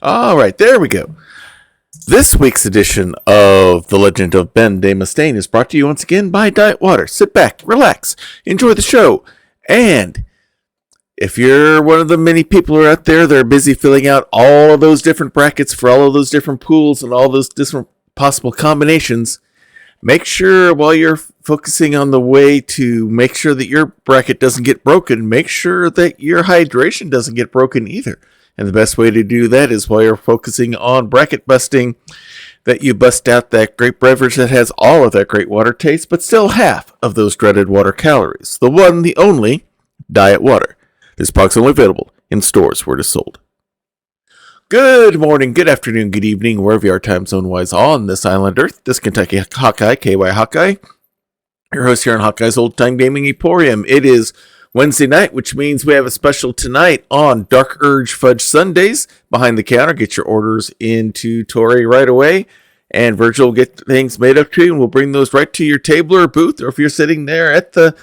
All right, there we go. This week's edition of The Legend of Ben de Mustaine is brought to you once again by Diet Water. Sit back, relax, enjoy the show, and if you're one of the many people who are out there that are busy filling out all of those different brackets for all of those different pools and all those different possible combinations, make sure while you're focusing on the way to make sure that your bracket doesn't get broken, make sure that your hydration doesn't get broken either. And the best way to do that is while you're focusing on bracket busting, that you bust out that great beverage that has all of that great water taste, but still half of those dreaded water calories. The one, the only, Diet Water. This product's only available in stores where it is sold. Good morning, good afternoon, good evening, wherever you are time zone wise on this island Earth. This Kentucky Hawkeye, KY Hawkeye, your host here on Hawkeye's Old Time Gaming Emporium. It is Wednesday night, which means we have a special tonight on Dark Urge Fudge Sundays. Behind the counter, get your orders into Tori right away, and Virgil will get things made up to you, and we'll bring those right to your table or booth, or if you're sitting there at the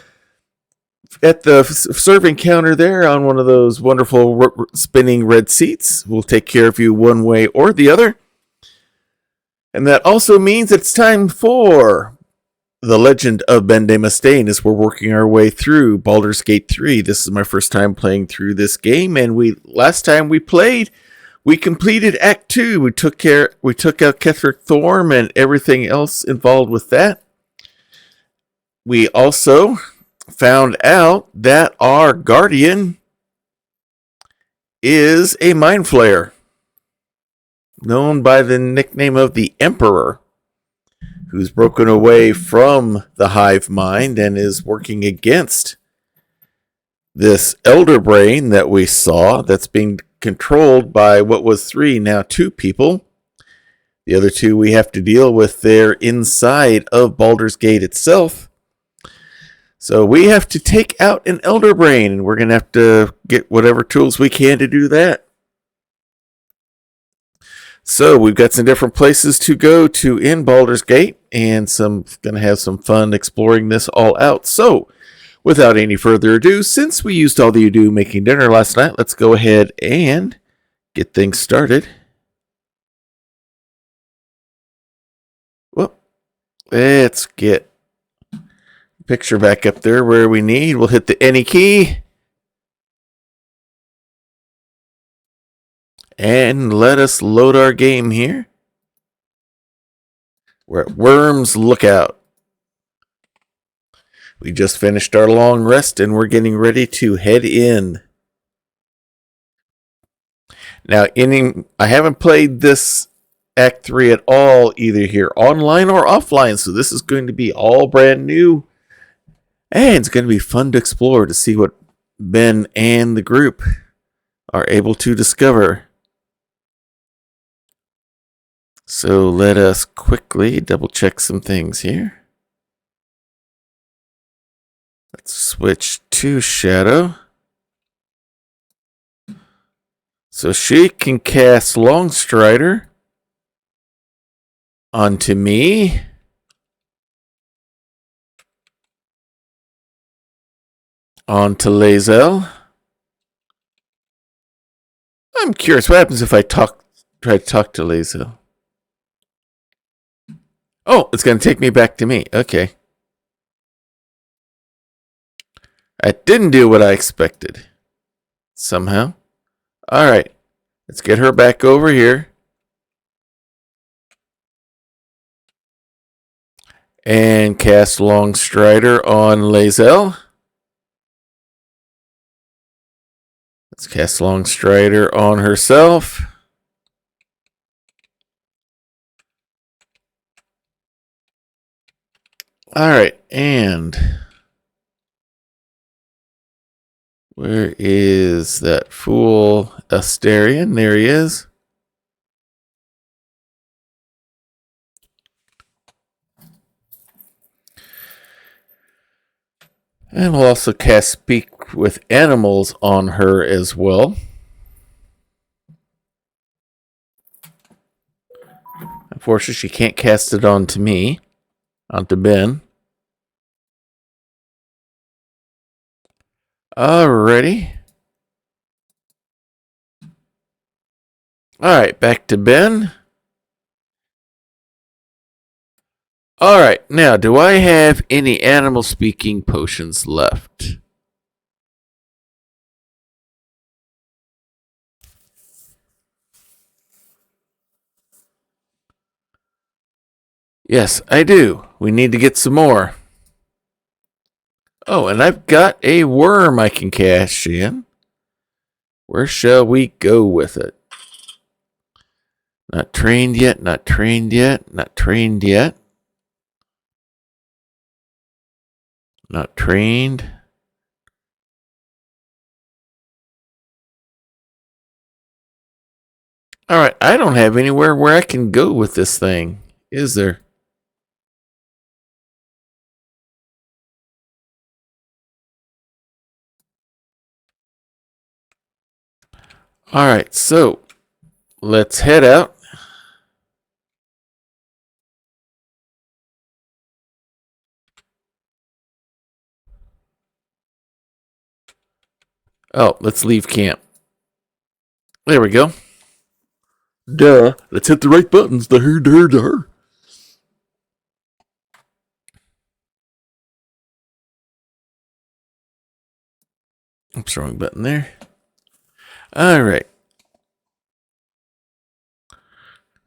serving counter there on one of those wonderful spinning red seats, we'll take care of you one way or the other. And that also means it's time for The Legend of Ben de Mustaine as we're working our way through Baldur's Gate 3. This is my first time playing through this game, and last time we played, we completed Act 2. We took out Ketheric Thorm and everything else involved with that. We also found out that our guardian is a mind flayer, known by the nickname of the Emperor, who's broken away from the hive mind and is working against this elder brain that we saw that's being controlled by what was 3, now 2 people. The other 2 we have to deal with there inside of Baldur's Gate itself. So we have to take out an elder brain, and we're going to have to get whatever tools we can to do that. So we've got some different places to go to in Baldur's Gate, and going to have some fun exploring this all out. So without any further ado, since we used all the ado making dinner last night, let's go ahead and get things started. Well, let's get picture back up there where we need. We'll hit the any key. And let us load our game here. We're at Worms Lookout. We just finished our long rest and we're getting ready to head in. Now, I haven't played this Act 3 at all, either here online or offline, so this is going to be all brand new. And it's going to be fun to explore to see what Ben and the group are able to discover. So let us quickly double check some things here. Let's switch to Shadow. So she can cast Longstrider onto me. Onto Lae'zel. I'm curious, what happens if I try to talk to Lae'zel? Oh, it's going to take me back to me. Okay. That didn't do what I expected. Somehow. Alright. Let's get her back over here. And cast Longstrider on Lae'zel. Let's cast Longstrider on herself. Alright, and where is that fool Astarion? There he is. And we'll also cast Speak with Animals on her as well. Unfortunately, she can't cast it onto me. Onto Ben. Alrighty. All right, back to Ben. All right, now, do I have any animal speaking potions left? Yes, I do. We need to get some more. Oh, and I've got a worm I can cash in. Where shall we go with it? Not trained yet, not trained yet, not trained yet. Not trained. All right, I don't have anywhere where I can go with this thing, is there? All right, so let's head out. Oh, let's leave camp. There we go. Duh. Let's hit the right buttons. Duh. Oops, wrong button there. All right.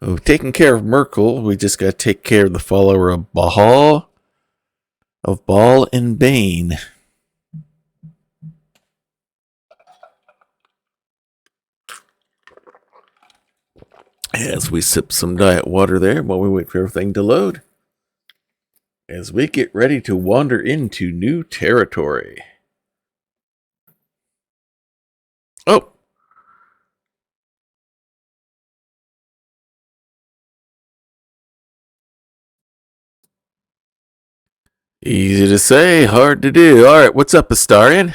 Oh, taking care of Merkel, we just got to take care of the follower of Baal and Bane. As we sip some diet water there while we wait for everything to load. As we get ready to wander into new territory. Oh! Easy to say, hard to do. Alright, what's up, Astarion?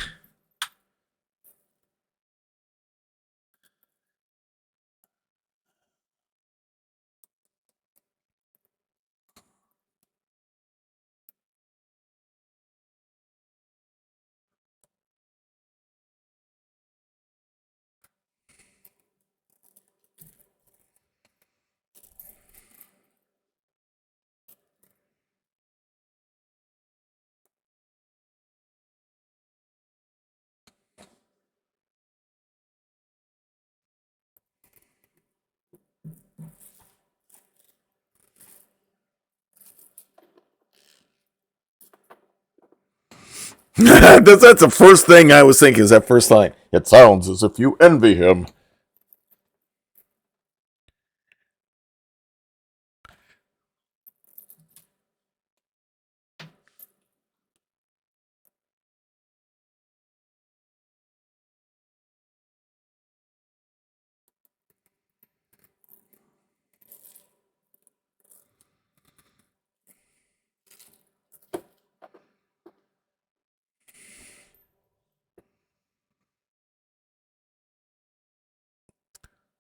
That's the first thing I was thinking, is that first line. It sounds as if you envy him.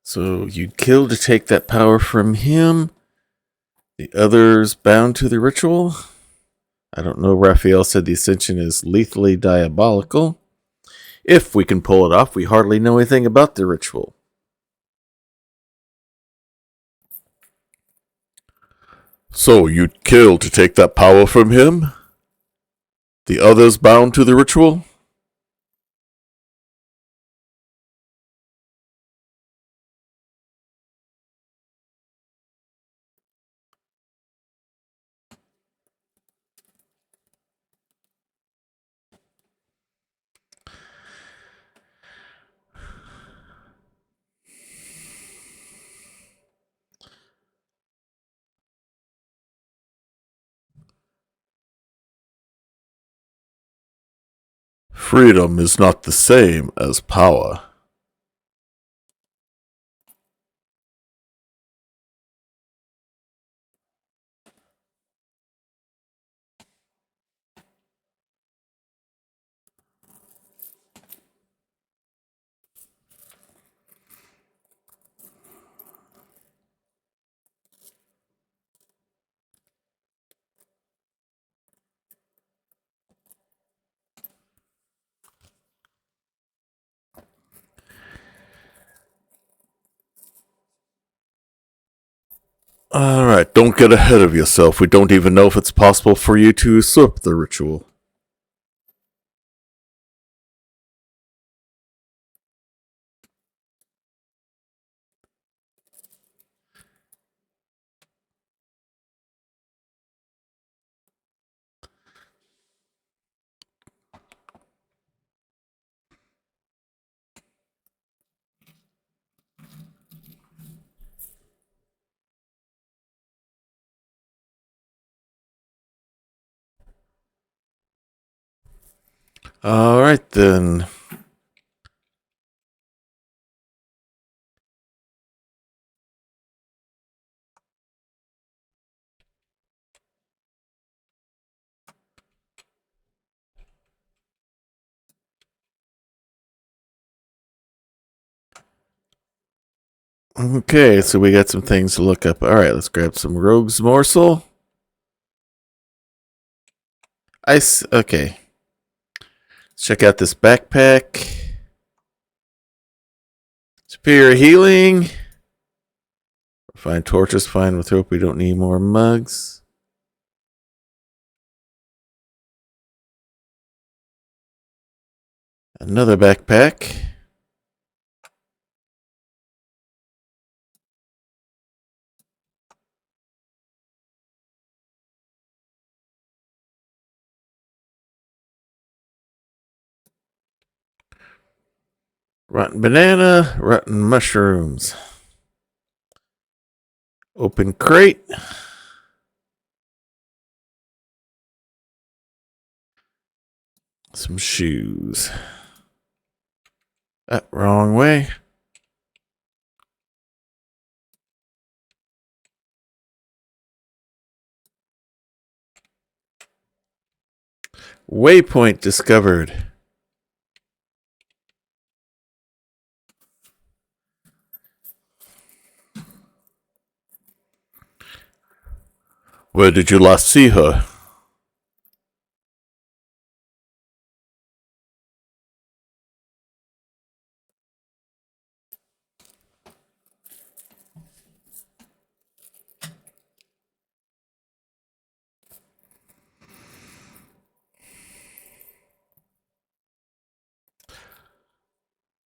So you'd kill to take that power from him. The others bound to the ritual. I don't know. Raphael said the ascension is lethally diabolical. If we can pull it off, we hardly know anything about the ritual. So you'd kill to take that power from him? The others bound to the ritual? Freedom is not the same as power. Alright, don't get ahead of yourself. We don't even know if it's possible for you to usurp the ritual. Alright then. Okay, so we got some things to look up. Alright, let's grab some rogue's morsel. Ice. Okay. Let's check out this backpack. Superior healing. Find torches, fine with rope. We don't need more mugs. Another backpack. Rotten banana, rotten mushrooms. Open crate. Some shoes. Wrong way. Waypoint discovered. Where did you last see her?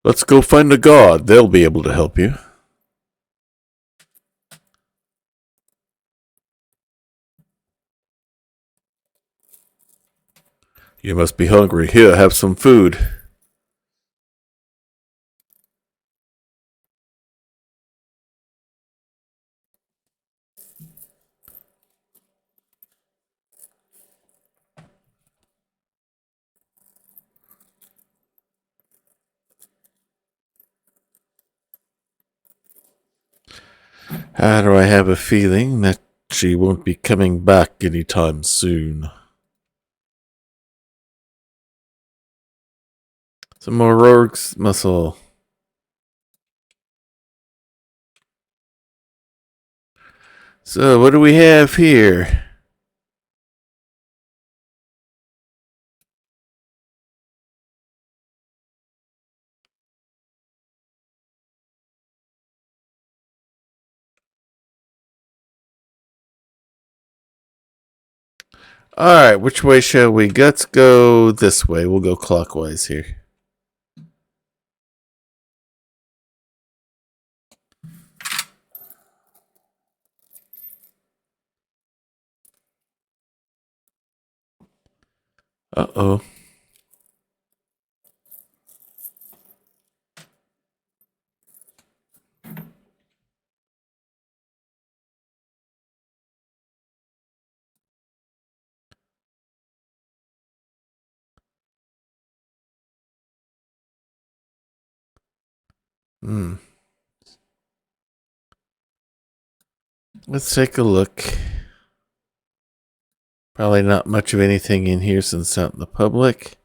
Let's go find the guard. They'll be able to help you. You must be hungry. Here, have some food. How do I have a feeling that she won't be coming back anytime soon? Some more rogue's muscle. So, what do we have here? Alright, which way shall we? Let's go this way. We'll go clockwise here. Uh-oh. Let's take a look. Probably not much of anything in here since it's out in the public.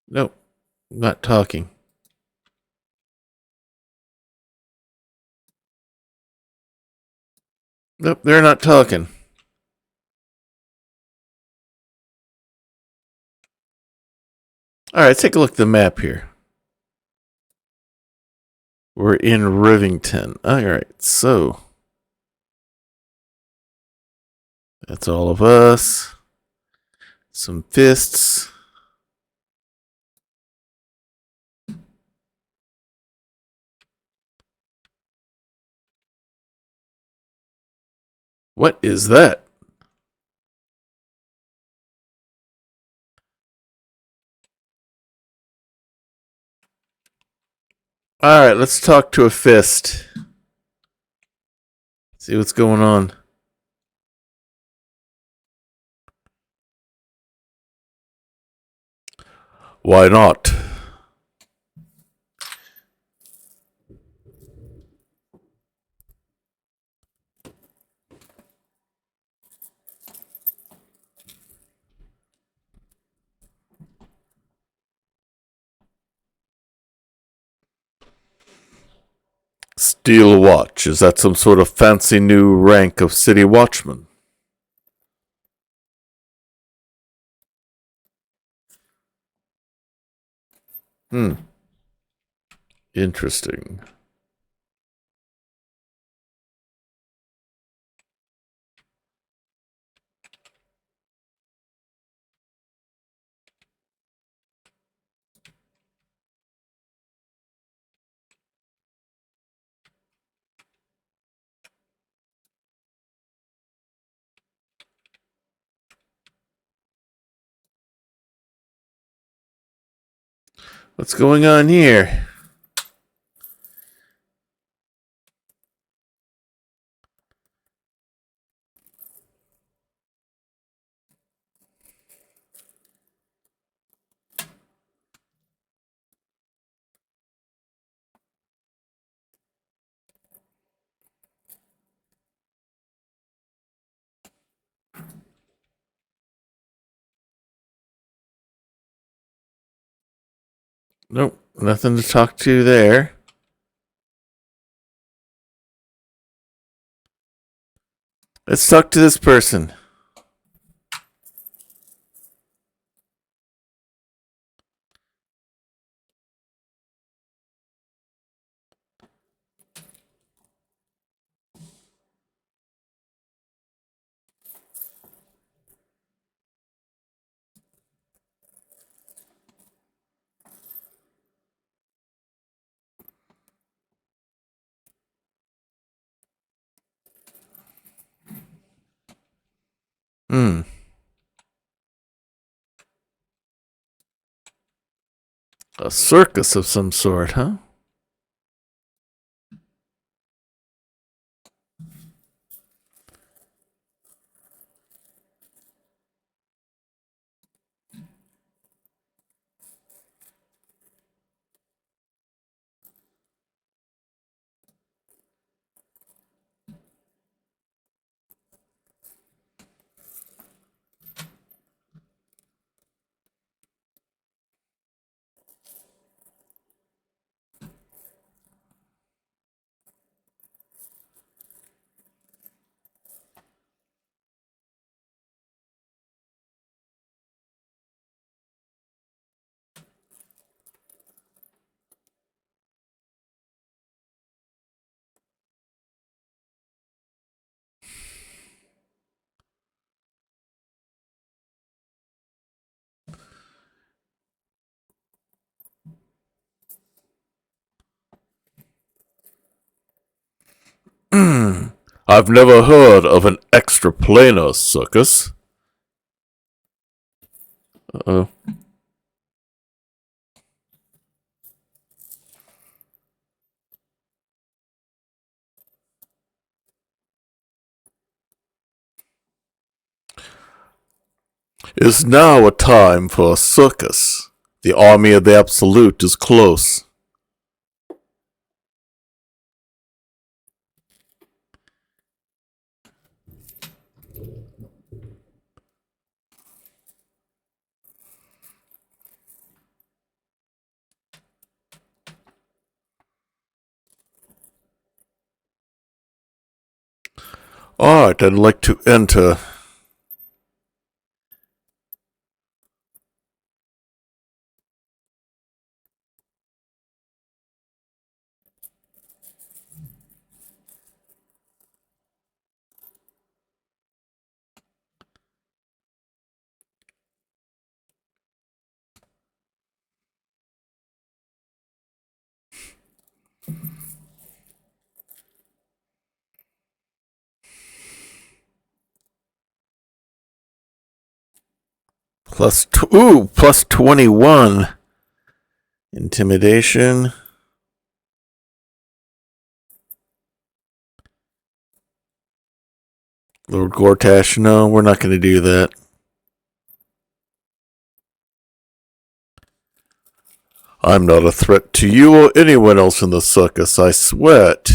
Nope, not talking. Nope, they're not talking. Alright, let's take a look at the map here. We're in Rivington. Alright, so That's all of us. Some fists. What is that? Alright, let's talk to a fist. See what's going on. Why not? Steel Watch. Is that some sort of fancy new rank of city watchman? Interesting. What's going on here? Nope, nothing to talk to there. Let's talk to this person. A circus of some sort, huh? I've never heard of an extraplanar circus. Uh-oh. Is now a time for a circus. The army of the Absolute is close. Alright, I'd like to enter. Plus 21. Intimidation. Lord Gortash, no, we're not going to do that. I'm not a threat to you or anyone else in the circus, I sweat.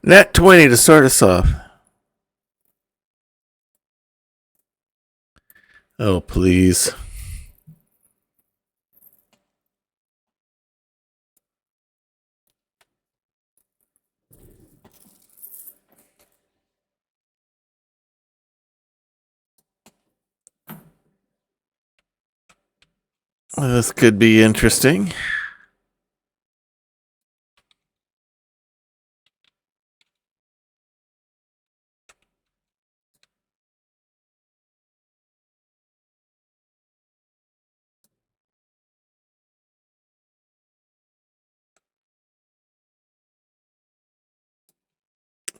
Nat 20 to start us off. Oh, please. This could be interesting.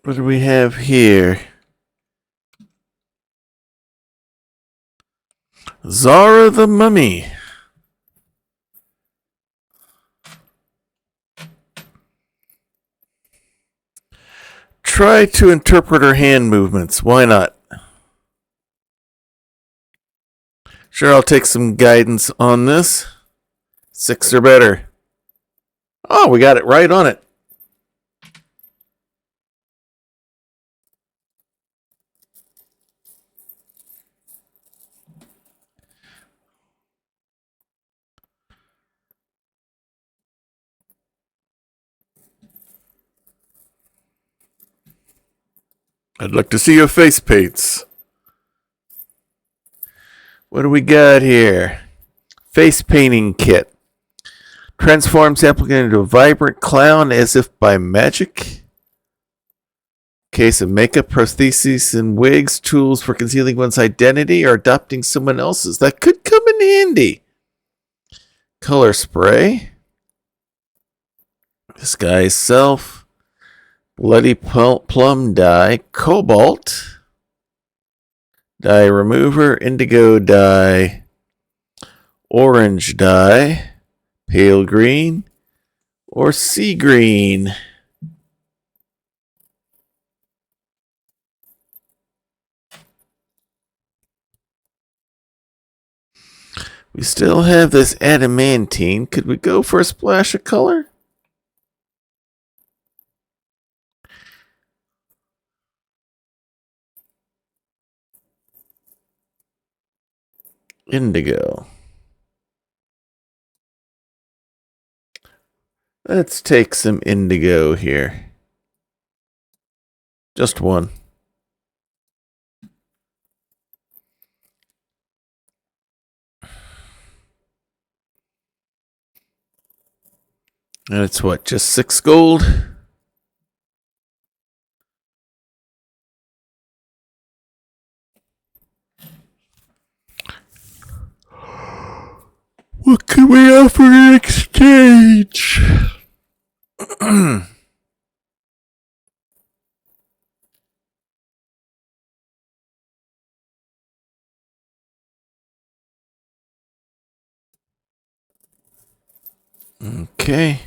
What do we have here? Zara the Mummy. Try to interpret her hand movements. Why not? Sure, I'll take some guidance on this. 6 or better. Oh, we got it right on it. I'd like to see your face paints. What do we got here? Face painting kit. Transforms applicant into a vibrant clown as if by magic. Case of makeup, prostheses, and wigs. Tools for concealing one's identity or adopting someone else's. That could come in handy. Color spray. Disguise self. Bloody plum dye. Cobalt. Dye remover. Indigo dye. Orange dye. Pale green. Or sea green. We still have this adamantine. Could we go for a splash of color? Indigo. Let's take some indigo here. Just one. And it's what, just 6 gold? What can we offer in exchange? Okay.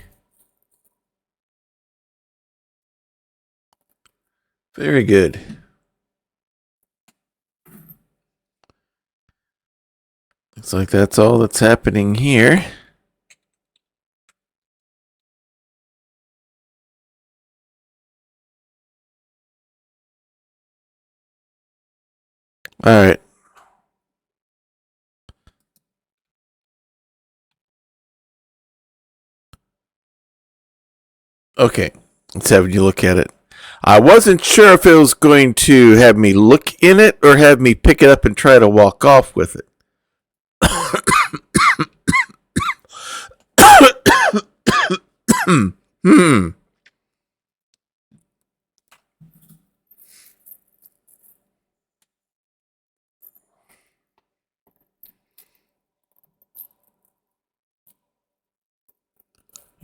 Very good. Looks like that's all that's happening here. All right. Okay. Let's have you look at it. I wasn't sure if it was going to have me look in it or have me pick it up and try to walk off with it.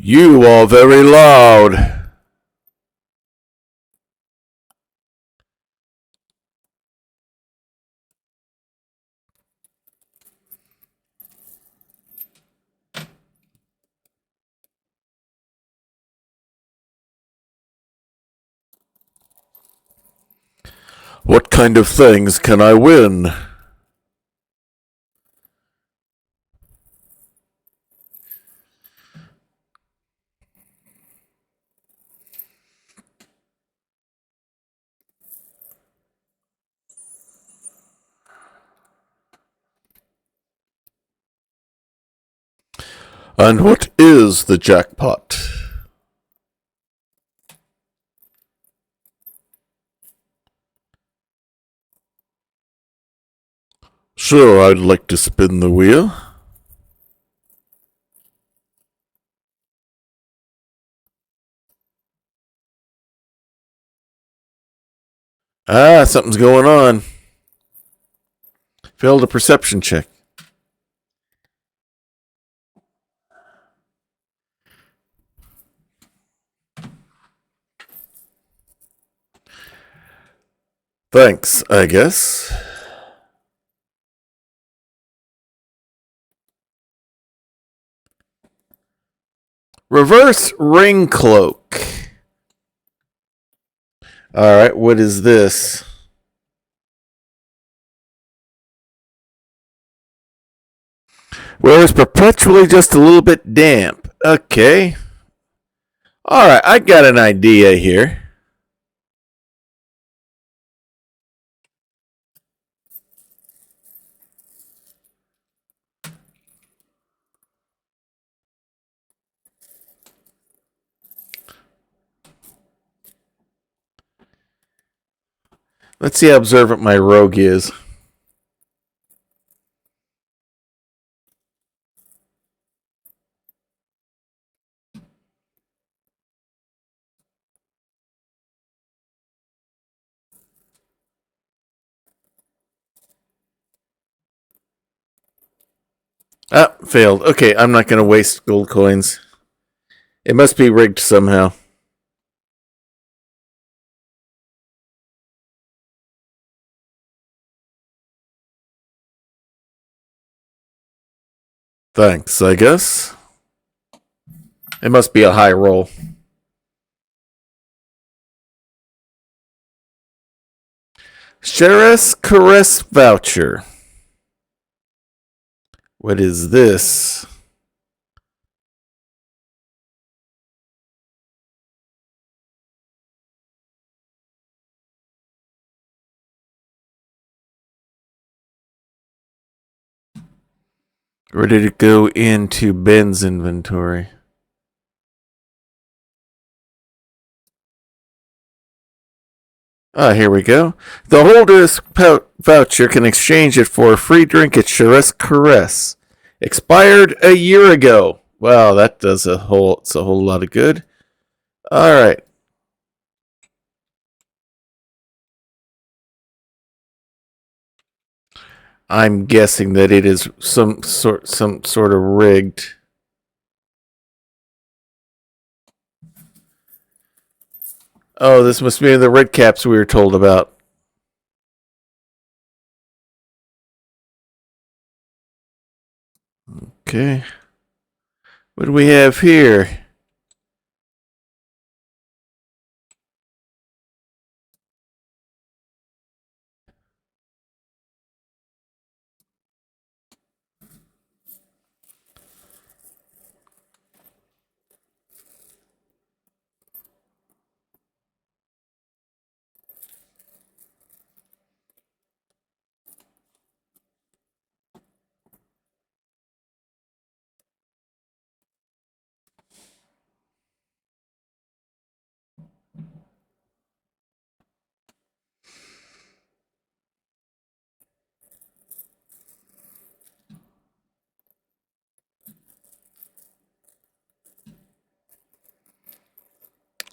You are very loud. What kind of things can I win? And what is the jackpot? Sure, I'd like to spin the wheel. Ah, something's going on. Failed a perception check. Thanks, I guess. Reverse ring cloak. Alright, what is this? Wears perpetually just a little bit damp. Okay. Alright, I got an idea here. Let's see how observant my rogue is. Ah, failed. Okay, I'm not going to waste gold coins. It must be rigged somehow. Thanks, I guess. It must be a high roll. Sheriff's Caress Voucher. What is this? Or did it go into Ben's inventory? Ah, here we go. The holder's voucher can exchange it for a free drink at Sheriff's Caress. Expired a year ago. Wow, that does it's a whole lot of good. All right. I'm guessing that it is some sort of rigged. Oh, this must be the red caps we were told about. Okay. What do we have here?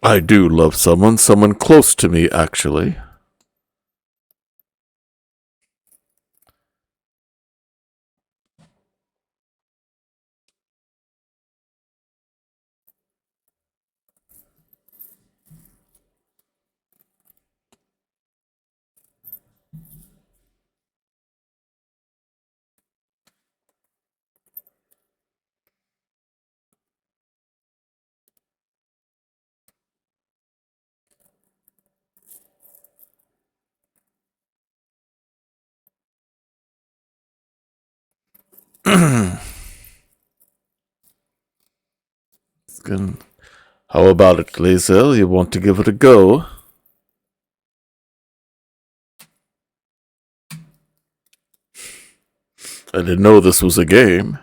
I do love someone close to me, actually. How about it, Lae'zel? You want to give it a go? I didn't know this was a game.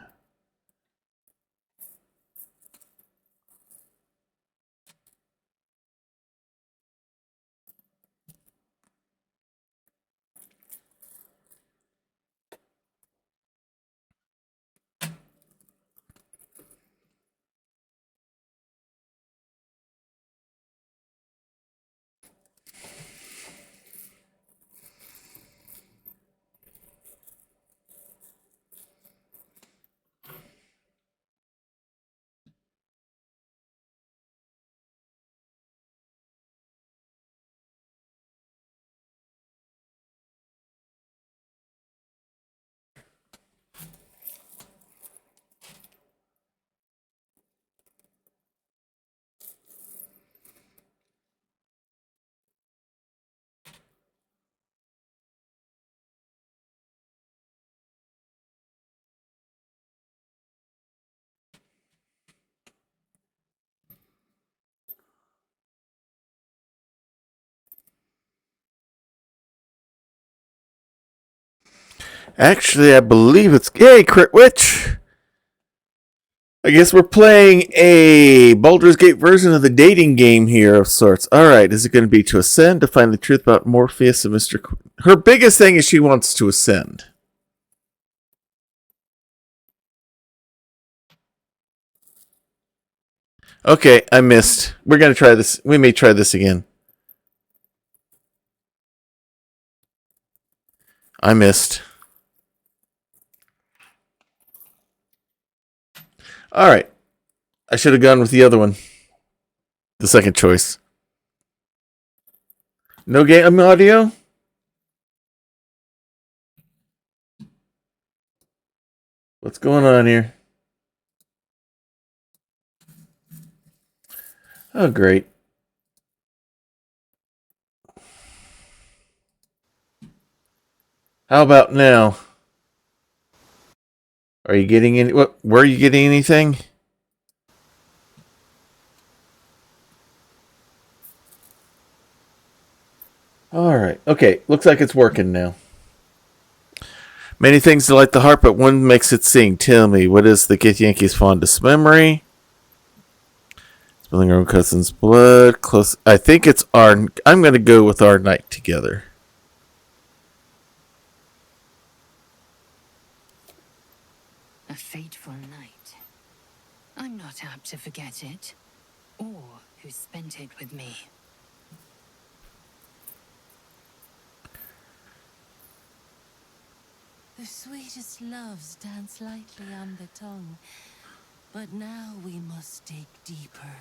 Actually, I believe it's... Yay, Crit Witch! I guess we're playing a Baldur's Gate version of the dating game here of sorts. Alright, is it going to be to ascend, to find the truth about Morpheus and Mr. Her biggest thing is she wants to ascend. Okay, I missed. We're going to try this. We may try this again. I missed. Alright. I should have gone with the other one. The second choice. No game audio? What's going on here? Oh, great. How about now? Are you getting any... What? Were you getting anything? Alright. Okay. Looks like it's working now. Many things delight the heart, but one makes it sing. Tell me, what is the Githyanki's fondest memory? Spilling our own cousin's blood. Close. I think it's our... I'm going to go with our night together. A fateful night. I'm not apt to forget it, or who spent it with me. The sweetest loves dance lightly on the tongue, but now we must dig deeper.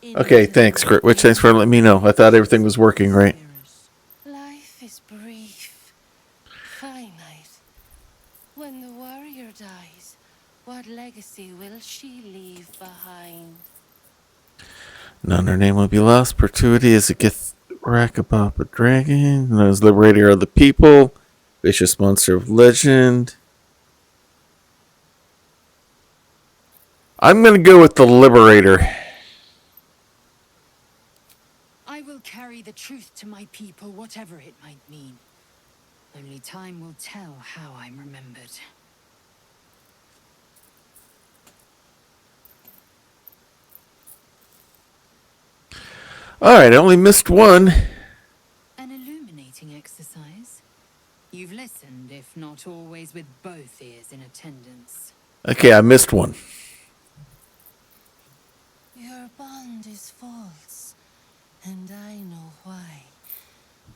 Okay, thanks, Crit Witch. Thanks for letting me know. I thought everything was working right. Life is brief, finite. When the warrior dies, what legacy will she leave behind? None her name will be lost. Perpetuity is a Githrakabop, a dragon. Known as liberator of the people. Vicious monster of legend. I'm going to go with the liberator. I will carry the truth to my people, whatever it might mean. Only time will tell how I'm remembered. Alright, I only missed one. An illuminating exercise. You've listened, if not always with both ears in attendance. Okay, I missed one. Your bond is false, and I know why.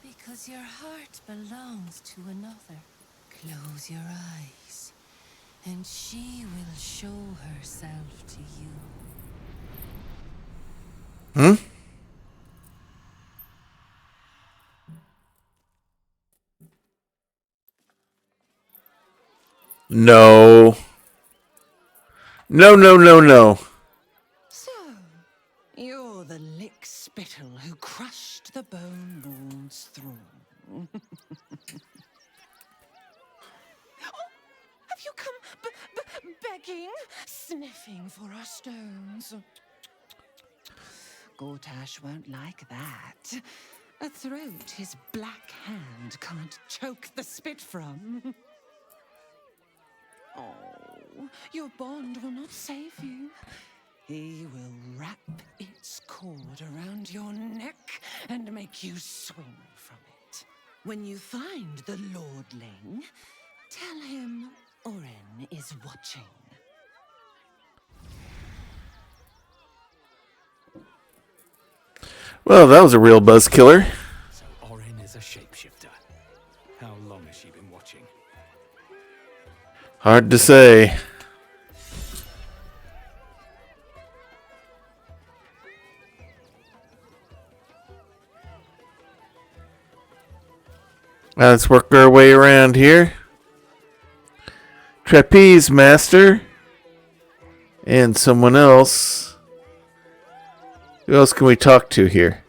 Because your heart belongs to another. Close your eyes, and she will show herself to you. No. No. So, you're the lick-spittle who crushed the Bone Lord's throne. Oh, have you come begging, sniffing for our stones. Gortash won't like that. A throat his black hand can't choke the spit from. Oh, your bond will not save you. He will wrap its cord around your neck and make you swing from it. When you find the Lordling, tell him Oren is watching. Well, that was a real buzz killer. So Oren is a shapeshifter. How long has she been watching? Hard to say. Let's work our way around here. Trapeze Master. And someone else. Who else can we talk to here?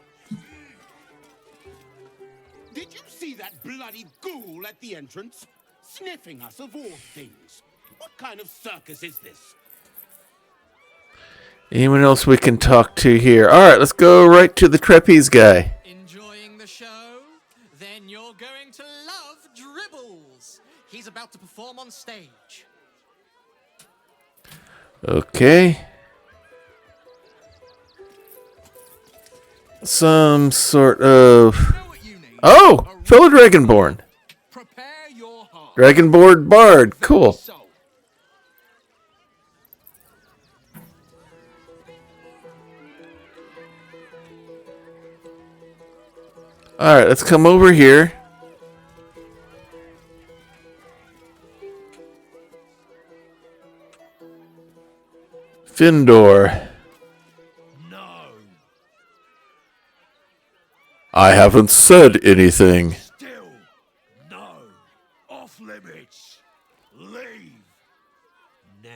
Did you see that bloody ghoul at the entrance? Sniffing us of all things. What kind of circus is this? Anyone else we can talk to here? Alright, let's go right to the trapeze guy. Enjoying the show? Then you're going to love Dribbles. He's about to perform on stage. Okay. Some sort of... Know what you need? Oh! Fellow Dragonborn. Prepare your heart. Dragonborn Bard. Cool. So, Alright, let's come over here. Findor. no. I haven't said anything. Still, no. Off limits. Leave. Now.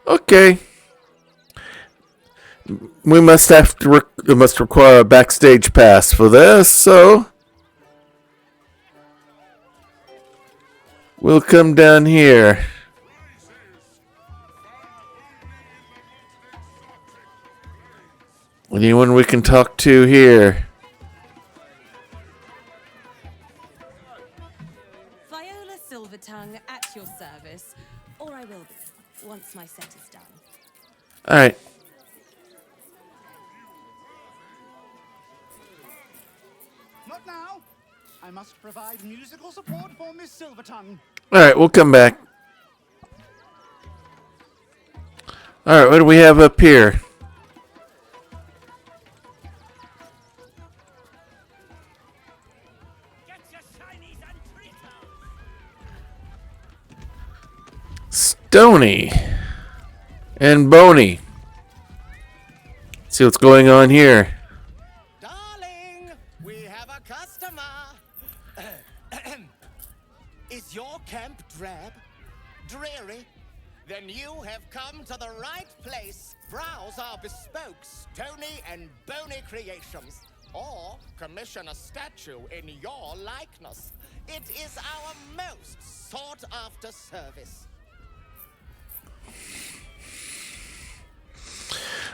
Okay. We must have to must require a backstage pass for this, so we'll come down here. Anyone we can talk to here? Viola Silvertongue at your service, or I will be, once my set is done. Alright. Not now. I must provide musical support for Miss Silvertongue. Alright, we'll come back. Alright, what do we have up here? Stony and Boney. See what's going on here. Darling, we have a customer. Is your camp drab? Dreary? Then you have come to the right place. Browse our bespoke Stony and Bony creations. Or commission a statue in your likeness. It is our most sought-after service.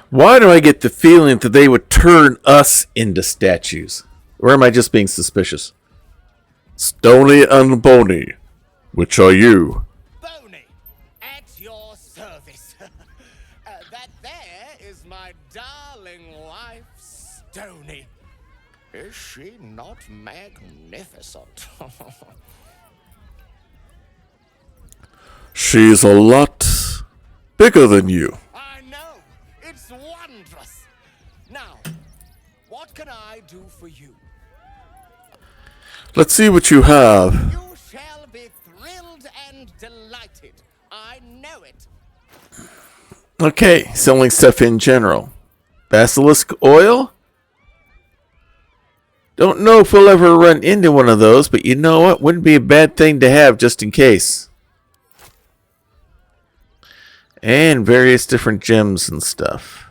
Why do I get the feeling that they would turn us into statues? Or am I just being suspicious? Stony and Boney, which are you? Boney, at your service. That there is my darling wife, Stony. Is she not magnificent? She's a lot bigger than you. I know. It's wondrous. Now, what can I do for you? Let's see what you have. You shall be thrilled and delighted. I know it. Okay, selling stuff in general. Basilisk oil? Don't know if we'll ever run into one of those, but you know what? Wouldn't be a bad thing to have just in case. And various different gems and stuff.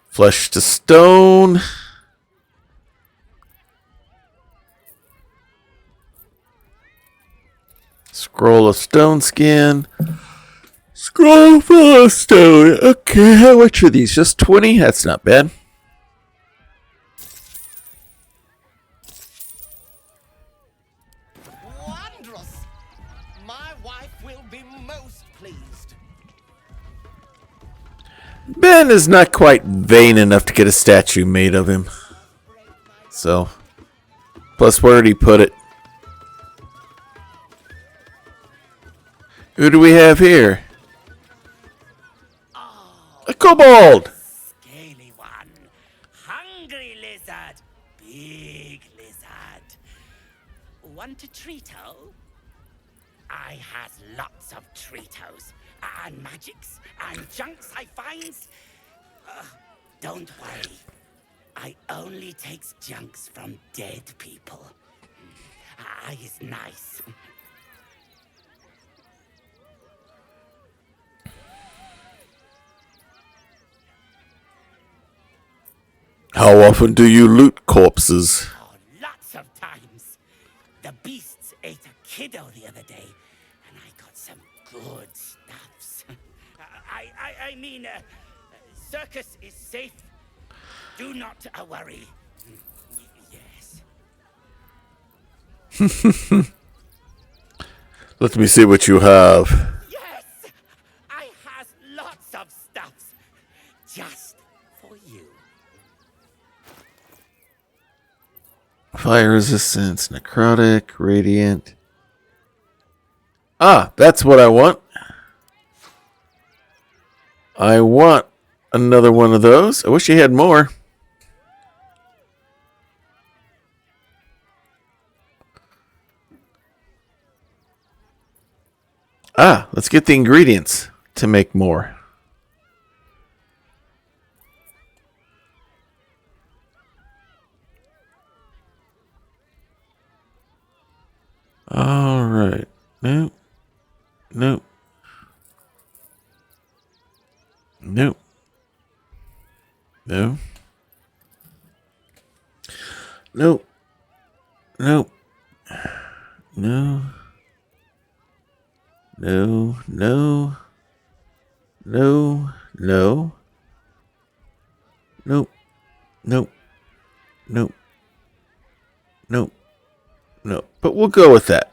Flesh to stone. Scroll of stone skin. Scroll full of stone. Okay, how much are these? Just 20? That's not bad. Wondrous! My wife will be most pleased. Ben is not quite vain enough to get a statue made of him. So, plus where did he put it? Who do we have here? A kobold! Scaly one. Hungry lizard. Big lizard. Want a treato? I has lots of treatos. And magics. And junks I finds. Don't worry. I only takes junks from dead people. I is nice. How often do you loot corpses? Oh, lots of times. The beasts ate a kiddo the other day, and I got some good stuffs. I mean, circus is safe. Do not worry. Yes. Let me see what you have. Yes! I has lots of stuffs. Just for you. Fire resistance, necrotic, radiant. Ah, that's what I want. I want another one of those. I wish you had more. Ah, let's get the ingredients to make more. All right. Nope. Nope. Nope. No. Nope. Nope. No. No. No. No. No. Nope. Nope. Nope. Nope. No. But we'll go with that.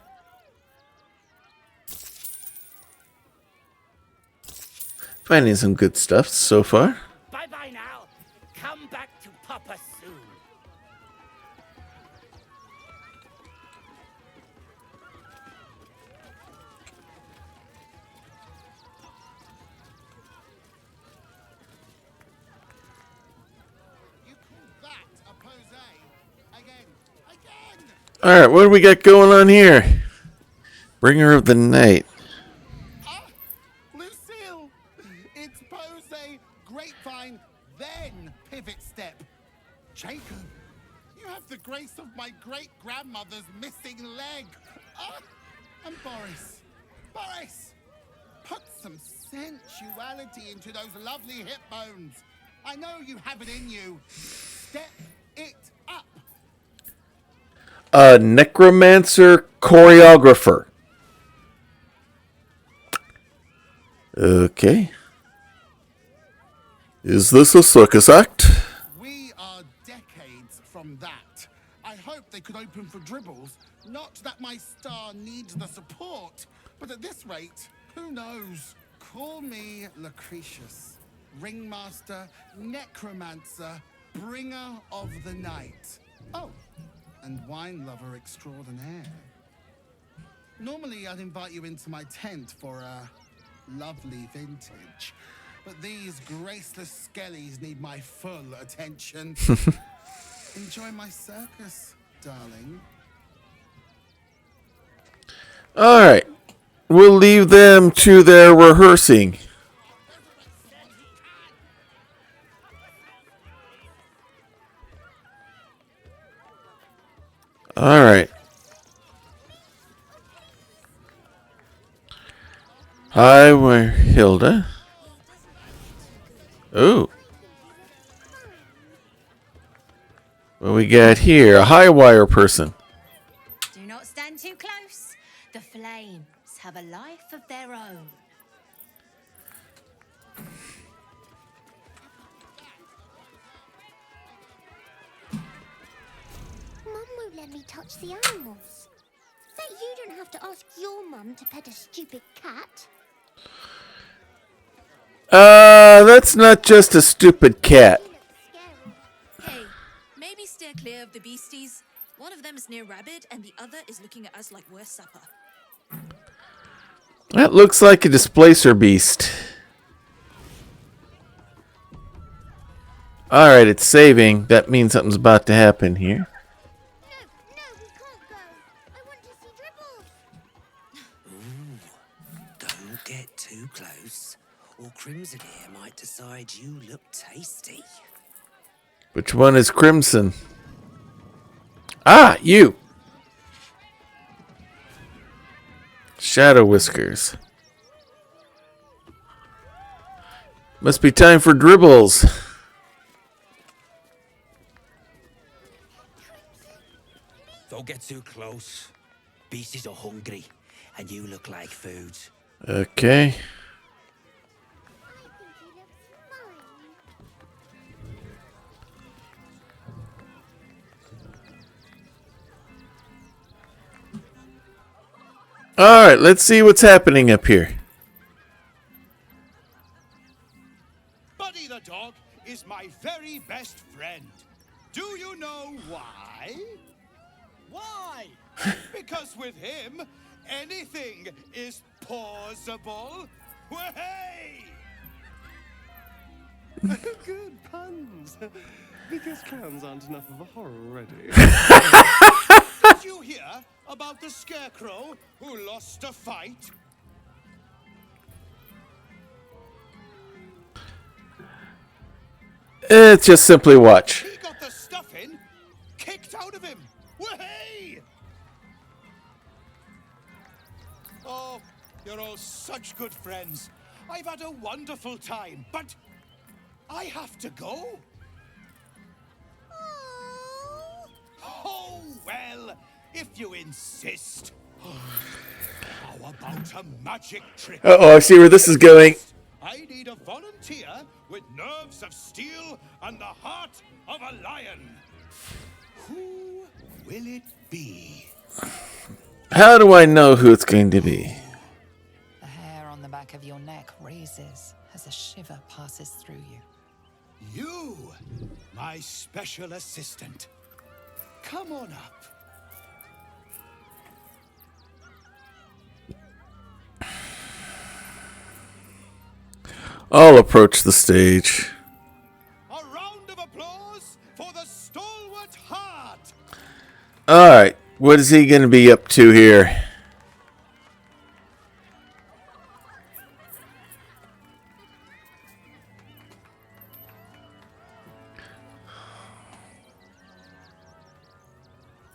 Finding some good stuff so far. Bye-bye now. Come back to Papa soon. You call that a pose? Again! Alright, what do we got going on here? Bringer of the Night. Lucille! It's pose, grapevine, then pivot step. Jacob, you have the grace of my great-grandmother's missing leg. And Boris. Boris! Put some sensuality into those lovely hip bones. I know you have it in you. Step it up. A necromancer choreographer. Okay. Is this a circus act? We are decades from that. I hope they could open for dribbles. Not that my star needs the support, but at this rate, who knows? Call me Lucretius, ringmaster, necromancer, bringer of the night. Oh, and wine lover extraordinaire. Normally, I'd invite you into my tent for a lovely vintage. But these graceless skellies need my full attention. Enjoy my circus, darling. Alright. We'll leave them to their rehearsing. Alright. Hi, we're Hilda. Ooh. What we got here? A high wire person. Do not not stand too close. The flames have a life of their own. Mum won't let me touch the animals. Bet you don't have to ask your mum to pet a stupid cat. That's not just a stupid cat. Hey, maybe steer clear of the beasties. One of them is near Rabbit, and the other is looking at us like we're supper. That looks like a displacer beast. Alright, it's saving. That means something's about to happen here. No, we can't go. I want to see Dribbles. Don't get too close, or Crimson here might decide you look tasty. Which one is Crimson? Ah, you! Shadow Whiskers. Must be time for Dribbles. Don't get too close. Beasties are hungry, and you look like food. Okay. Alright, let's see what's happening up here. Buddy the dog is my very best friend. Do you know why? Why? Because with him, anything is possible. Way! Good puns. Because clowns aren't enough of a horror already. Did you hear about the scarecrow who lost a fight? It's just simply watch. He got the stuffing kicked out of him. Way! Oh, you're all such good friends. I've had a wonderful time, but I have to go. Oh, well, if you insist. How about a magic trick? Uh-oh, I see where this is going. I need a volunteer with nerves of steel and the heart of a lion. Who will it be? How do I know who it's going to be? The hair on the back of your neck raises as a shiver passes through you. You, my special assistant. Come on up. I'll approach the stage. A round of applause for the stalwart heart. Alright, what is he going to be up to here?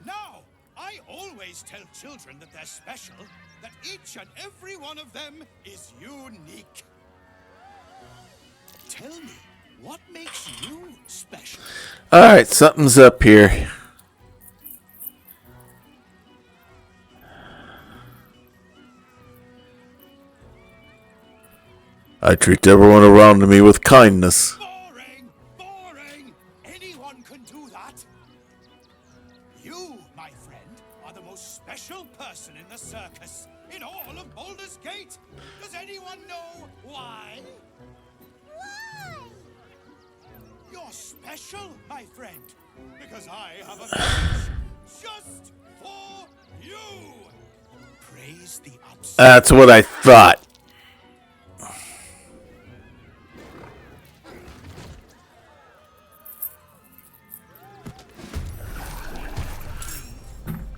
Now, I always tell children that they're special, that each and every one of them is unique. Tell me, what makes you special? Alright, something's up here. I treat everyone around me with kindness. Boring! Boring! Anyone can do that. You, my friend, are the most special person in the circus, in all of Baldur's Gate. Does anyone know why? Why? You're special, my friend, because I have a message just for you. Praise the upside. That's what I thought.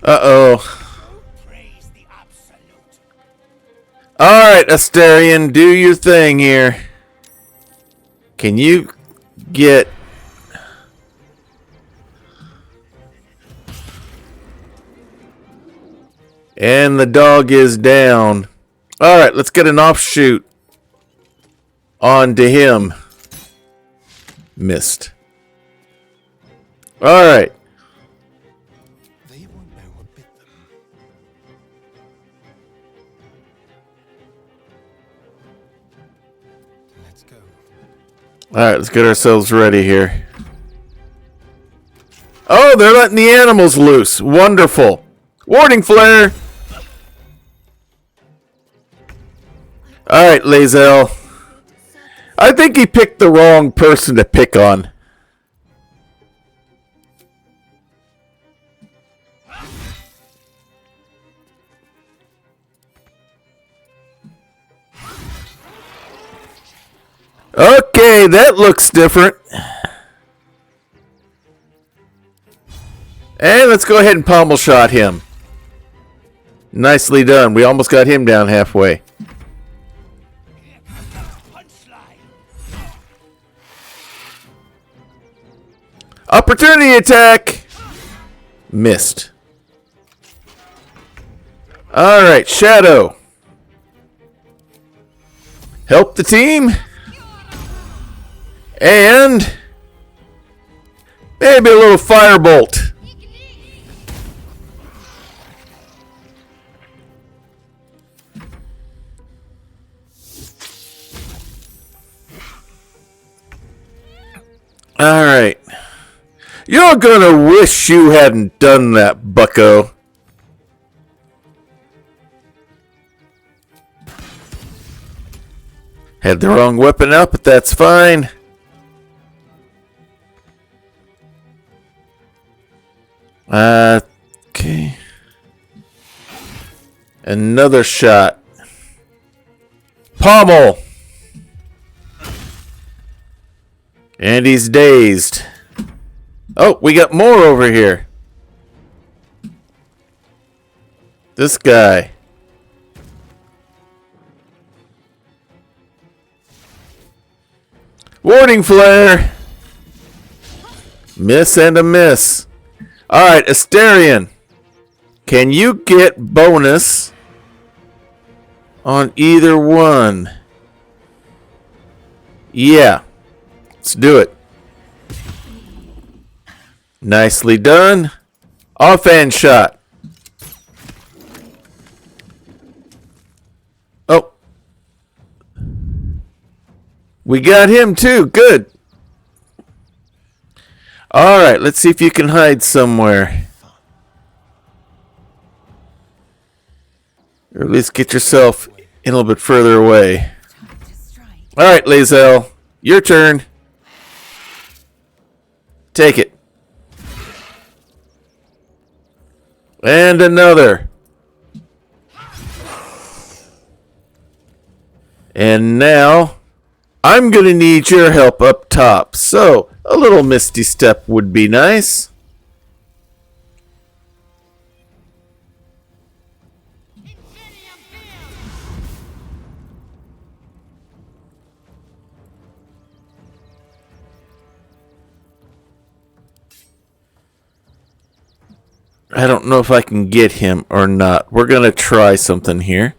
Uh-oh. Alright, Astarion, do your thing here. Can you get... And the dog is down. Alright, let's get an offshoot onto him. Missed. Alright. Alright, let's get ourselves ready here. Oh, they're letting the animals loose. Wonderful. Warding flare. Alright, Lae'zel. I think he picked the wrong person to pick on. Okay, that looks different. And let's go ahead and pommel shot him. Nicely done. We almost got him down halfway. Opportunity attack! Missed. Alright, Shadow. Help the team. And maybe a little firebolt. Alright. You're gonna wish you hadn't done that, bucko. Had the wrong weapon up, but that's fine. Okay. Another shot. Pommel. And he's dazed. Oh, we got more over here. This guy. Warding flare. Miss and a miss. Alright, Astarion. Can you get bonus on either one? Yeah. Let's do it. Nicely done. Offhand shot. Oh. We got him too. Good. Alright, let's see if you can hide somewhere. Or at least get yourself in a little bit further away. Alright, Lae'zel. Your turn. Take it. And another. And now, I'm going to need your help up top. So, a little Misty Step would be nice. I don't know if I can get him or not. We're going to try something here.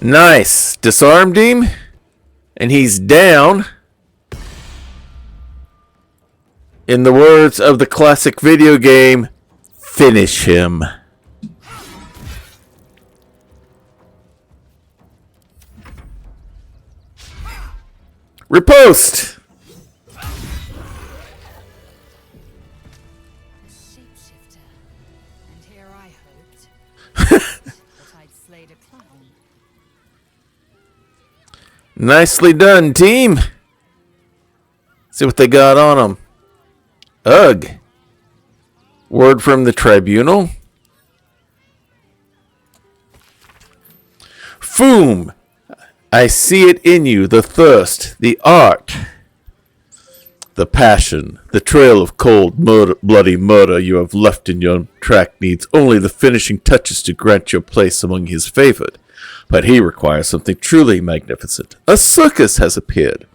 Nice. Disarmed him. And he's down. In the words of the classic video game, finish him. Riposte! Shapeshifter. And here I hoped that I'd slayed a clown. Nicely done, team. See what they got on them. Ugh. Word from the tribunal. Foom. I see it in you, the thirst, the art, the passion, the trail of cold, bloody murder you have left in your track needs only the finishing touches to grant your place among his favored. But he requires something truly magnificent. A circus has appeared,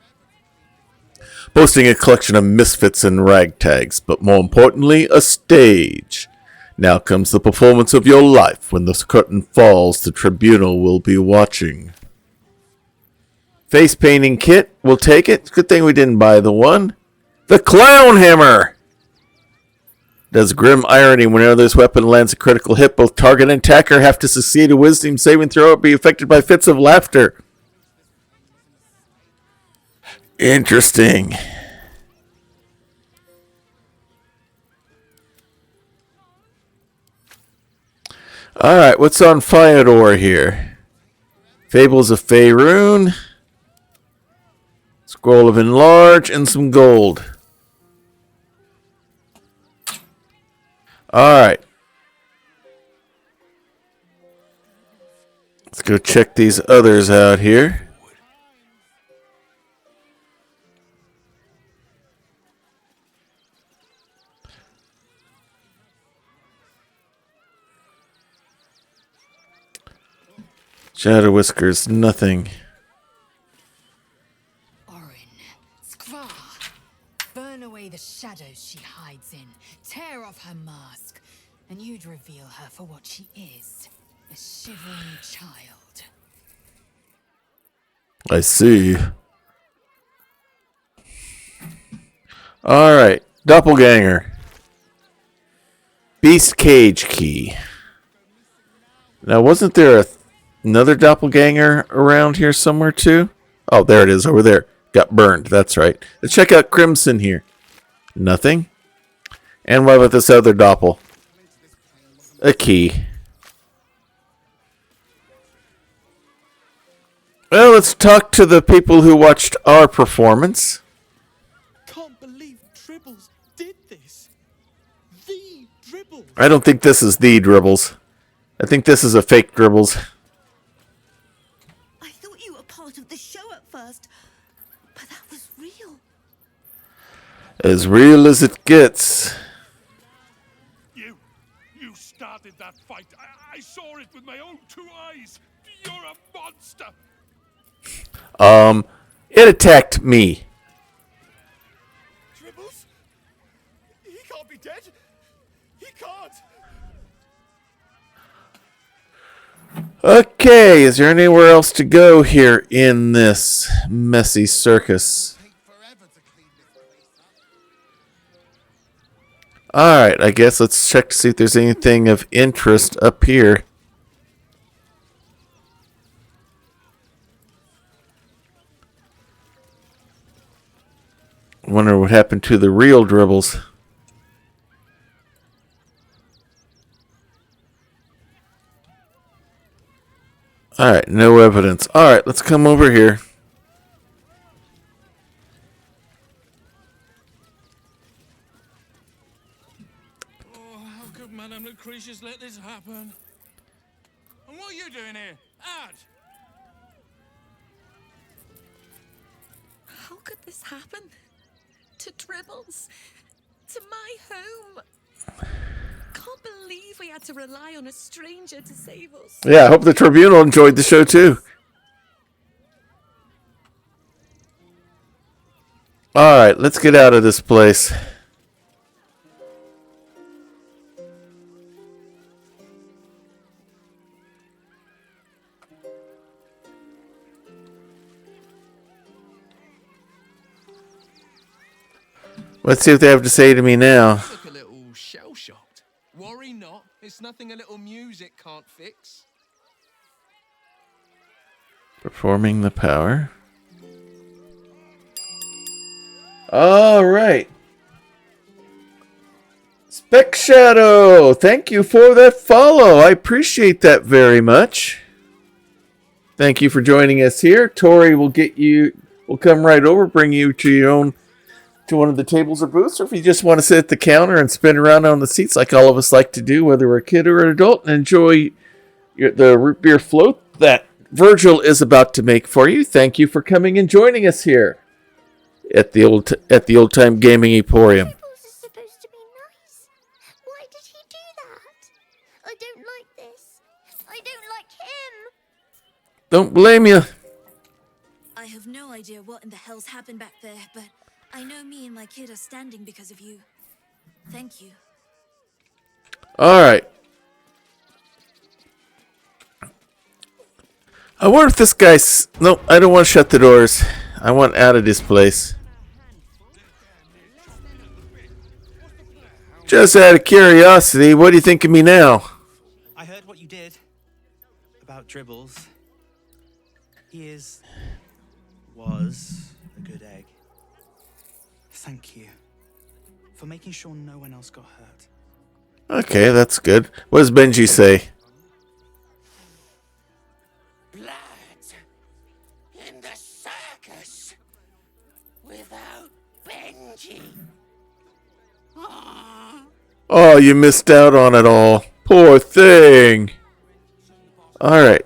boasting a collection of misfits and ragtags, but more importantly, a stage. Now comes the performance of your life. When the curtain falls, the tribunal will be watching. Face painting kit, we'll take it. Good thing we didn't buy the one. The clown hammer! Does grim irony whenever this weapon lands a critical hit, both target and attacker have to succeed a wisdom saving throw or be affected by fits of laughter. Interesting. Alright, what's on Fyodor here? Fables of Faerun. Scroll of Enlarge and some gold. Alright. Let's go check these others out here. Shadow Whiskers, nothing. Skvar, burn away the shadows she hides in, tear off her mask, and you'd reveal her for what she is, a shivering child. I see. Alright, Doppelganger. Beast Cage Key. Now, wasn't there another Doppelganger around here somewhere too? Oh, there it is, over there. Got burned, that's right. Let's check out Crimson here. Nothing. And what about this other Doppel? A key. Well, let's talk to the people who watched our performance. Can't believe Dribbles did this. The Dribbles. I don't think this is the Dribbles. I think this is a fake Dribbles. I thought you were part of the show at first, but that was real. As real as it gets. You started that fight. I saw it with my own 2 eyes. You're a monster. It attacked me. Dribbles? He can't be dead. He can't. Okay, is there anywhere else to go here in this messy circus? Alright, I guess let's check to see if there's anything of interest up here. Wonder what happened to the real Dribbles. Alright, no evidence. Alright, let's come over here. Oh, how could Madame Lucretius let this happen? And what are you doing here? Ad! How could this happen? To Dribbles? To my home? Can't believe we had to rely on a stranger to save us. Yeah, I hope the Tribunal enjoyed the show too. Alright, let's get out of this place. Let's see what they have to say to me now. Look a little shell-shocked. Worry not. It's nothing a little music can't fix. Performing the power. Alright. Spec Shadow, thank you for that follow. I appreciate that very much. Thank you for joining us here. Tori will come right over, bring you to one of the tables or booths, or if you just want to sit at the counter and spin around on the seats like all of us like to do, whether we're a kid or an adult, and enjoy the root beer float that Virgil is about to make for you. Thank you for coming and joining us here at the old time gaming emporium. Dribbles is supposed to be nice. Why did he do that? I don't like this. I don't like him. Don't blame you. I have no idea what in the hell's happened back there, but I know me and my kid are standing because of you. Thank you. Alright. I wonder if this guy's... Nope, I don't want to shut the doors. I want out of this place. Just out of curiosity, what do you think of me now? I heard what you did about Dribbles. He was a good egg. Thank you for making sure no one else got hurt. Okay, that's good. What does Benji say? Blood in the circus without Benji. Oh, you missed out on it all. Poor thing. Alright.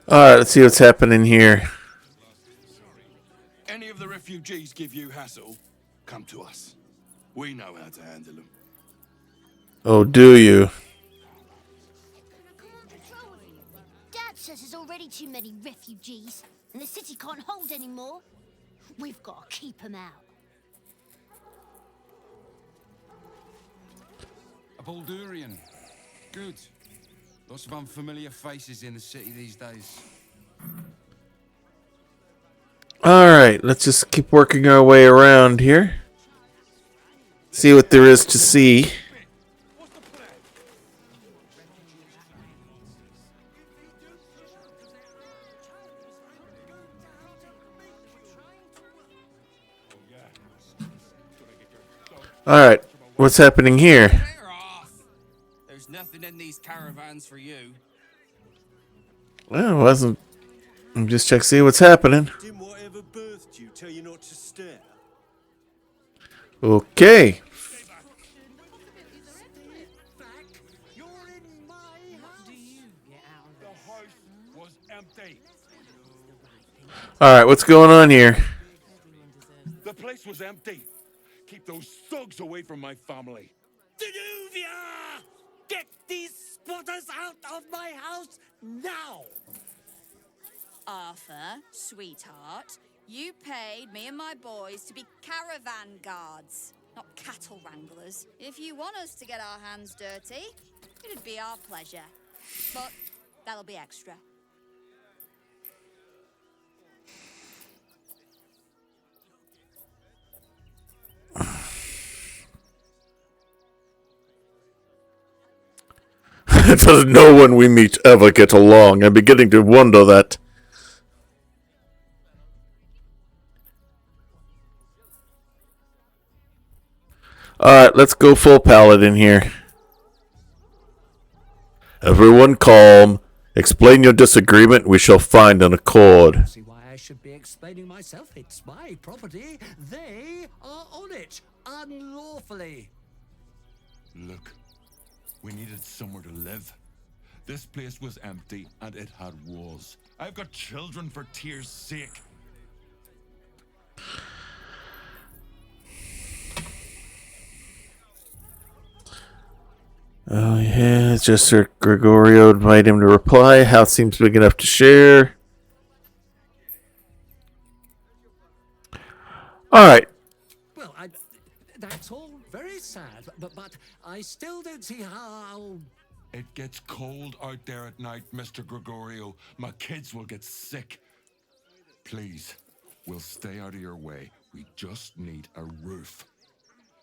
Alright, let's see what's happening here. Any of the refugees give you hassle, come to us. We know how to handle them. Oh, do you? Dad says there's already too many refugees, and the city can't hold any more. We've got to keep them out. A Baldurian. Good. Lots of unfamiliar faces in the city these days. Alright, let's just keep working our way around here. See what there is to see. Alright, what's happening here? There's nothing in these caravans for you. Well, it wasn't. I'm just checking to see what's happening. Didn't whatever birthed you tell you not to stare? Okay. The house was empty. Alright, what's going on here? The place was empty. Keep those thugs away from my family. Danuvia! Get these squatters out of my house now! Arthur, sweetheart, you paid me and my boys to be caravan guards, not cattle wranglers. If you want us to get our hands dirty, it'd be our pleasure. But that'll be extra. Does no one we meet ever get along? I'm beginning to wonder that. Alright, let's go full paladin here. Everyone calm. Explain your disagreement. We shall find an accord. See why I should be explaining myself? It's my property. They are on it unlawfully. Look, we needed somewhere to live. This place was empty and it had walls. I've got children for tears' sake. Oh yeah, it's just Sir Gregorio invite him to reply. House seems big enough to share. Alright. Well, that's all very sad, but I still don't see how... It gets cold out there at night, Mr. Gregorio. My kids will get sick. Please, we'll stay out of your way. We just need a roof.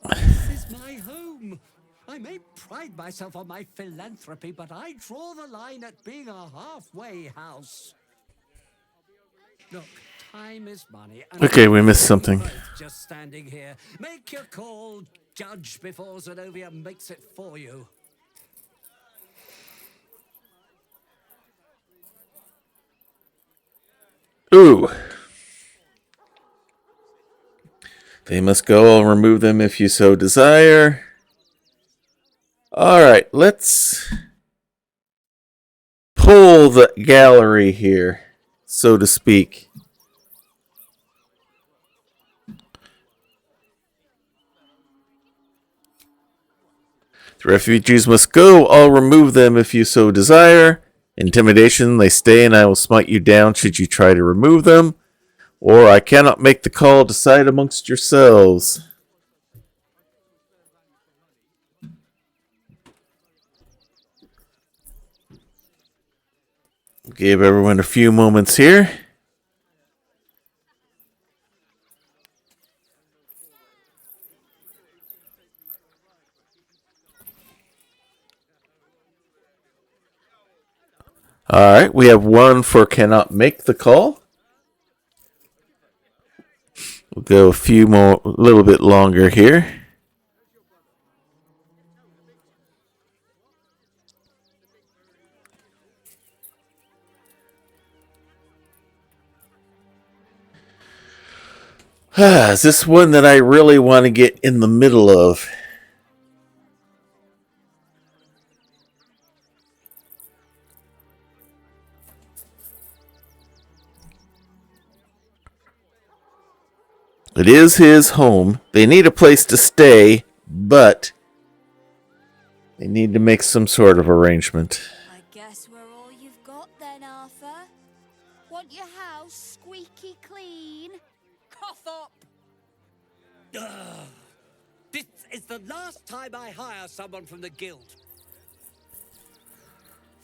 This is my home. I may pride myself on my philanthropy, but I draw the line at being a halfway house. Look, time is money. And Okay, we missed something. Just standing here. Make your call, judge, before Zenobia makes it for you. Ooh. They must go. I'll remove them if you so desire. Alright, let's pull the gallery here, so to speak. The refugees must go. I'll remove them if you so desire. Intimidation, they stay and I will smite you down should you try to remove them. Or I cannot make the call, decide amongst yourselves. Give everyone a few moments here. All right, we have one for cannot make the call. We'll go a few more, a little bit longer here. Is this one that I really want to get in the middle of? It is his home. They need a place to stay, but they need to make some sort of arrangement. I guess we're all you've got then, Arthur. Want your house squeaky clean? Cough up! Ugh. This is the last time I hire someone from the guild.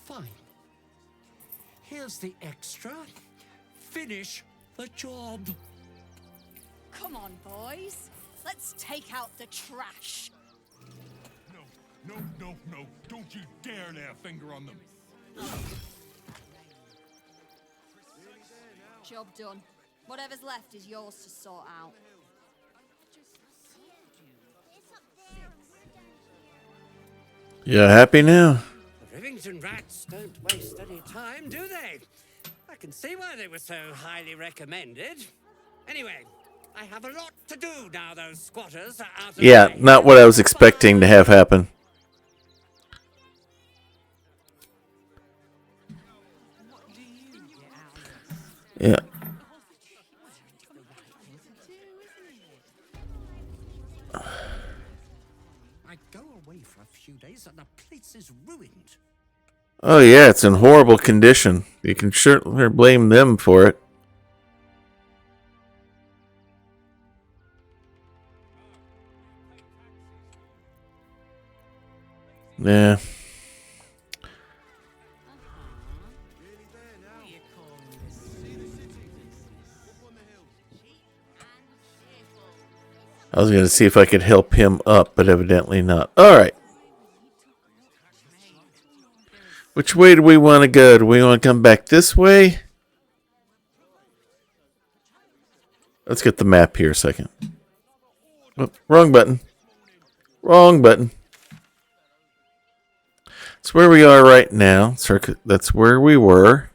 Fine. Here's the extra. Finish the job. Come on, boys. Let's take out the trash. No. Don't you dare lay a finger on them. Job done. Whatever's left is yours to sort out. You happy now? The Rivington rats don't waste any time, do they? I can see why they were so highly recommended. Anyway, I have a lot to do now those squatters are out of Yeah, the way. not what I was expecting to have happen. Yeah. I go away for a few days and the place is ruined. Oh yeah, it's in horrible condition. You can certainly blame them for it. Yeah. I was going to see if I could help him up, but evidently not. All right. Which way do we want to go? Do we want to come back this way? Let's get the map here a second. Oh, wrong button. Wrong button. That's where we are right now. That's where we were.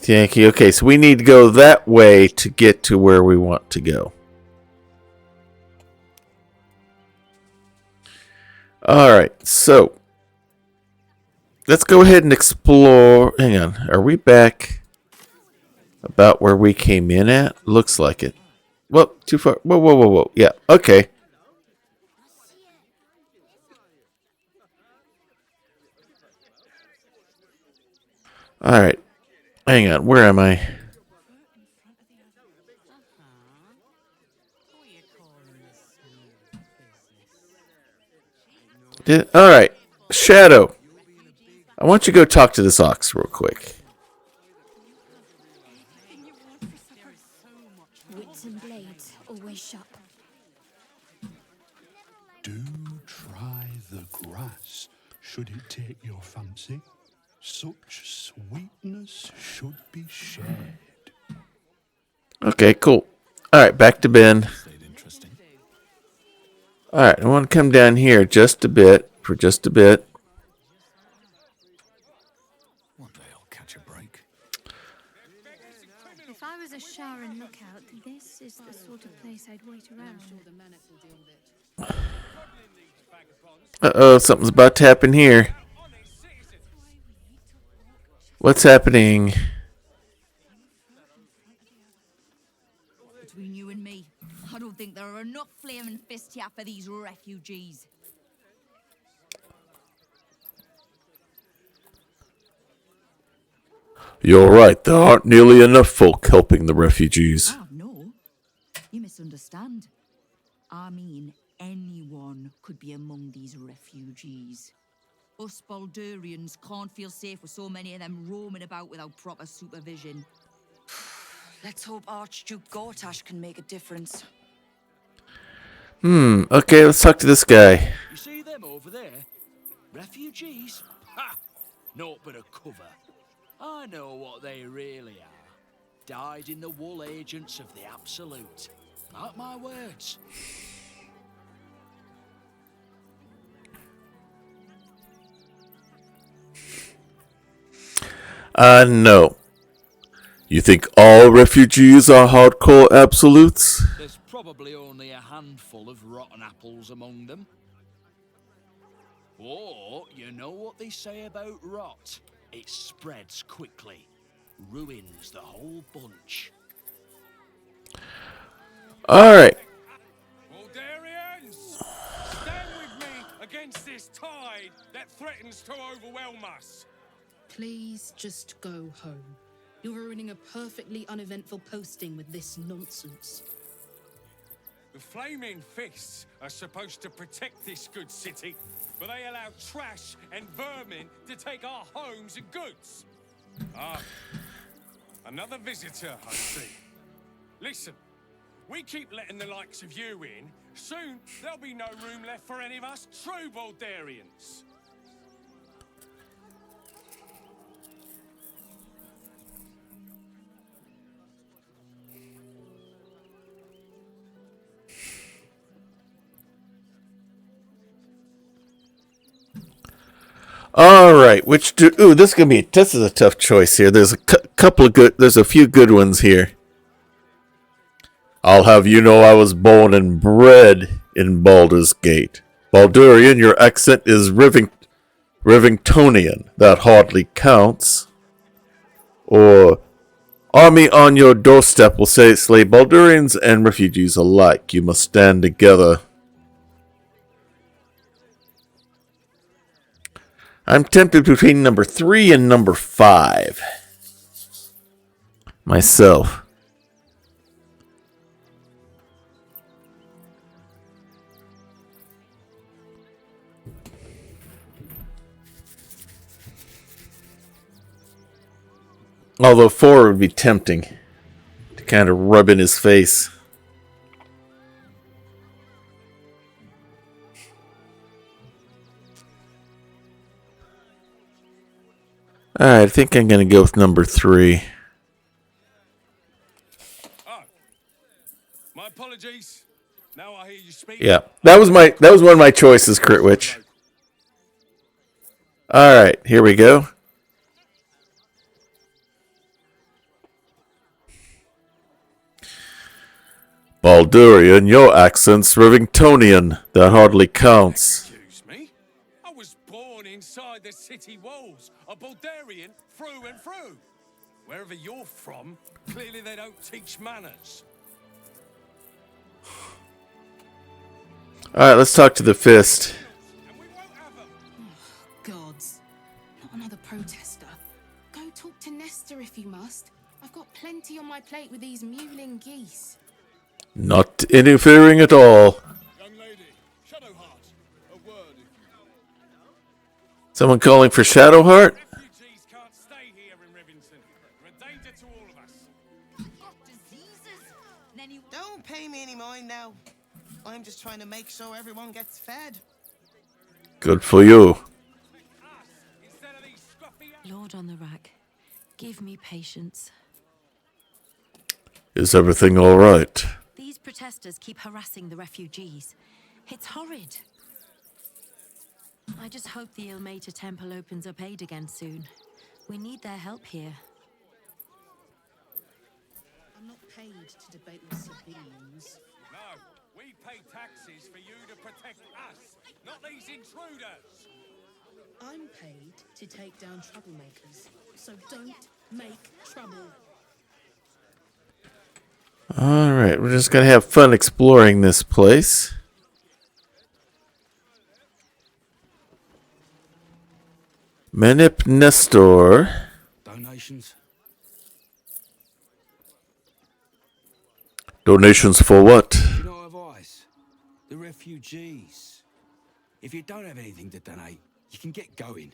Yankee. Okay, so we need to go that way to get to where we want to go. Alright, so let's go ahead and explore. Hang on, are we back about where we came in at? Looks like it. Whoa, too far. Whoa. Yeah, okay. Alright. Hang on, where am I? Alright. Shadow. I want you to go talk to this ox real quick. Wits and blades always sharp. Do try the grass, should it take your fancy. Such sweetness should be shared. Okay, cool. Alright, back to Ben. Alright, I want to come down here just a bit. For just a bit. One day I'll catch a break. If I was a Sharon lookout, this is the sort of place I'd wait around. Uh-oh, something's about to happen here. What's happening? Between you and me, I don't think there are enough flaming fists here for these refugees. You're right, there aren't nearly enough folk helping the refugees. Oh, no. You misunderstand. understand. I mean, anyone could be among these refugees. Us Baldurians can't feel safe with so many of them roaming about without proper supervision. Let's hope Archduke Gortash can make a difference. Okay, let's talk to this guy. You see them over there? Refugees? Ha! Naught but a cover. I know what they really are. Dyed-in-the-wool agents of the Absolute. Mark my words. No. You think all refugees are hardcore absolutes? There's probably only a handful of rotten apples among them. Or, you know what they say about rot? It spreads quickly. Ruins the whole bunch. Alright. Baldurians! Stand with me against this tide that threatens to overwhelm us. Please just go home. You're ruining a perfectly uneventful posting with this nonsense. The Flaming Fists are supposed to protect this good city, but they allow trash and vermin to take our homes and goods. Ah, another visitor, I see. Listen, we keep letting the likes of you in. Soon, there'll be no room left for any of us true Baldurians. All right, this is a tough choice here. There's there's a few good ones here. I'll have you know I was born and bred in Baldur's Gate. Baldurian, your accent is Rivingtonian. That hardly counts. Or, army on your doorstep will slay Baldurians and refugees alike. You must stand together. I'm tempted between number 3 and number 5. Myself. Although 4 would be tempting to kind of rub in his face. Alright, I think I'm going to go with number 3. Oh, my apologies. Now I hear you speak. Yeah, that was one of my choices, Critwitch. Alright, here we go. Baldurian, your accent's Rivingtonian. That hardly counts. Excuse me? I was born inside the city walls, a Baldurian through and through. Wherever you're from, clearly they don't teach manners. Alright, let's talk to the Fist. Gods. Not another protester. Go talk to Nestor if you must. I've got plenty on my plate with these mewling geese. Not interfering at all. Young lady, Shadowheart, a word. Someone calling for Shadowheart? Refugees can't stay here in Rivington. They're a danger to all of us. Don't pay me any mind now. I'm just trying to make sure everyone gets fed. Good for you. Lord on the rack, give me patience. Is everything alright? These protesters keep harassing the refugees. It's horrid. I just hope the Ilmater Temple opens up aid again soon. We need their help here. I'm not paid to debate with civilians. No, we pay taxes for you to protect us, not these intruders. I'm paid to take down troublemakers, so don't make trouble. Alright, we're just gonna have fun exploring this place. Menip Nestor. Donations. Donations for what? You know advice? The refugees. If you don't have anything to donate, you can get going.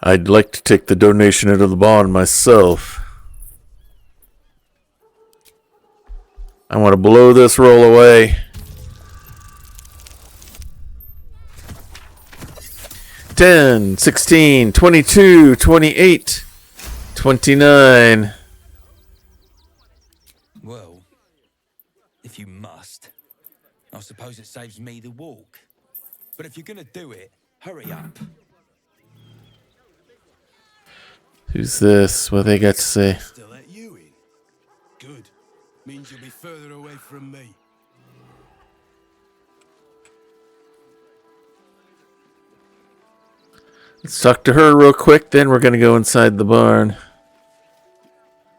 I'd like to take the donation out of the bond myself. I want to blow this roll away. 10, 16, 22, 28, 29. Well, if you must, I suppose it saves me the walk. But if you're gonna do it, hurry up. Who's this? What they got to say? Still let you in. Good. Means you'll be further away from me. Let's talk to her real quick, then we're going to go inside the barn.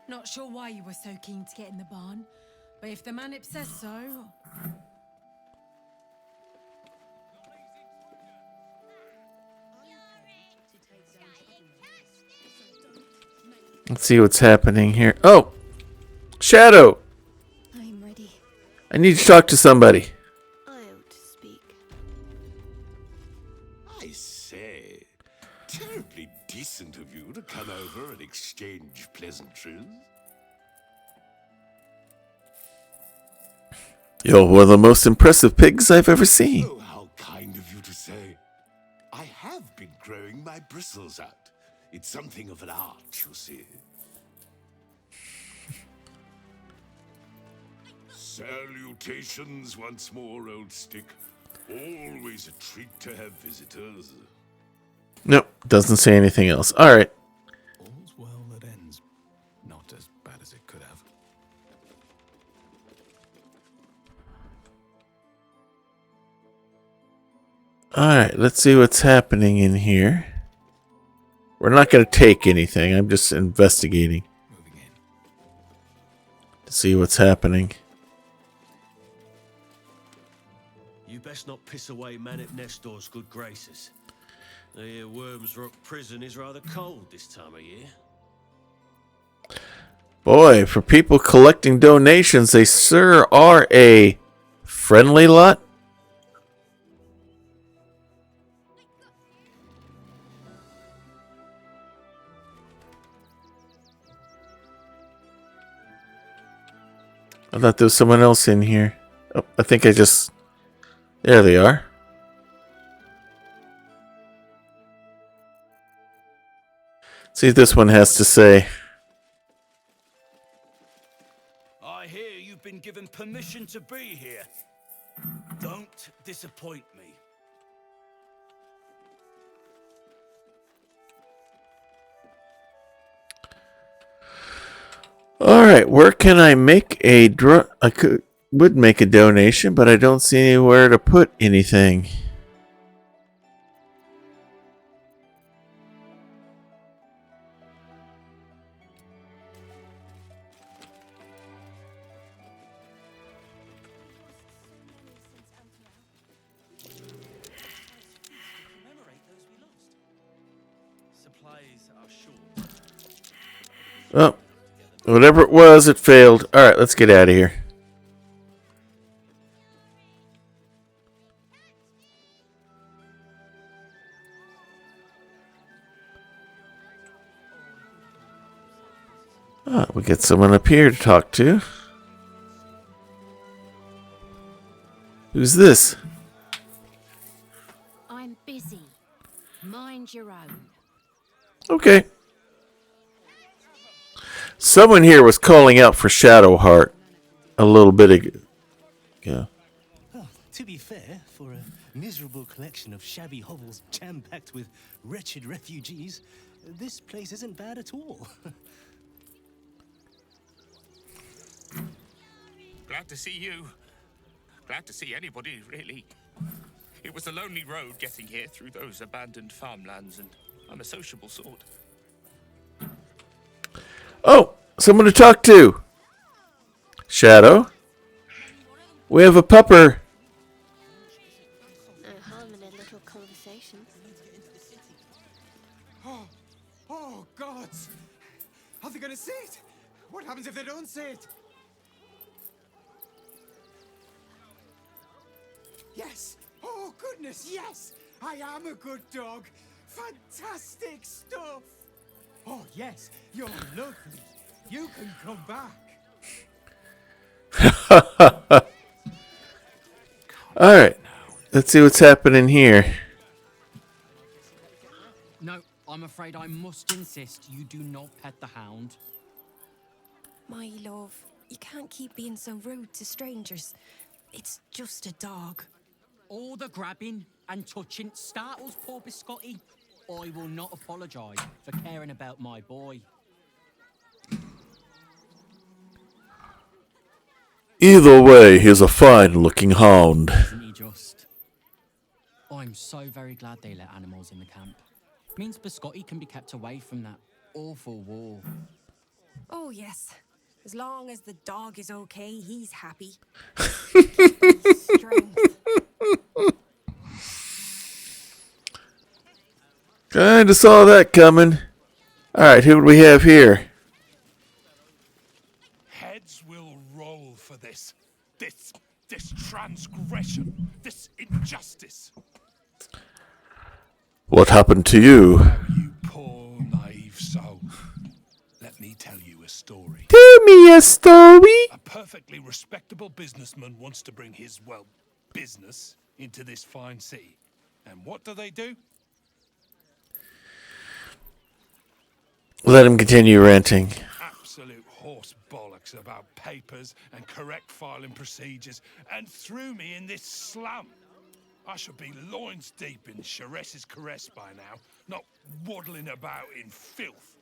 Not sure why you were so keen to get in the barn, but if the Manip says so... Let's see what's happening here. Oh! Shadow! I'm ready. I need to talk to somebody. I ought to speak. I say, terribly decent of you to come over and exchange pleasantries. You're one of the most impressive pigs I've ever seen. Oh, how kind of you to say. I have been growing my bristles out. It's something of an art, you see. Salutations once more, old stick. Always a treat to have visitors. Nope, doesn't say anything else. Alright. All's well that ends. Not as bad as it could have. Alright, let's see what's happening in here. We're not going to take anything. I'm just investigating. To see what's happening. You best not piss away Manip Nestor's good graces. I hear Worms Rock Prison is rather cold this time of year. Boy, for people collecting donations, they sure are a friendly lot. I thought there was someone else in here. Oh, I think I just... There they are. See what this one has to say. I hear you've been given permission to be here. Don't disappoint me. Alright, where can I make a would make a donation, but I don't see anywhere to put anything. Oh, whatever it was, it failed. Alright, let's get out of here. Ah, we get someone up here to talk to. Who's this? I'm busy. Mind your own. Okay. Someone here was calling out for Shadowheart a little bit ago. Oh, to be fair, for a miserable collection of shabby hovels jam-packed with wretched refugees, this place isn't bad at all. Glad to see you. Glad to see anybody, really. It was a lonely road getting here through those abandoned farmlands, and I'm a sociable sort. Oh, someone to talk to. Shadow. We have a pupper. No harm in a little happens if they don't say it? Yes! Oh, goodness, yes! I am a good dog. Fantastic stuff! Oh, yes, you're lovely. You can come back. Alright, let's see what's happening here. No, I'm afraid I must insist you do not pet the hound. My love, you can't keep being so rude to strangers. It's just a dog. All the grabbing and touching startles poor Biscotti. I will not apologise for caring about my boy. Either way, he's a fine-looking hound. Isn't he just? I'm so very glad they let animals in the camp. Means Biscotti can be kept away from that awful war. Oh, yes. As long as the dog is okay, he's happy. Kinda saw that coming. Alright, who do we have here? Heads will roll for this. This transgression. This injustice. What happened to you? You poor, naive soul. Let me tell you a story. Tell me a story. A perfectly respectable businessman wants to bring his, well, business into this fine city. And what do? Let him continue ranting. Absolute horse bollocks about papers and correct filing procedures, and threw me in this slum. I should be loins deep in Sharess's caress by now, not waddling about in filth.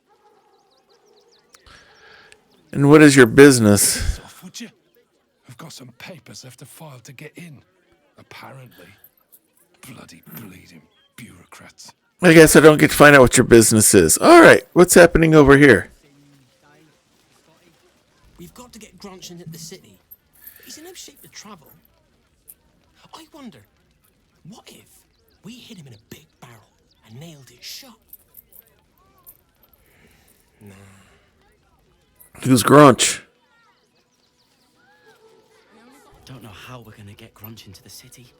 And what is your business? Off, would you? I've got some papers left to file to get in. Apparently. Bloody bleeding bureaucrats. I guess I don't get to find out what your business is. Alright, what's happening over here? We've got to get Grunch into the city. He's in no shape to travel. I wonder, what if we hit him in a big barrel and nailed it shut? Nah. Who's Grunch? Don't know how we're gonna get Grunch into the city.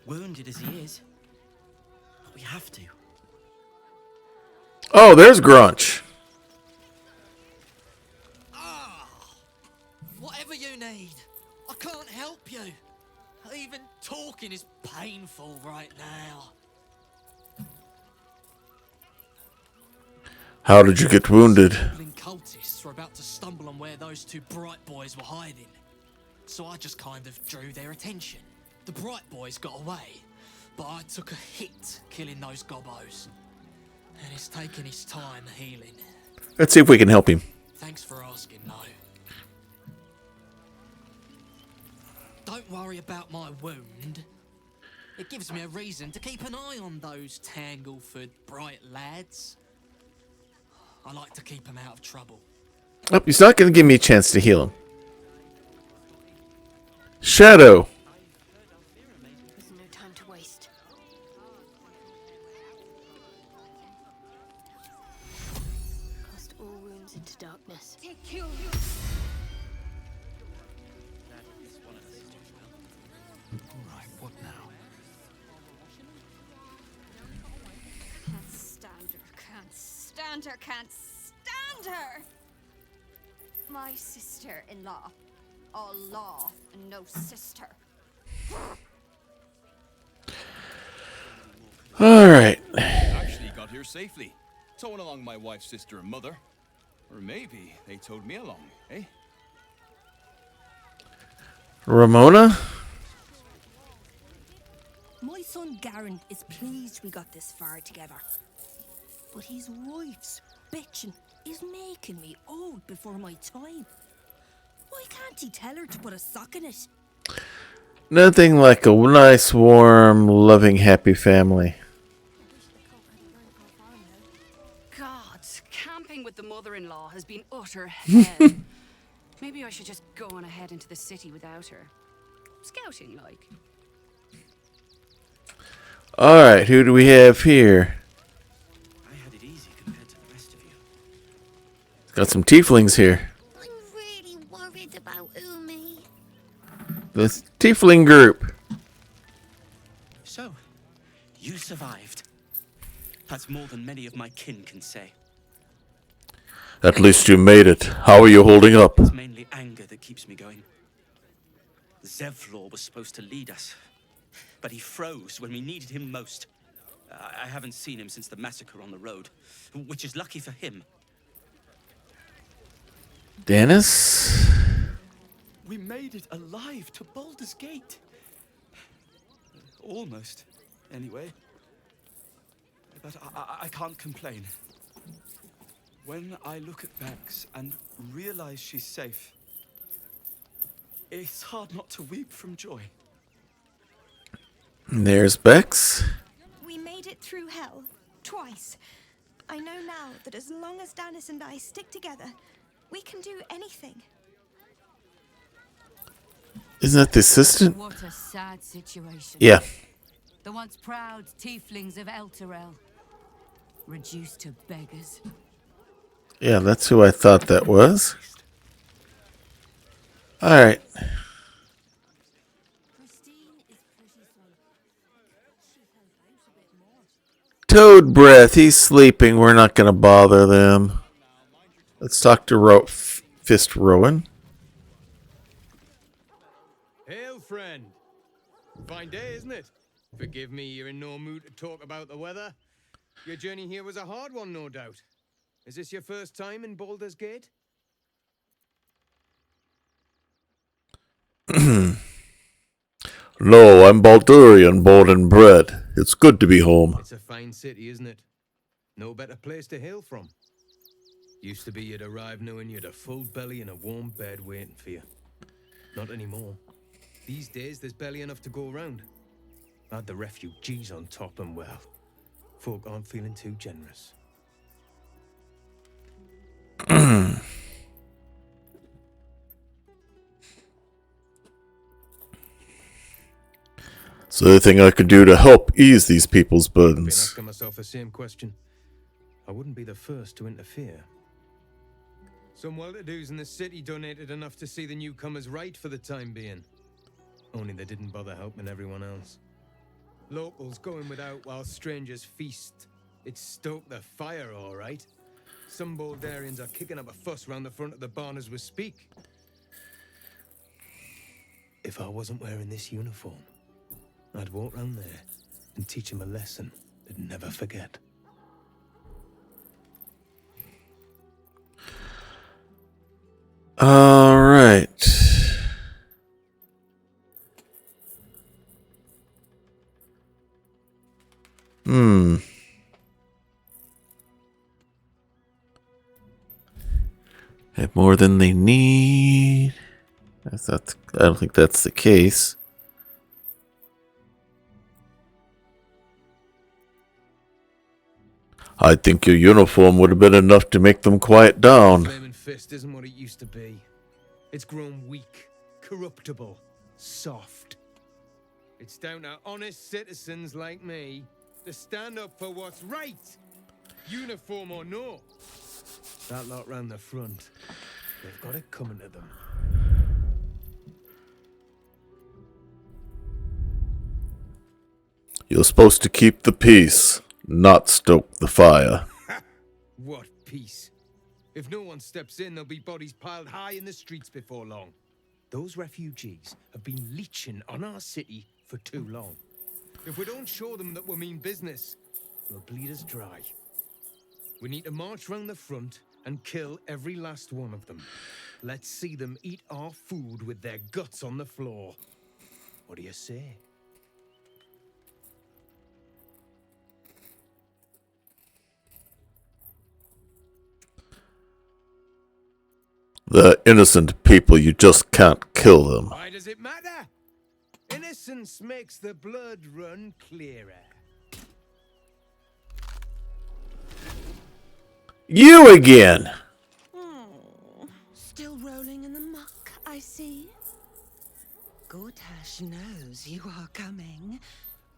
Wounded as he is. But we have to. Oh, there's Grunch. Whatever you need. I can't help you. Even talking is painful right now. How did you get wounded? Cultists were about to stumble on where those two Bright Boys were hiding. So I just kind of drew their attention. The Bright Boys got away, but I took a hit killing those gobbos. And it's taken his time healing. Let's see if we can help him. Thanks for asking, no. Don't worry about my wound. It gives me a reason to keep an eye on those Tangleford Bright lads. I like to keep them out of trouble. Oh, he's not going to give me a chance to heal him. Shadow. There's no time to waste. Cast all wounds into darkness. Right, what now? Can't stand her, can't stand her, can't stand her! My sister-in-law. All law and no sister. Alright. Actually got here safely. Towing along my wife's sister and mother. Or maybe they towed me along, eh? Ramona? My son Garen is pleased we got this far together. But his wife's bitching is making me old before my time. Why can't he tell her to put a sock in it? Nothing like a nice, warm, loving, happy family. God, camping with the mother-in-law has been utter hell. Maybe I should just go on ahead into the city without her. Scouting, like. Alright, who do we have here? I had it easy compared to the rest of you. Got some tieflings here. I'm Oh, Umi. The tiefling group. So, you survived. That's more than many of my kin can say. At least you made it. How are you holding up? It's mainly anger that keeps me going. Zevlor was supposed to lead us, but he froze when we needed him most. I haven't seen him since the massacre on the road, which is lucky for him. Dennis? We made it alive to Baldur's Gate. Almost, anyway. But I can't complain. When I look at Bex and realize she's safe, it's hard not to weep from joy. There's Bex. We made it through hell. Twice. I know now that as long as Dennis and I stick together, we can do anything. Isn't that the assistant? What a sad situation. Yeah. The once proud tieflings of Elturel, reduced to beggars. Yeah, that's who I thought that was. Alright. Toad Breath, he's sleeping. We're not going to bother them. Let's talk to Fist Rowan. Hail, friend. Fine day, isn't it? Forgive me, you're in no mood to talk about the weather. Your journey here was a hard one, no doubt. Is this your first time in Baldur's Gate? No, I'm Baldurian, born and bred. It's good to be home. It's a fine city, isn't it? No better place to hail from. Used to be you'd arrive knowing you'd a full belly and a warm bed waiting for you. Not anymore. These days, there's barely enough to go around. Add the refugees on top and, well, folk aren't feeling too generous. Is there anything I could do to help ease these people's I've been burdens? asking myself the same question. I wouldn't be the first to interfere. Some well-to-dos in the city donated enough to see the newcomers right for the time being. Only they didn't bother helping everyone else. Locals going without while strangers feast. It stoked the fire, all right. Some Baldurians are kicking up a fuss round the front of the barn as we speak. If I wasn't wearing this uniform, I'd walk round there and teach him a lesson they'd never forget. All right. Have more than they need. I don't think that's the case. I think your uniform would have been enough to make them quiet down. Flaming Fist isn't what it used to be. It's grown weak, corruptible, soft. It's down to honest citizens like me to stand up for what's right, uniform or no. That lot round the front, they've got it coming to them. You're supposed to keep the peace, not stoke the fire. What peace? If no one steps in, there'll be bodies piled high in the streets before long. Those refugees have been leeching on our city for too long. If we don't show them that we mean business, they'll bleed us dry. We need to march round the front and kill every last one of them. Let's see them eat our food with their guts on the floor. What do you say? They're innocent people, you just can't kill them. Why does it matter? Innocence makes the blood run clearer. You again! Still rolling in the muck, I see. Gortash knows you are coming.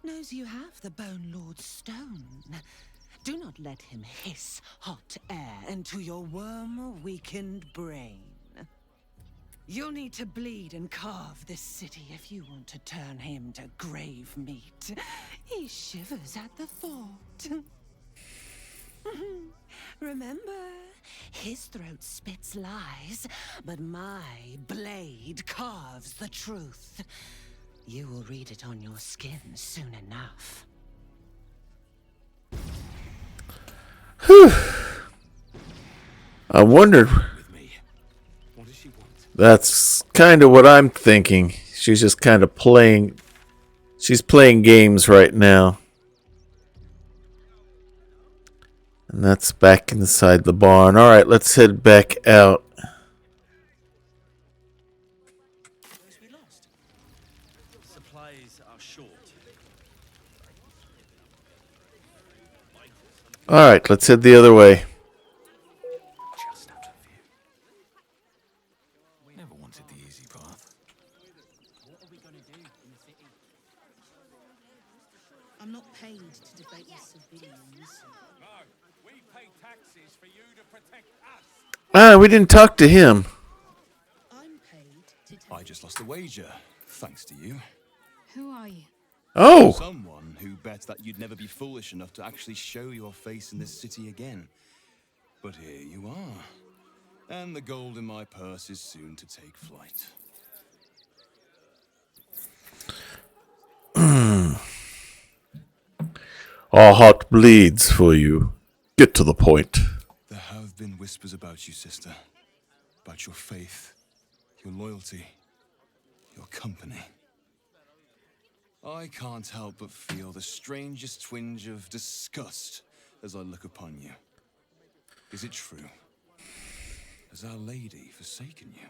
Knows you have the Bone Lord's stone. Do not let him hiss hot air into your worm-weakened brain. You'll need to bleed and carve this city if you want to turn him to grave meat. He shivers at the thought. Remember, his throat spits lies, but my blade carves the truth. You will read it on your skin soon enough. Whew. I wondered. That's kind of what I'm thinking. She's just kind of playing. She's playing games right now. And that's back inside the barn. All right, let's head back out. Supplies are short. All right, let's head the other way. Never wanted the easy path. I'm not paid to debate with civilians. We didn't talk to him. I just lost a wager, thanks to you. Who are you? Oh! Someone who bet that you'd never be foolish enough to actually show your face in this city again. But here you are. And the gold in my purse is soon to take flight. Our heart bleeds for you. Get to the point. There have been whispers about you, sister. About your faith, your loyalty, your company. I can't help but feel the strangest twinge of disgust as I look upon you. Is it true? Has Our Lady forsaken you?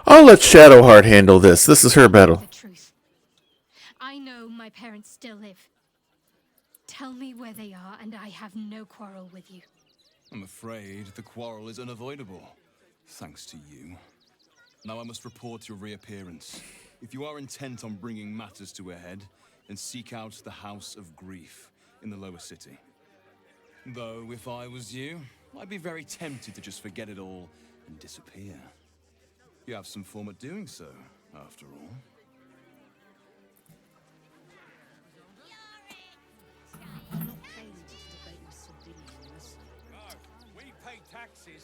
I'll let Shadowheart handle this. This is her battle. The truth. I know my parents still live. Tell me where they are, and I have no quarrel with you. I'm afraid the quarrel is unavoidable, thanks to you. Now I must report your reappearance. If you are intent on bringing matters to a head, then seek out the House of Grief in the lower city. Though, if I was you, I'd be very tempted to just forget it all and disappear. You have some form at doing so, after all.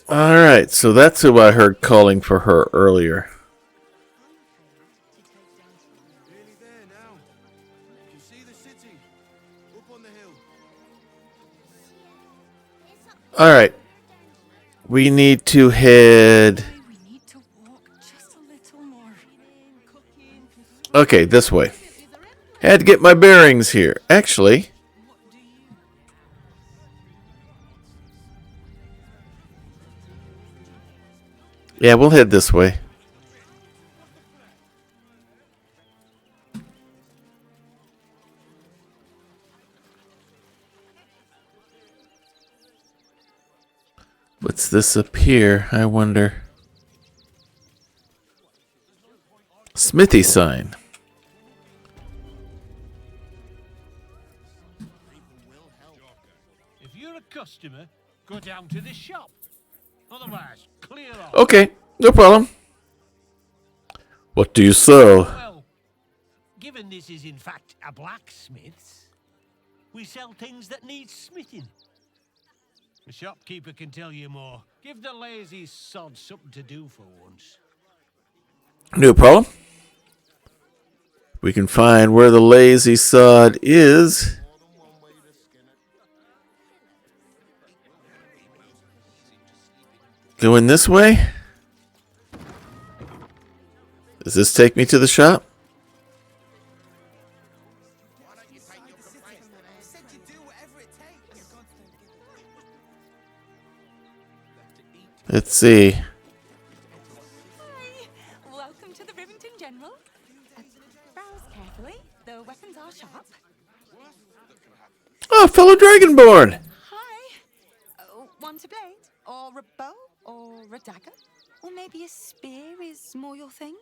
Alright, so that's who I heard calling for her earlier. Nearly there now. You can see the city up on the hill. Alright. We need to head... Okay, this way. Had to get my bearings here. Actually... yeah, we'll head this way. What's this up here, I wonder? Smithy sign. If you're a customer, go down to the shop. Otherwise, clear off. Okay, no problem. What do you sell? Well, given this is in fact a blacksmith's, we sell things that need smithing. The shopkeeper can tell you more. Give the lazy sod something to do for once. No problem. We can find where the lazy sod is. Going this way? Does this take me to the shop? Let's see. Welcome to the Rivington General. Browse carefully. The weapons are sharp. Oh, fellow Dragonborn! Hi. Want a blade? Or a bow? Or a dagger? Or maybe a spear is more your thing?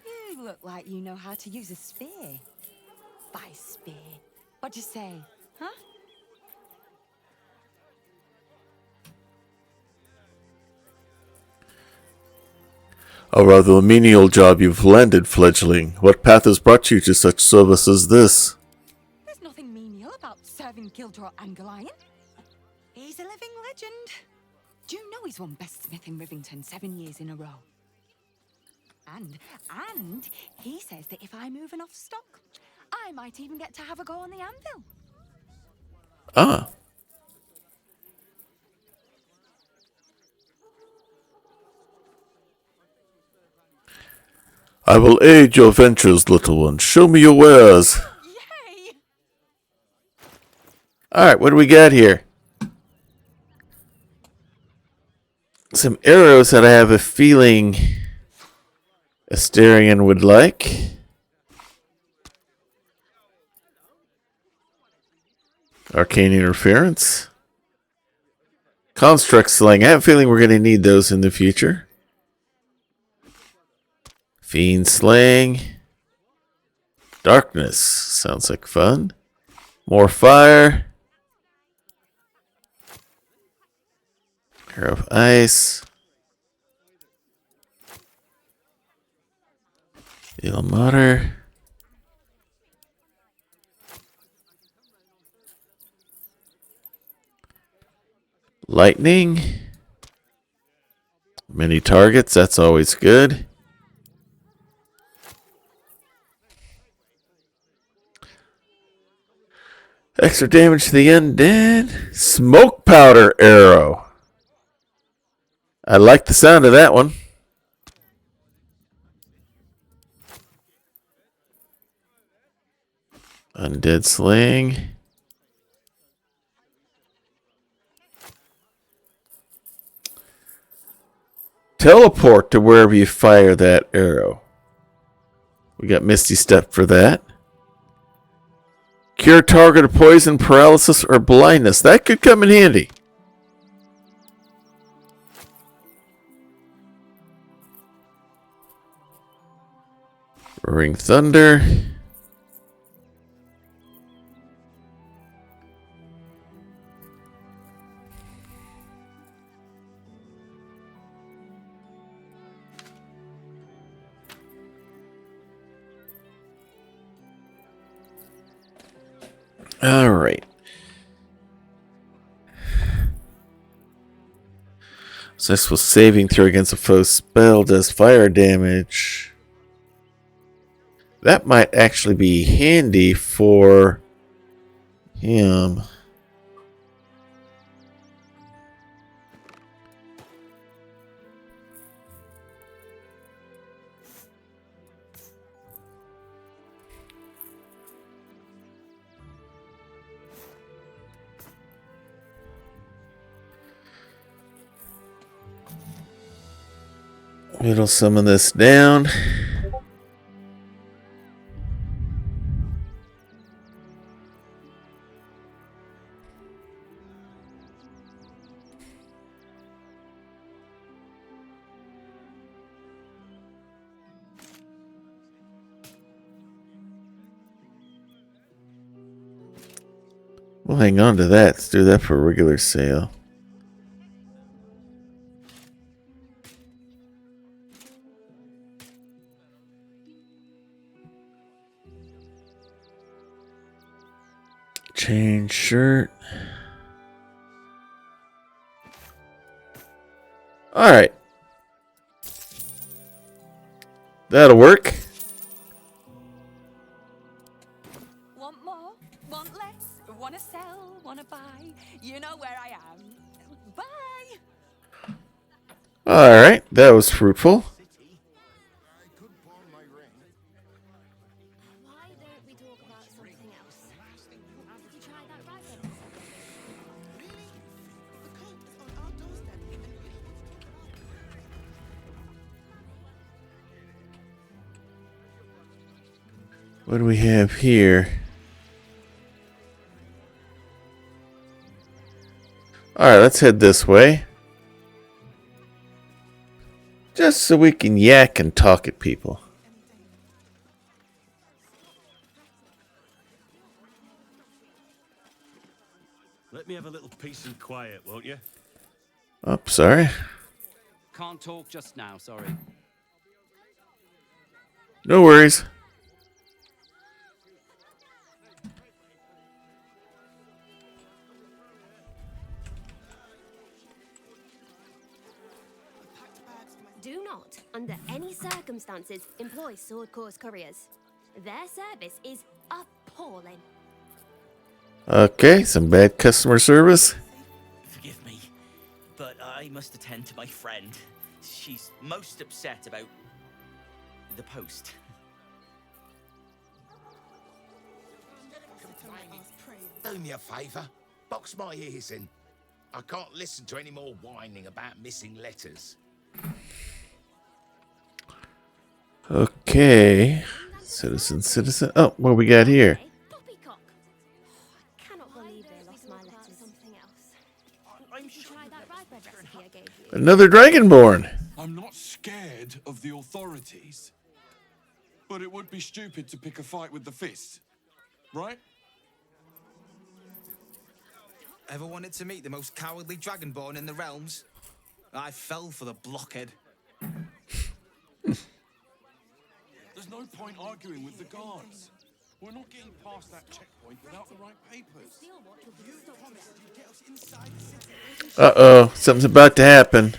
You look like you know how to use a spear. By spear. What'd you say? Huh? A rather menial job you've landed, fledgling. What path has brought you to such service as this? There's nothing menial about serving Gildor Angelion. He's a living legend. Do you know he's won Best Smith in Rivington 7 years in a row? And he says that if I move enough stock, I might even get to have a go on the anvil. Ah. I will aid your ventures, little one. Show me your wares. Yay! Alright, what do we got here? Some arrows that I have a feeling Astarion would like. Arcane interference. Construct sling. I have a feeling we're going to need those in the future. Fiend slaying. Darkness. Sounds like fun. More fire. Hair of ice. Ilmater. Lightning. Many targets. That's always good. Extra damage to the undead. Smoke powder arrow. I like the sound of that one. Undead sling. Teleport to wherever you fire that arrow. We got Misty Step for that. Cure target of poison, paralysis, or blindness. That could come in handy. Roaring Thunder. All right. Successful saving throw against a foe spell does fire damage. That might actually be handy for him. It'll summon this down. We'll hang on to that. Let's do that for a regular sale. Change shirt. Alright. That'll work. Want more? Want less? Want to sell? Want to buy? You know where I am. Bye! Alright, that was fruitful. What do we have here? Alright, let's head this way. Just so we can yak and talk at people. Let me have a little peace and quiet, won't you? Oh, sorry. Can't talk just now, sorry. No worries. Do not, under any circumstances, employ Sword Course couriers. Their service is appalling. Okay, some bad customer service. Forgive me, but I must attend to my friend. She's most upset about the post. Do me a favour. Box my ears in. I can't listen to any more whining about missing letters. Okay. Citizen. Oh, what we got here? Poppycock. I cannot believe they lost my letters. Something else. You should try that rye bread recipe I gave you. Another Dragonborn. I'm not scared of the authorities, but it would be stupid to pick a fight with the fist, right? Ever wanted to meet the most cowardly dragonborn in the realms? I fell for the blockhead. There's no point arguing with the guards. We're not getting past that checkpoint without the right papers. Uh-oh, something's about to happen.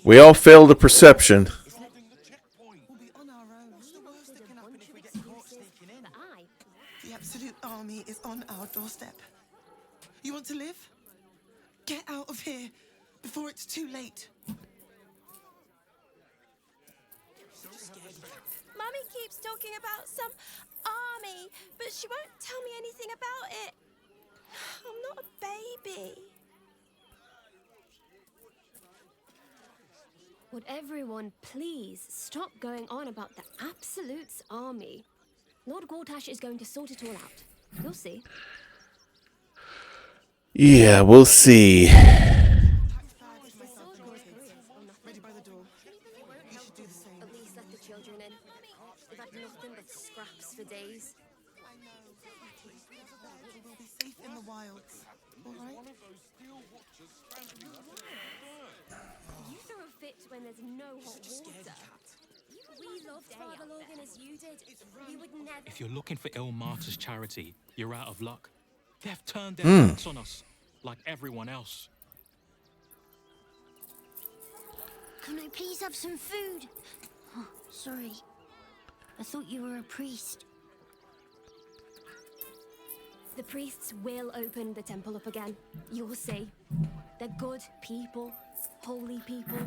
We all failed a perception. The Absolute Army is on our doorstep. You want to live? Get out of here before it's too late. Mummy keeps talking about some army, but she won't tell me anything about it. I'm not a baby. Would everyone please stop going on about the Absolute's army? Lord Gortash is going to sort it all out. You'll see. Yeah, we'll see. Ready by the door. You should do the same. At least let the children in. They've had nothing but scraps for days. We'll be safe in the wilds. All right? You throw a fit when there's no hot water. We loved Father Logan as you did. We would never. If you're looking for Ilmater's charity, you're out of luck. They've turned their backs on us, like everyone else. Can I please have some food? Oh, sorry. I thought you were a priest. The priests will open the temple up again. You'll see. They're good people, holy people.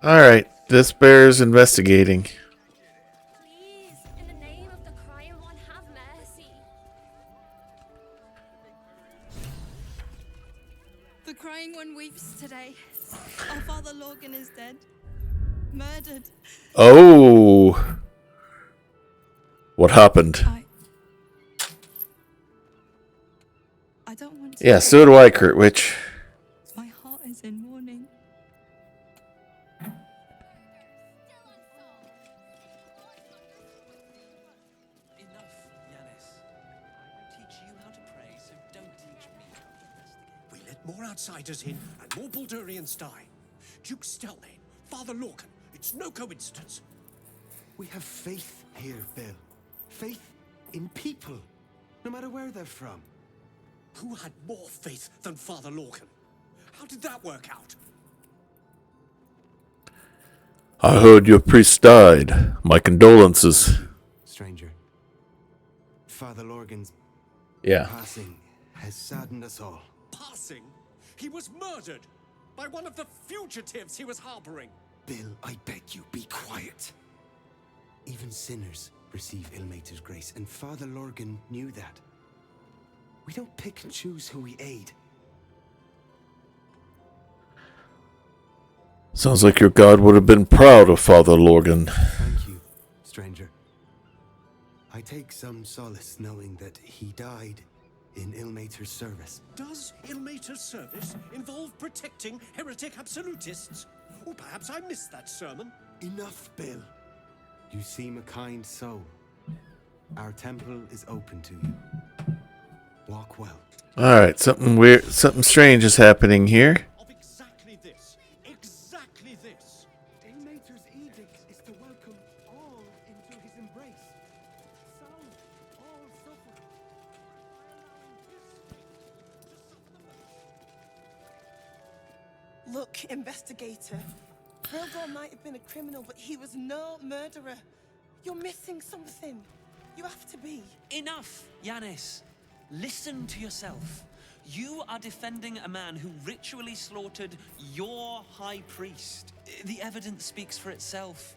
Alright, this bears investigating. Please, in the name of the crying one, have mercy. The crying one weeps today. Our Father Logan is dead. Murdered. Oh. What happened? I don't want to. Yeah, so do I, Kurtwitch. My heart is in mourning. We let more outsiders in and more Baldurians die. Duke Stelane, Father Lorcan, it's no coincidence. We have faith here, Bill. Faith in people, no matter where they're from. Who had more faith than Father Lorcan? How did that work out? I heard your priest died. My condolences. Stranger, Father Lorgan's Yeah. passing has saddened us all. Passing? He was murdered by one of the fugitives he was harboring. Bill, I beg you, be quiet. Even sinners receive Ilmater's grace, and Father Lorgan knew that. We don't pick and choose who we aid. Sounds like your god would have been proud of Father Lorgan. Thank you, stranger. I take some solace knowing that he died in Ilmater's service. Does Ilmater's service involve protecting heretic absolutists? Or perhaps I missed that sermon. Enough, Bill. You seem a kind soul. Our temple is open to you. Walk well. Alright, something weird, something strange is happening here. Of exactly this. Exactly this. Ilmater's edict is to welcome Look, investigator. Brilgor might have been a criminal, but he was no murderer. You're missing something. You have to be. Enough, Yanis. Listen to yourself. You are defending a man who ritually slaughtered your high priest. The evidence speaks for itself.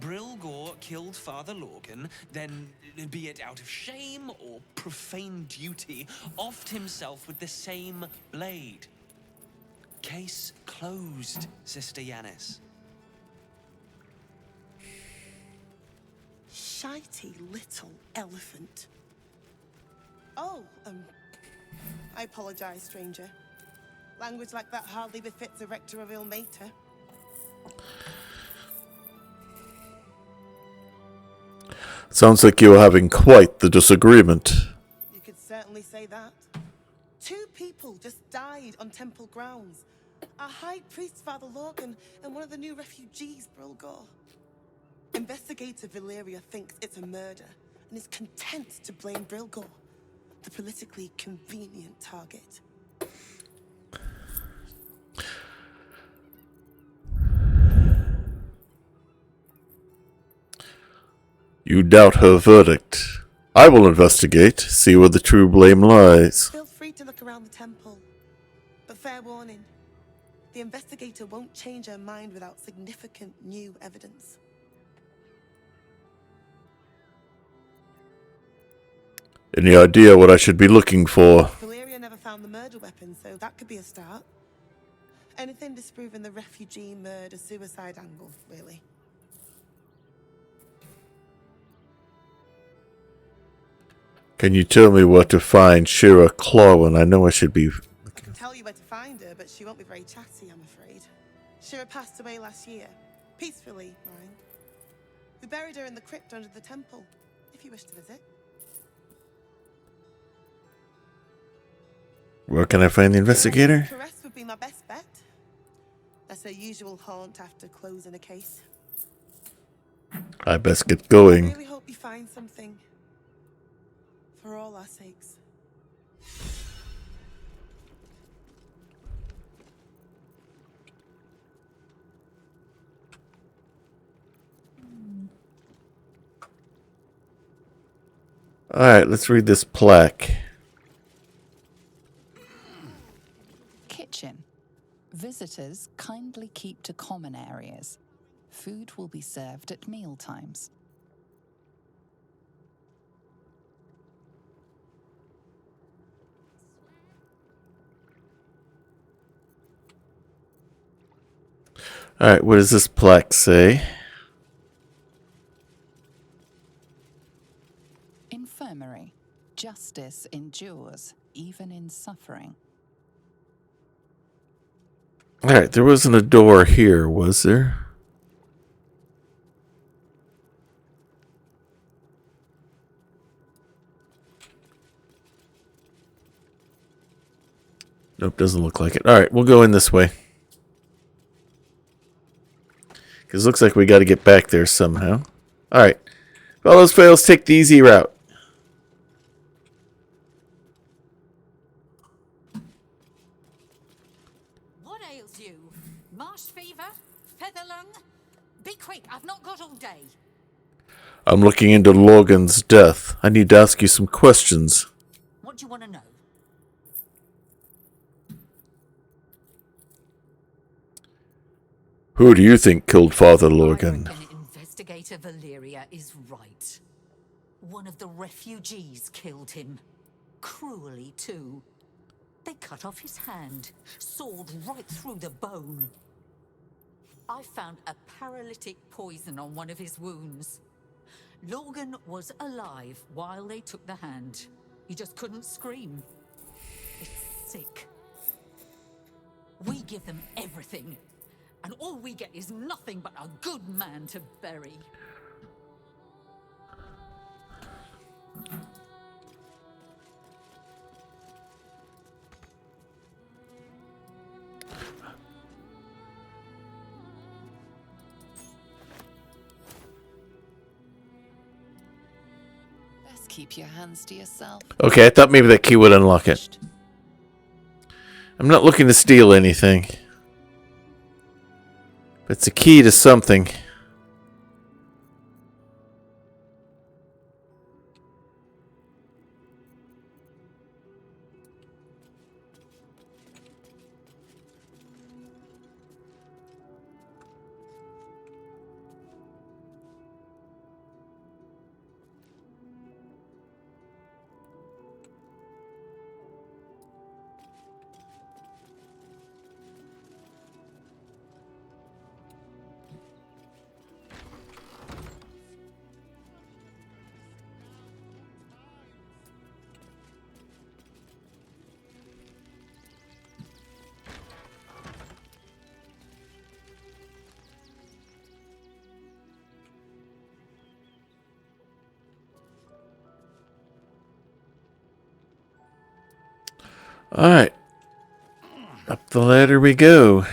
Brilgor killed Father Lorgan, then, be it out of shame or profane duty, offed himself with the same blade. Case closed, Sister Yanis. Shitey little elephant. Oh, I apologize, stranger. Language like that hardly befits a rector of Ilmater. Sounds like you're having quite the disagreement. You could certainly say that. 2 people just died on temple grounds. Our high priest, Father Lorgan, and one of the new refugees, Brilgor. Investigator Valeria thinks it's a murder and is content to blame Brilgor, the politically convenient target. You doubt her verdict. I will investigate, see where the true blame lies. Feel free to look around the temple. But fair warning, the investigator won't change her mind without significant new evidence. Any idea what I should be looking for? Valeria never found the murder weapon, so that could be a start. Anything disproving the refugee murder-suicide angle, really. Can you tell me where to find Shira Clawin? I know I should be... I can tell you where to find her, but she won't be very chatty, I'm afraid. Shira passed away last year. Peacefully, mind. We buried her in the crypt under the temple, if you wish to visit. Where can I find the investigator? Caress would be my best bet. That's her usual haunt after closing a case. I best get going. I really hope you find something. For all our sakes. Alright, let's read this plaque. Kitchen. Visitors kindly keep to common areas. Food will be served at meal times. Alright, what does this plaque say? Infirmary. Justice endures, even in suffering. Alright, there wasn't a door here, was there? Nope, doesn't look like it. Alright, we'll go in this way. Because it looks like we got to get back there somehow. Alright. If all else fails, take the easy route. What ails you? Marsh fever? Feather lung? Be quick, I've not got all day. I'm looking into Logan's death. I need to ask you some questions. What do you want to know? Who do you think killed Father Logan? Investigator Valeria is right. One of the refugees killed him. Cruelly, too. They cut off his hand, sawed right through the bone. I found a paralytic poison on one of his wounds. Logan was alive while they took the hand. He just couldn't scream. It's sick. We give them everything. And all we get is nothing but a good man to bury. Best keep your hands to yourself. Okay, I thought maybe that key would unlock it. I'm not looking to steal anything. It's a key to something. Alright. Up the ladder we go.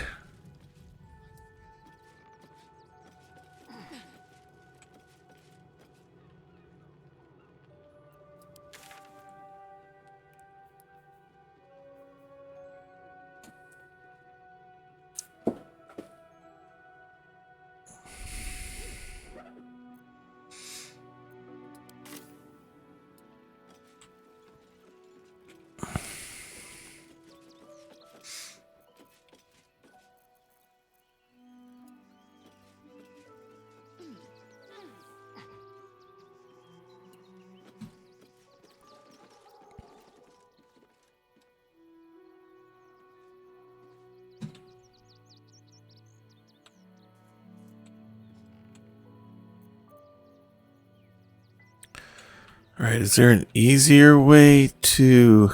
Alright, is there an easier way to...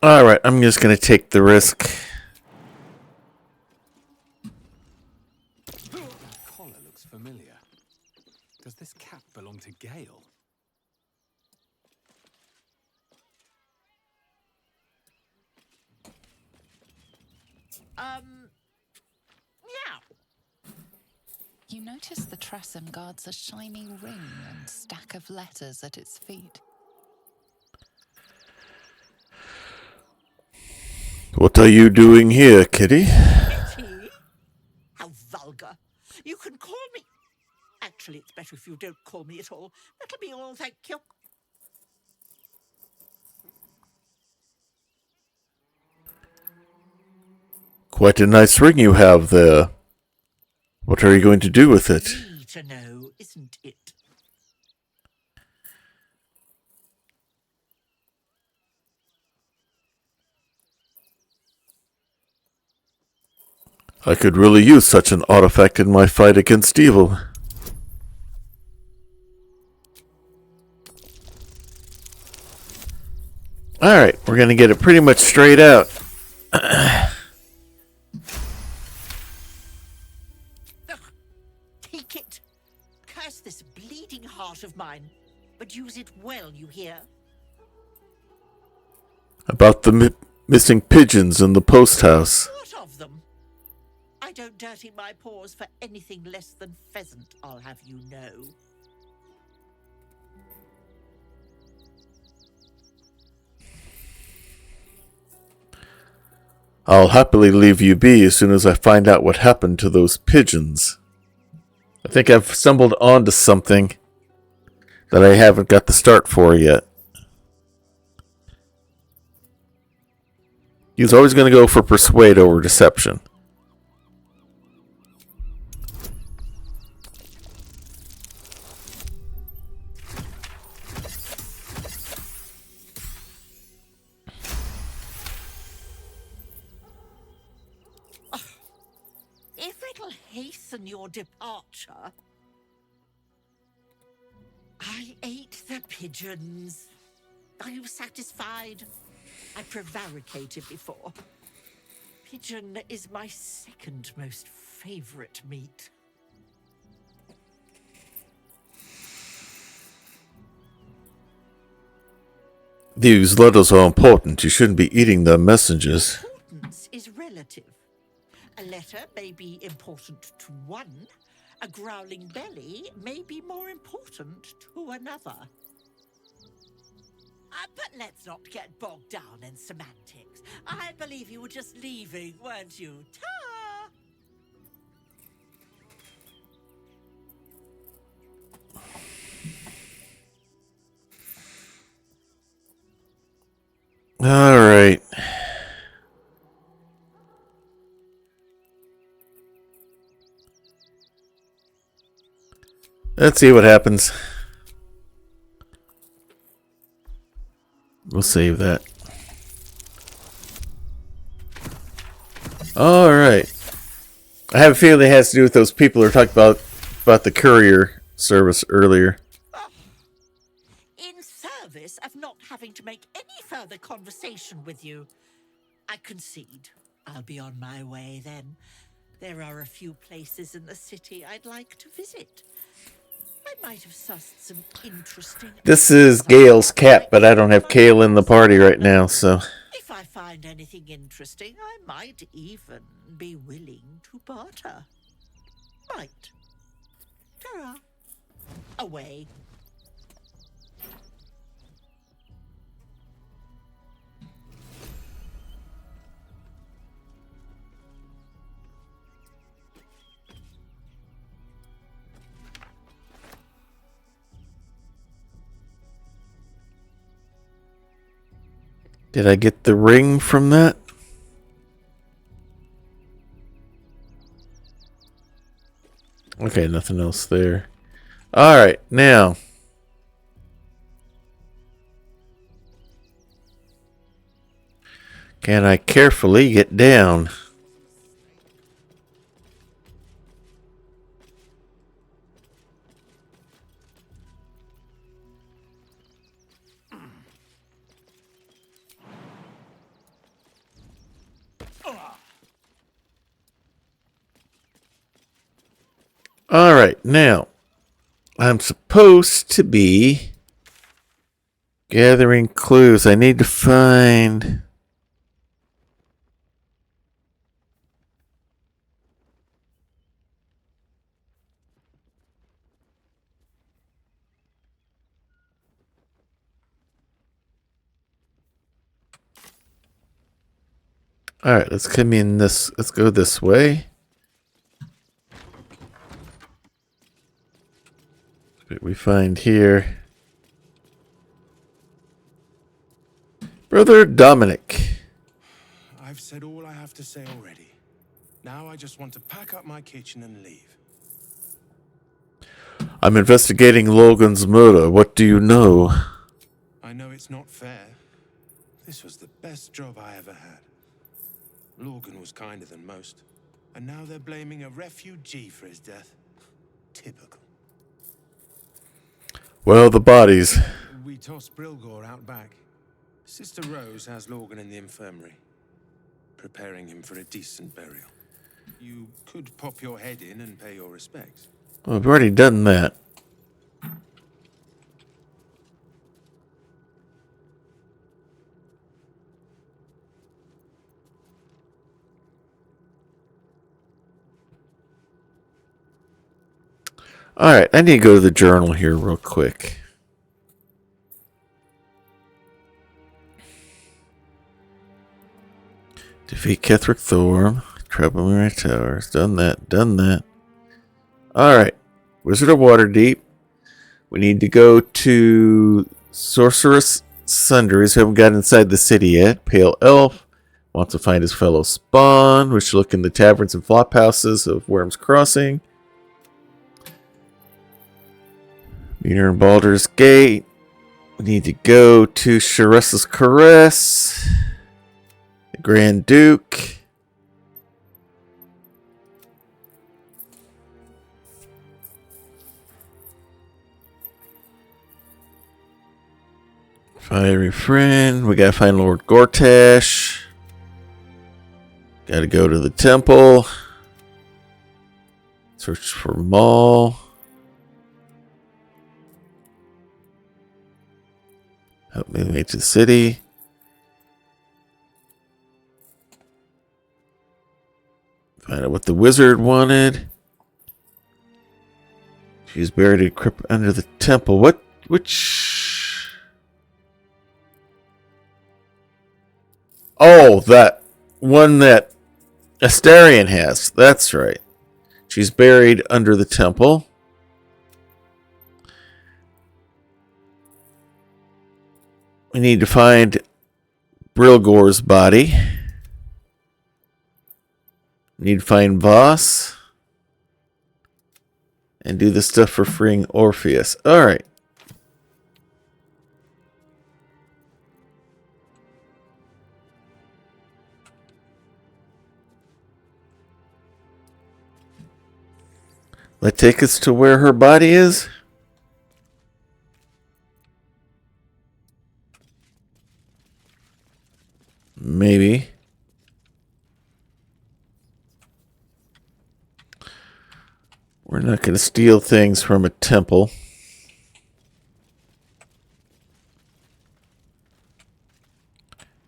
Alright, I'm just going to take the risk. That collar looks familiar. Does this cap belong to Gale? Yeah. You notice the Tressum guards a shiny ring and stack of letters at its feet. What are you doing here, Kitty? Kitty? How vulgar. You can call me... Actually, it's better if you don't call me at all. That'll be all, thank you. Quite a nice ring you have there. What are you going to do with it? Need to know, isn't it? I could really use such an artifact in my fight against evil. Alright, we're gonna get it pretty much straight out. Take it. Curse this bleeding heart of mine. But use it well, you hear? About the missing pigeons in the post house. What of them? I don't dirty my paws for anything less than pheasant, I'll have you know. I'll happily leave you be as soon as I find out what happened to those pigeons. I think I've stumbled onto something that I haven't got the start for yet. He was always going to go for persuade over deception. If it'll your departure. I ate the pigeons. Are you satisfied? I prevaricated before. Pigeon is my second most favorite meat. These letters are important. You shouldn't be eating the messages. Importance is relative. A letter may be important to one. A growling belly may be more important to another. But let's not get bogged down in semantics. I believe you were just leaving, weren't you? Ta! All right. Let's see what happens. We'll save that. All right. I have a feeling it has to do with those people who were talking about the courier service earlier. In service of not having to make any further conversation with you, I concede. I'll be on my way then. There are a few places in the city I'd like to visit. I might have sussed some interesting... This is Gale's cat, but I don't have Kale in the party right now, so... If I find anything interesting, I might even be willing to barter. Might. Ta-ra. Away. Did I get the ring from that? Okay, nothing else there. Alright, now. Can I carefully get down? Alright, now, I'm supposed to be gathering clues. I need to find... Alright, let's come in this, let's go this way. What we find here. Brother Dominic. I've said all I have to say already. Now I just want to pack up my kitchen and leave. I'm investigating Logan's murder. What do you know? I know it's not fair. This was the best job I ever had. Logan was kinder than most. And now they're blaming a refugee for his death. Typical. Well, the bodies. We tossed Brilgor out back. Sister Rose has Logan in the infirmary, preparing him for a decent burial. You could pop your head in and pay your respects. Well, we've already done that. Alright, I need to go to the journal here real quick. Defeat Ketherick Thorm. Trouble in my towers. Done that. Done that. Alright. Wizard of Waterdeep. We need to go to Sorceress Sundries. We haven't got inside the city yet. Pale Elf. Wants to find his fellow spawn. We should look in the taverns and flop houses of Worm's Crossing. Meter and Baldur's Gate. We need to go to Sharessa's Caress. The Grand Duke. Fiery friend. We gotta find Lord Gortash. Gotta go to the temple. Search for Maul. Help me make it to the city. Find out what the wizard wanted. She's buried in a crypt under the temple. Which? Oh, that one that Astarion has. That's right. She's buried under the temple. We need to find Brilgor's body. We need to find Voss. And do the stuff for freeing Orpheus. Alright. Let's take us to where her body is. Maybe. We're not going to steal things from a temple.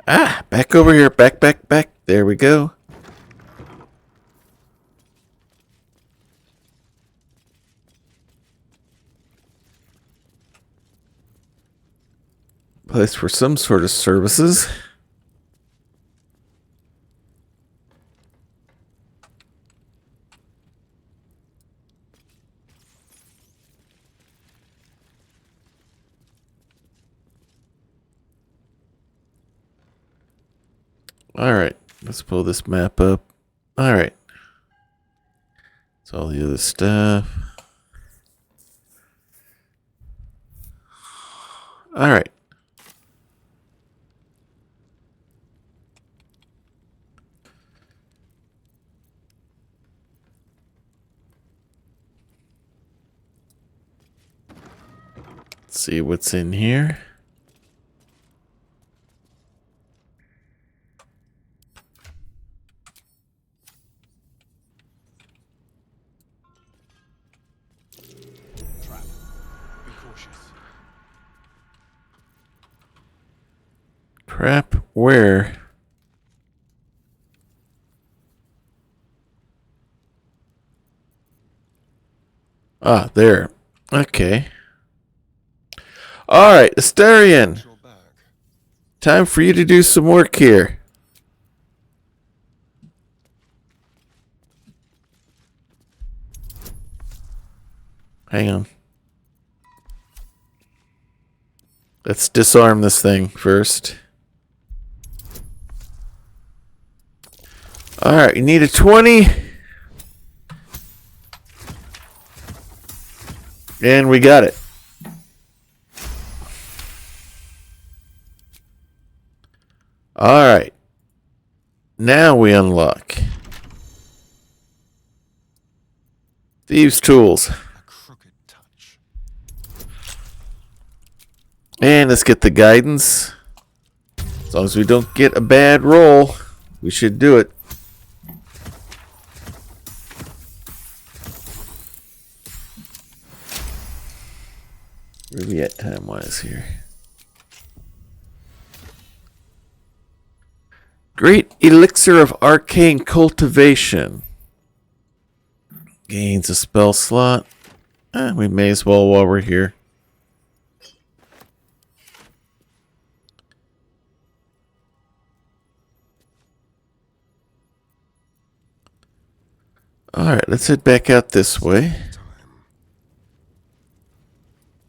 Ah, back over here. Back. There we go. Place for some sort of services. Alright, let's pull this map up. Alright. That's all the other stuff. Alright. Let's see what's in here. Crap, where? Ah, there. Okay. Alright, Astarion. Time for you to do some work here. Hang on. Let's disarm this thing first. Alright, you need a 20. And we got it. Alright. Now we unlock Thieves' Tools. And let's get the guidance. As long as we don't get a bad roll, we should do it. Where are we at time-wise here? Great Elixir of Arcane Cultivation. Gains a spell slot. We may as well while we're here. Alright, let's head back out this way.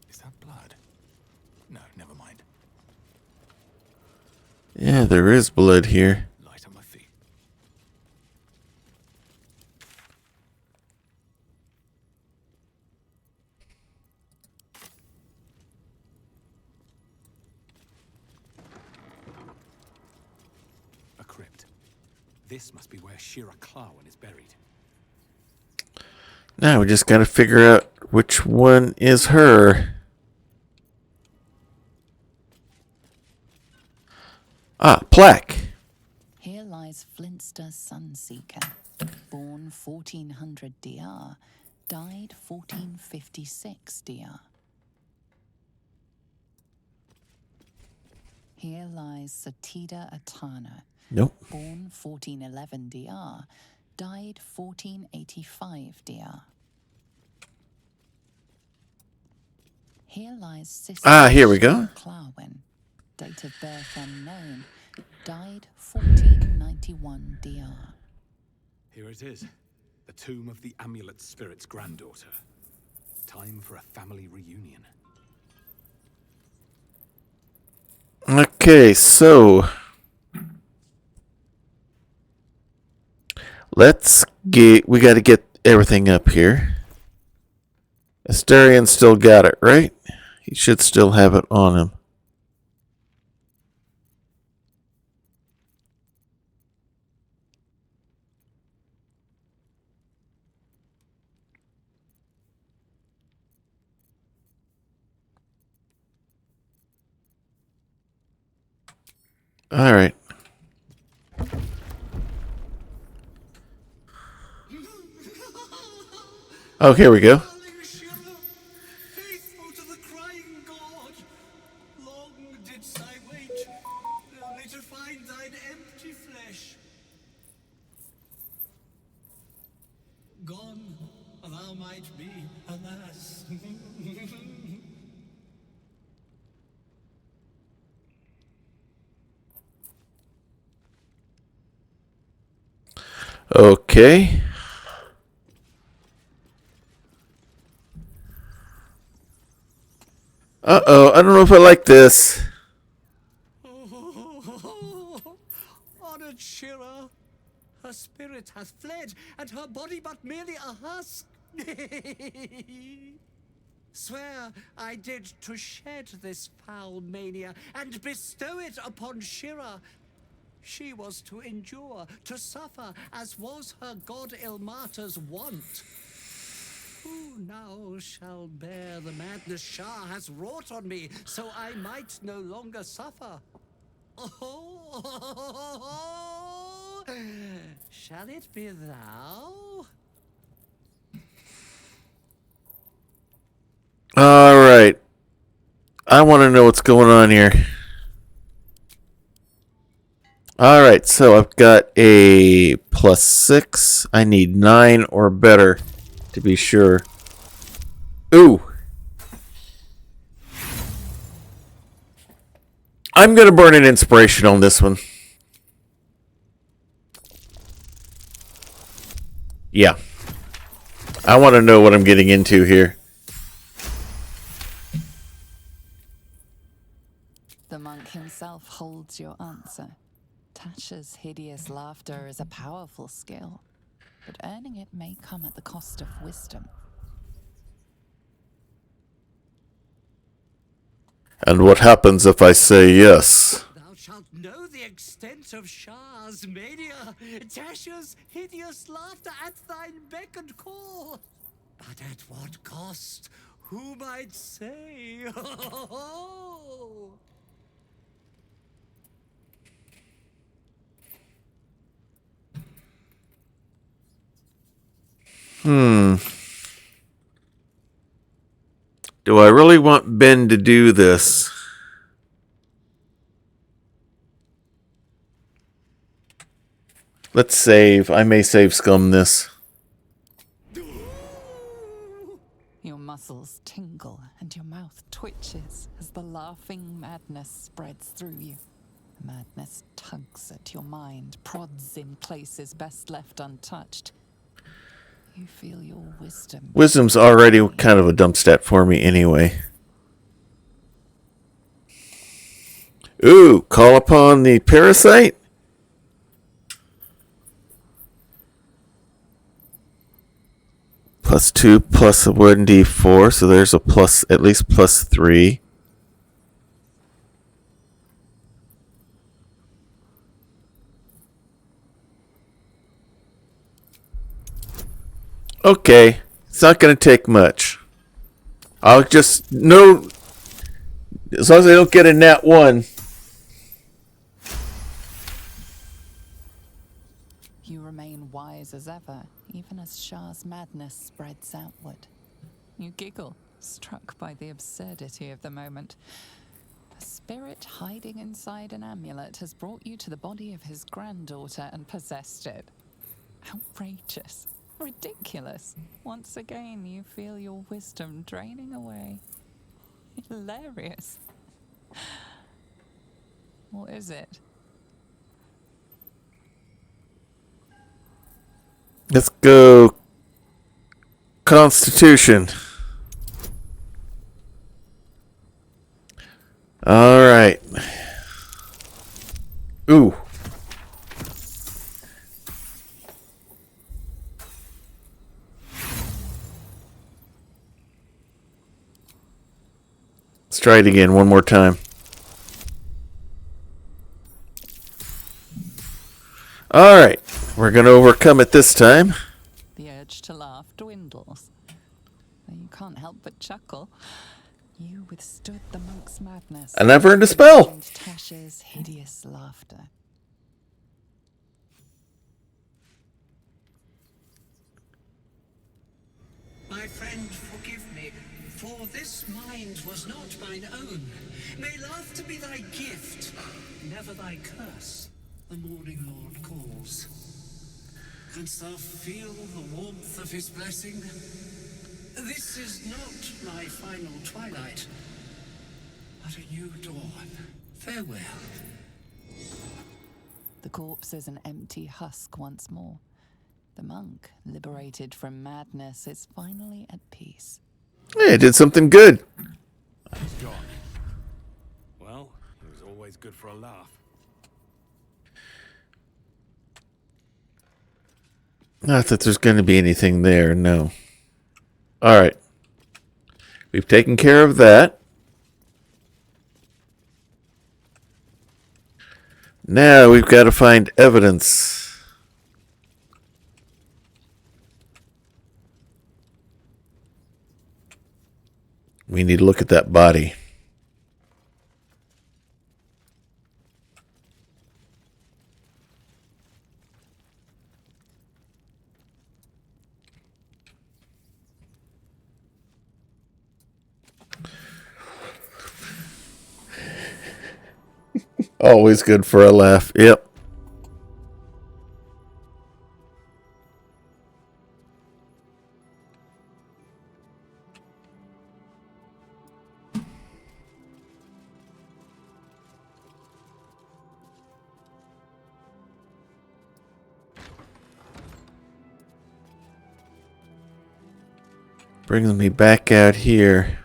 Is that blood? No, never mind. Yeah, there is blood here. Light on my feet. A crypt. This must be where Shira Clarwen is buried. Now we just gotta figure out which one is her. Ah, plaque. Here lies Flintster Sunseeker, born 1400 DR, died 1456 DR. Here lies Satida Atana, Nope. born 1411 DR, died 1485 DR. Here lies Sister Ah, here we go. Clarwin, date of birth unknown, died 1491 DR. Here it is, the tomb of the Amulet Spirit's granddaughter. Time for a family reunion. Okay, so we got to get everything up here. Astarion still got it, right? He should still have it on him. All right. Oh, here we go. Faithful to the crying god, long didst I wait, only to find thine empty flesh. Gone thou might be, alas. Okay. Uh-oh, I don't know if I like this. Honored Shira, her spirit hath fled, and her body but merely a husk. Swear I did to shed this foul mania and bestow it upon Shira. She was to endure, to suffer, as was her god Ilmata's wont. Who now shall bear the madness Shah has wrought on me, so I might no longer suffer? Oh, shall it be thou? All right. I want to know what's going on here. All right, so I've got a +6. I need 9 or better to be sure. Ooh. I'm going to burn an inspiration on this one. Yeah. I want to know what I'm getting into here. The monk himself holds your answer. Tasha's hideous laughter is a powerful skill, but earning it may come at the cost of wisdom. And what happens if I say yes? Thou shalt know the extent of Shah's mania, Tasha's hideous laughter at thine beck and call. But at what cost? Who might say? Do I really want Ben to do this? Let's save. I may save scum this. Your muscles tingle and your mouth twitches as the laughing madness spreads through you. Madness tugs at your mind, prods in places best left untouched. You feel your wisdom. Wisdom's already kind of a dump stat for me anyway. Ooh, call upon the parasite? +2 plus a 1d4, so there's a plus, at least +3. Okay, it's not going to take much. I'll just know, as long as I don't get a nat 1. eyes as ever, even as Shah's madness spreads outward. You giggle, struck by the absurdity of the moment. A spirit hiding inside an amulet has brought you to the body of his granddaughter and possessed it. Outrageous. Ridiculous. Once again, you feel your wisdom draining away. Hilarious. What is it? Let's go. Constitution. All right. Ooh. Let's try it again one more time. All right. We're going to overcome it this time. The urge to laugh dwindles. Though you can't help but chuckle. You withstood the monk's madness. And I've earned a spell. And Tash's hideous laughter. My friend, forgive me, for this mind was not mine own. May laughter be thy gift, never thy curse. The morning Lord calls. Canst thou feel the warmth of his blessing? This is not my final twilight, but a new dawn. Farewell. The corpse is an empty husk once more. The monk, liberated from madness, is finally at peace. Hey, I did something good. He's gone. Well, it was always good for a laugh. Not that there's going to be anything there, no. All right. We've taken care of that. Now we've got to find evidence. We need to look at that body. Always good for a laugh. Yep. Brings me back out here.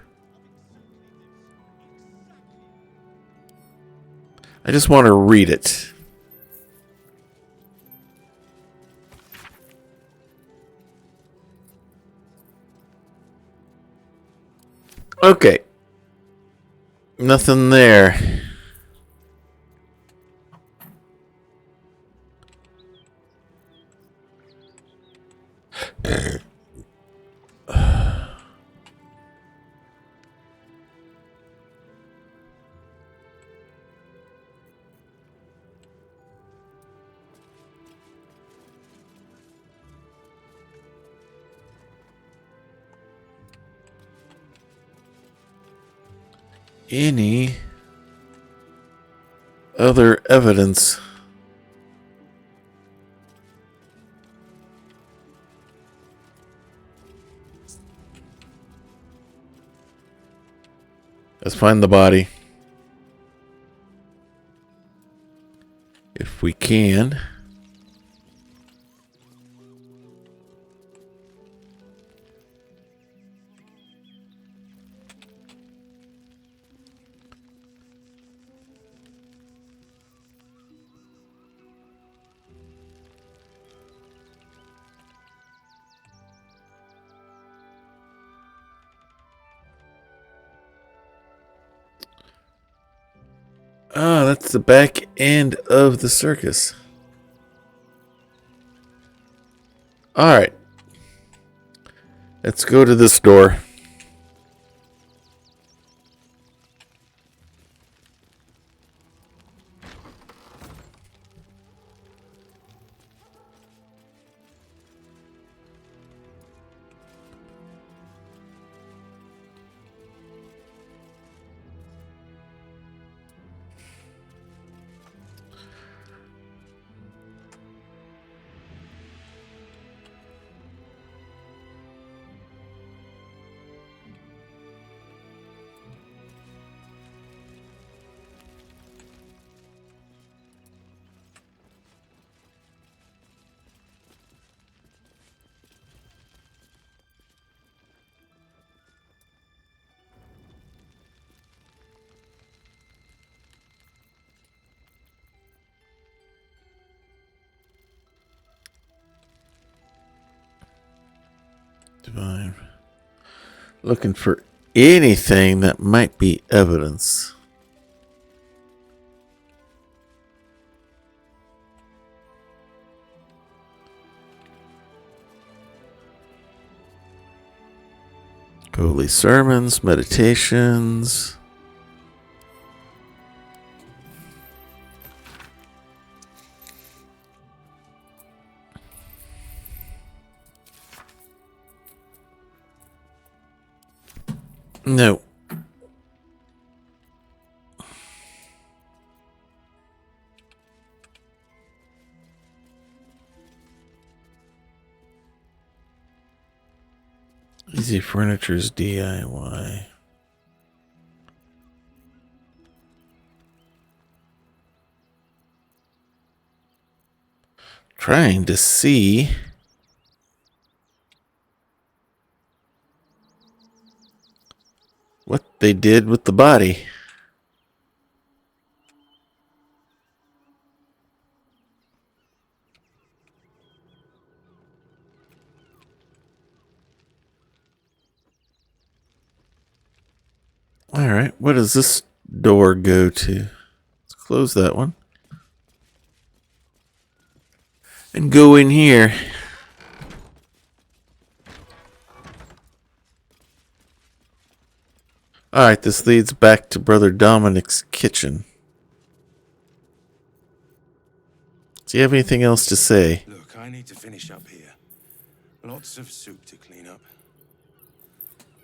I just want to read it. Okay. Nothing there. Any other evidence? Let's find the body. If we can. Ah, that's the back end of the circus. Alright. Let's go to this door. Divine. Looking for anything that might be evidence. Holy sermons, meditations. No. Easy Furniture's DIY. Trying to see what they did with the body. All right, what does this door go to? Let's close that one. And go in here. All right, this leads back to Brother Dominic's kitchen. Do you have anything else to say? Look, I need to finish up here. Lots of soup to clean up.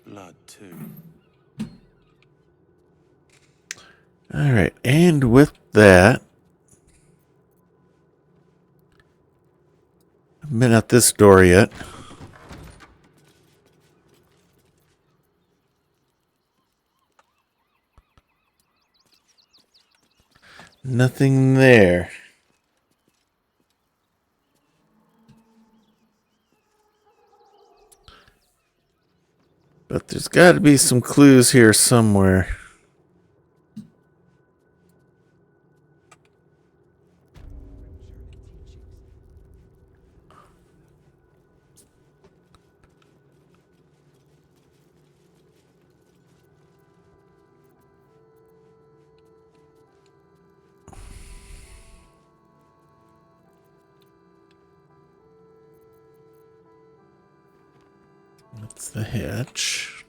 Blood, too. All right, and with that, I haven't been at this door yet. Nothing there. But there's got to be some clues here somewhere. That's the hatch.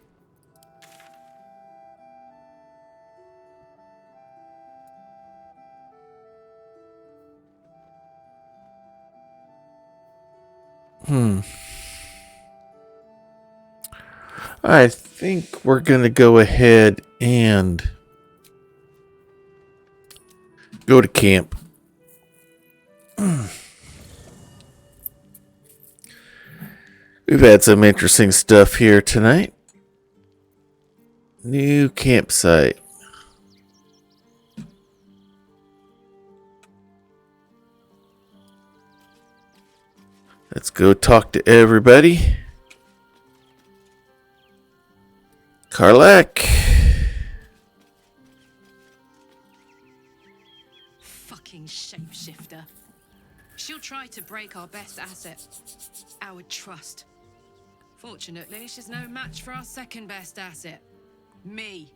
I think we're going to go ahead and go to camp. We've had some interesting stuff here tonight. New campsite. Let's go talk to everybody. Karlach. Fucking shapeshifter. She'll try to break our best asset, our trust. Fortunately, she's no match for our second best asset, me.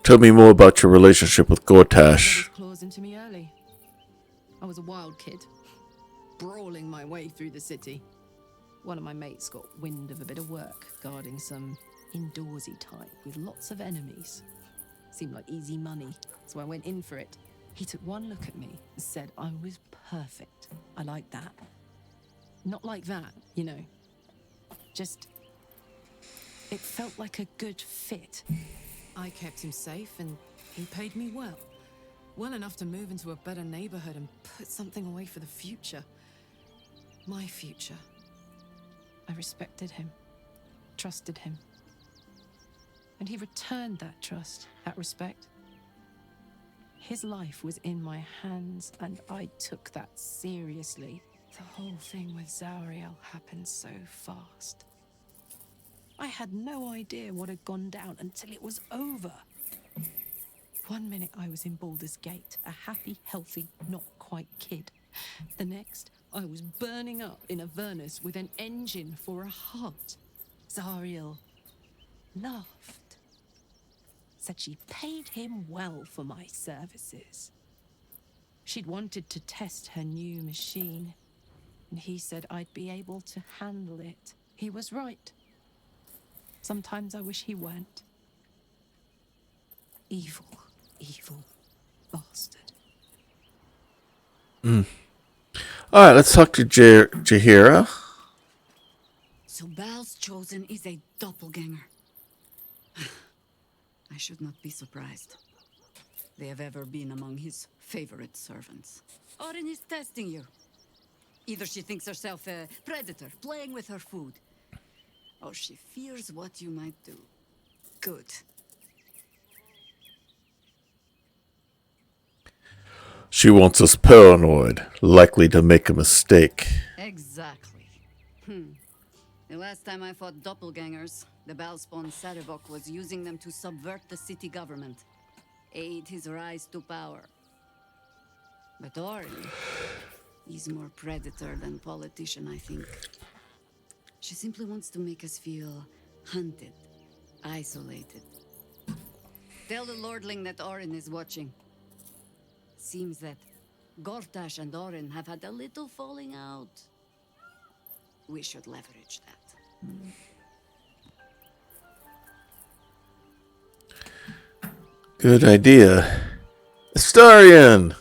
Tell me more about your relationship with Gortash. Claws into me early. I was a wild kid, brawling my way through the city. One of my mates got wind of a bit of work guarding some indoorsy type with lots of enemies. Seemed like easy money, so I went in for it. He took one look at me and said I was perfect. I like that. Not like that, you know. Just, it felt like a good fit. I kept him safe and he paid me well. Well enough to move into a better neighborhood and put something away for the future. My future. I respected him, trusted him. And he returned that trust, that respect. His life was in my hands, and I took that seriously. The whole thing with Zauriel happened so fast. I had no idea what had gone down until it was over. 1 minute I was in Baldur's Gate, a happy, healthy, not quite kid. The next, I was burning up in Avernus with an engine for a heart. Zariel laughed. Said she paid him well for my services. She'd wanted to test her new machine, and he said I'd be able to handle it. He was right. Sometimes I wish he weren't. Evil, evil bastard. Alright, let's talk to Jaheira. So Baal's chosen is a doppelganger. I should not be surprised. They have ever been among his favorite servants. Orin is testing you. Either she thinks herself a predator, playing with her food, or she fears what you might do. Good. She wants us paranoid, likely to make a mistake. Exactly. The last time I fought doppelgangers, the Baalspawn Sarevok was using them to subvert the city government, aid his rise to power. But Orin, he's more predator than politician, I think. She simply wants to make us feel hunted, isolated. Tell the Lordling that Orin is watching. Seems that Gortash and Orin have had a little falling out. We should leverage that. Good idea. Astarion!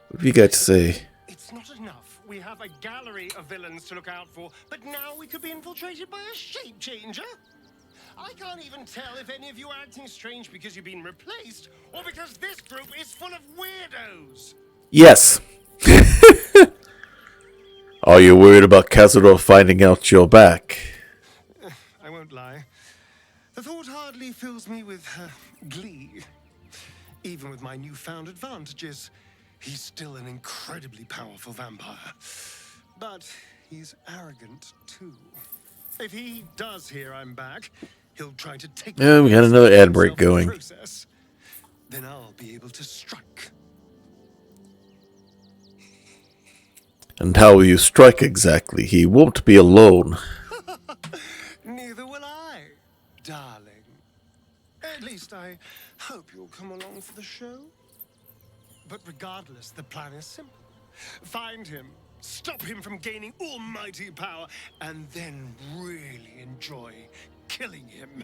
What have you got to say? It's not enough. We have a gallery of villains to look out for, but now we could be infiltrated by a shape changer? I can't even tell if any of you are acting strange because you've been replaced, or because this group is full of weirdos. Yes. Are you worried about Cazador finding out you're back? I won't lie. The thought hardly fills me with glee. Even with my newfound advantages, he's still an incredibly powerful vampire. But he's arrogant, too. If he does hear I'm back, he'll try to take me. Yeah, we got another ad break going. Process. Then I'll be able to strike. And how will you strike exactly? He won't be alone. Neither will I, darling. At least I hope you'll come along for the show. But regardless, the plan is simple. Find him, stop him from gaining almighty power, and then really enjoy killing him.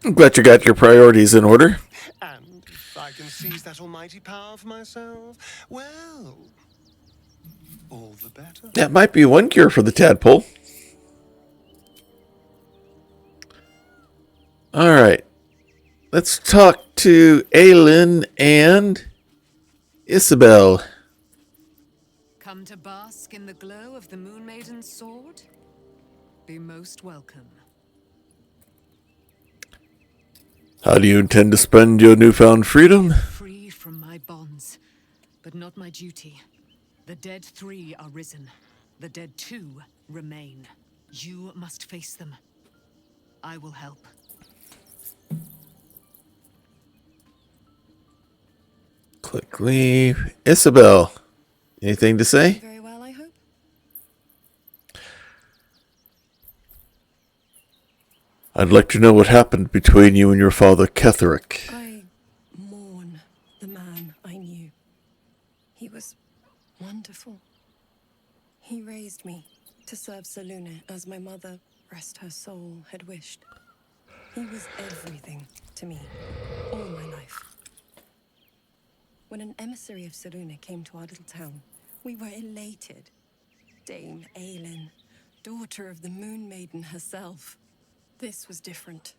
I'm glad you got your priorities in order. And if I can seize that almighty power for myself, well, all the better. That might be one cure for the tadpole. Alright. Let's talk to Aelin and Isabel. Come to bask in the glow of the Moon Maiden's sword? Be most welcome. How do you intend to spend your newfound freedom? Free from my bonds, but not my duty. The dead 3 are risen. The dead 2 remain. You must face them. I will help. Click leave. Isabel, anything to say? Very well, I hope. I'd like to know what happened between you and your father, Ketheric. I mourn the man I knew. He was wonderful. He raised me to serve Selûne as my mother, rest her soul, had wished. He was everything to me, all my life. When an emissary of Selûne came to our little town, we were elated. Dame Aelin, daughter of the Moon Maiden herself. This was different.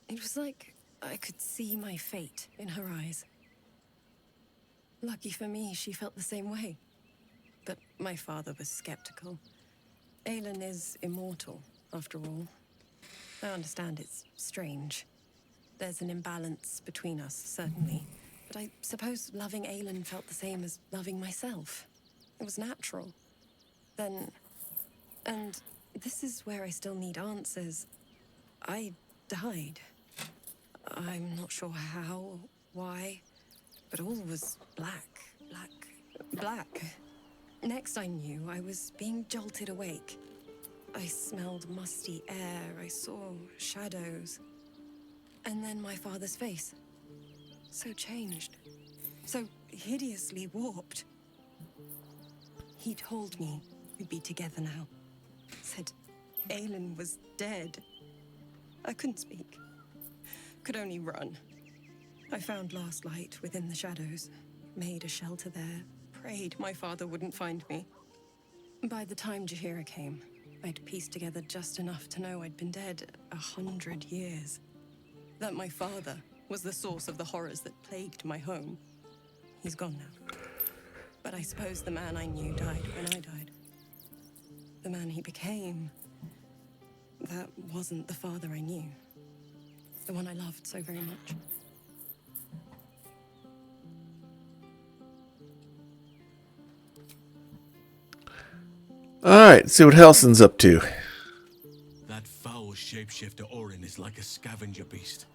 It was like I could see my fate in her eyes. Lucky for me, she felt the same way. But my father was skeptical. Aelin is immortal, after all. I understand it's strange. There's an imbalance between us, certainly. But I suppose loving Aelin felt the same as loving myself. It was natural. Then... and this is where I still need answers. I died. I'm not sure how, why, but all was black. black. Next I knew, I was being jolted awake. I smelled musty air, I saw shadows. And then my father's face. So changed. So hideously warped. He told me we'd be together now. Said Aelin was dead. I couldn't speak. Could only run. I found last light within the shadows. Made a shelter there. Prayed my father wouldn't find me. By the time Jaheira came, I'd pieced together just enough to know I'd been dead 100 years. That my father was the source of the horrors that plagued my home. He's gone now. But I suppose the man I knew died when I died. The man he became, that wasn't the father I knew. The one I loved so very much. Alright, see what Halsin's up to. That foul shapeshifter Orin is like a scavenger beast,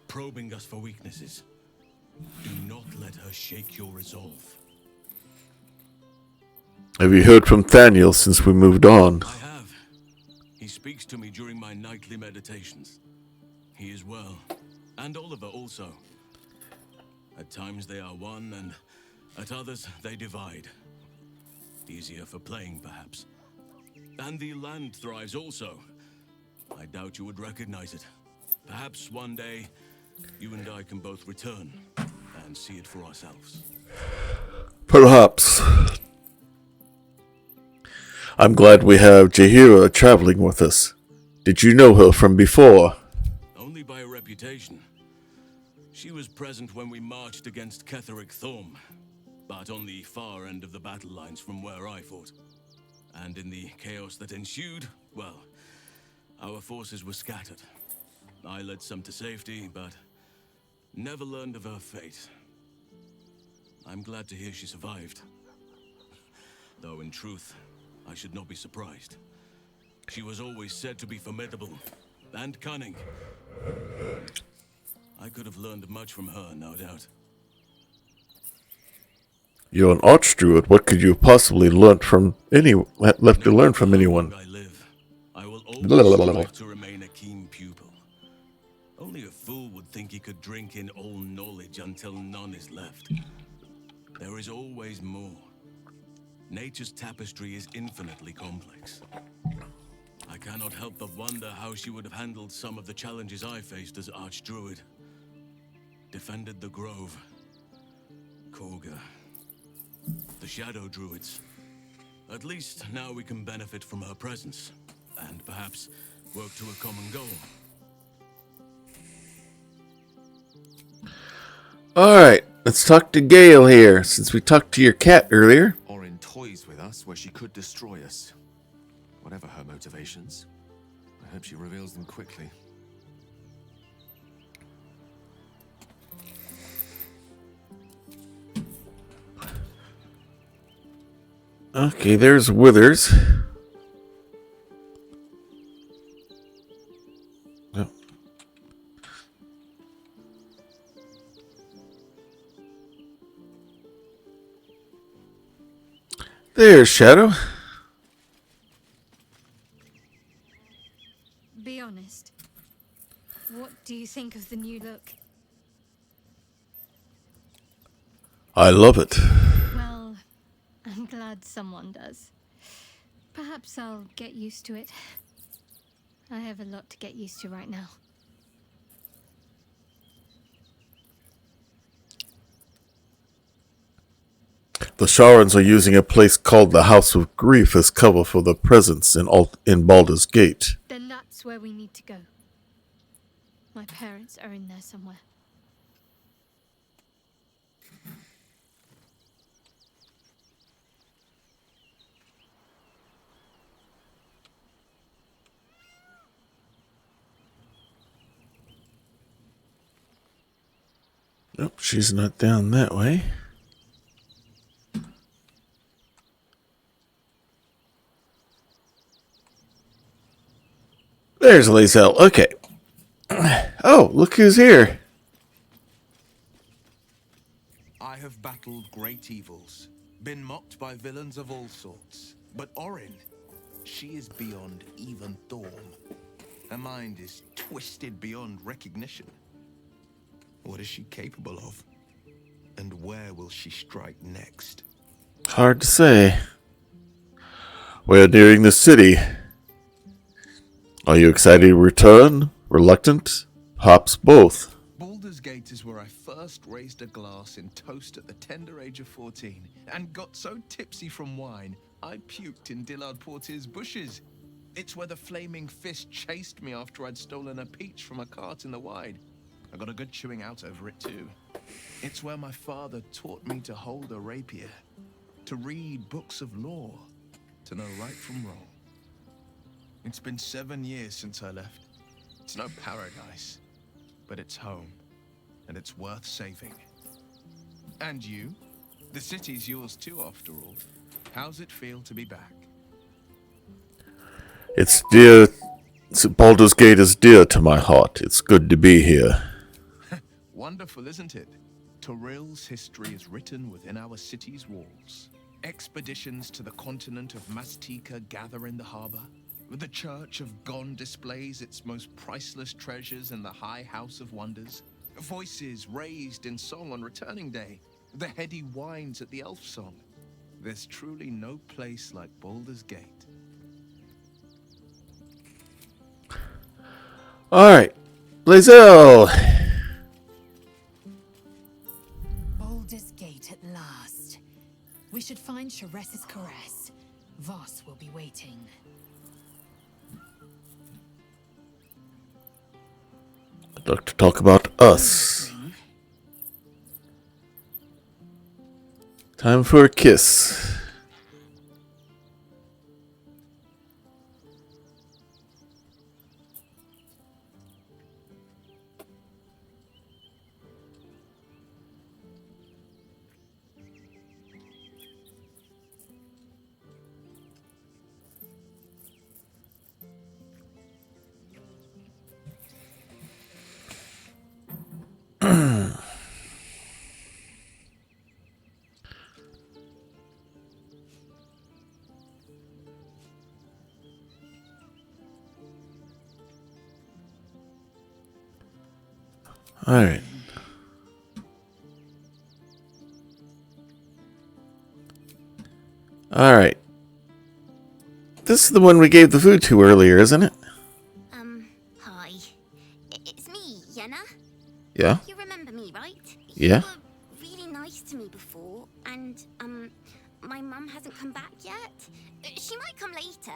probing us for weaknesses. Do not let her shake your resolve. Have you heard from Thaniel since we moved on? I have. He speaks to me during my nightly meditations. He is well, and Oliver also. At times they are one, and at others they divide. Easier for playing, perhaps. And the land thrives also. I doubt you would recognize it. Perhaps one day, you and I can both return and see it for ourselves. Perhaps. I'm glad we have Jaheira traveling with us. Did you know her from before? Only by reputation. She was present when we marched against Ketheric Thorm, but on the far end of the battle lines from where I fought. And in the chaos that ensued, well, our forces were scattered. I led some to safety, but never learned of her fate. I'm glad to hear she survived. Though in truth, I should not be surprised. She was always said to be formidable and cunning. I could have learned much from her, no doubt. You're an archdruid. What could you have possibly learned from left to learn from anyone? I will always strive to remain a keen pupil. Only a fool would think he could drink in all knowledge until none is left. There is always more. Nature's tapestry is infinitely complex. I cannot help but wonder how she would have handled some of the challenges I faced as Archdruid. Defended the Grove, Korga, the Shadow Druids. At least now we can benefit from her presence, and perhaps work to a common goal. Alright, let's talk to Gale here, since we talked to your cat earlier. Orin toys with us where she could destroy us. Whatever her motivations, I hope she reveals them quickly. Okay, there's Withers. Yep. There's Shadow. Be honest. What do you think of the new look? I love it. Well, I'm glad someone does. Perhaps I'll get used to it. I have a lot to get used to right now. The Sharans are using a place called the House of Grief as cover for the presence in Baldur's Gate. Then that's where we need to go. My parents are in there somewhere. Nope, she's not down that way. There's Lae'zel. Okay. Oh, look who's I have battled great evils, been mocked by villains of all sorts. But Orin, she is beyond even Thorm. Her mind is twisted beyond recognition. What is she capable of? And where will she strike next? Hard to say. We're nearing the city. Are you excited to return? Reluctant? Perhaps both. Baldur's Gate is where I first raised a glass in toast at the tender age of 14, and got so tipsy from wine, I puked in Dillard Portier's bushes. It's where the flaming fist chased me after I'd stolen a peach from a cart in the Wide. I got a good chewing out over it too. It's where my father taught me to hold a rapier, to read books of lore, to know right from wrong. It's been 7 years since I left. It's no paradise, but it's home, and it's worth saving. And you? The city's yours too, after all. How's it feel to be back? It's dear. Baldur's Gate is dear to my heart. It's good to be here. Wonderful, isn't it? Torril's history is written within our city's walls. Expeditions to the continent of Mastika gather in the harbor. The Church of Gon displays its most priceless treasures in the High House of Wonders. Voices raised in song on Returning Day. The heady wines at the Elf Song. There's truly no place like Baldur's Gate. Alright. Blazel! Baldur's Gate at last. We should find Sharess's caress. Voss will be waiting. I'd like to talk about us. Time for a kiss. Alright. Alright. This is the one we gave the food to earlier, isn't it? Hi. It's me, Yenna. Yeah? You remember me, right? Yeah? You were really nice to me before, and, my mum hasn't come back yet. She might come later.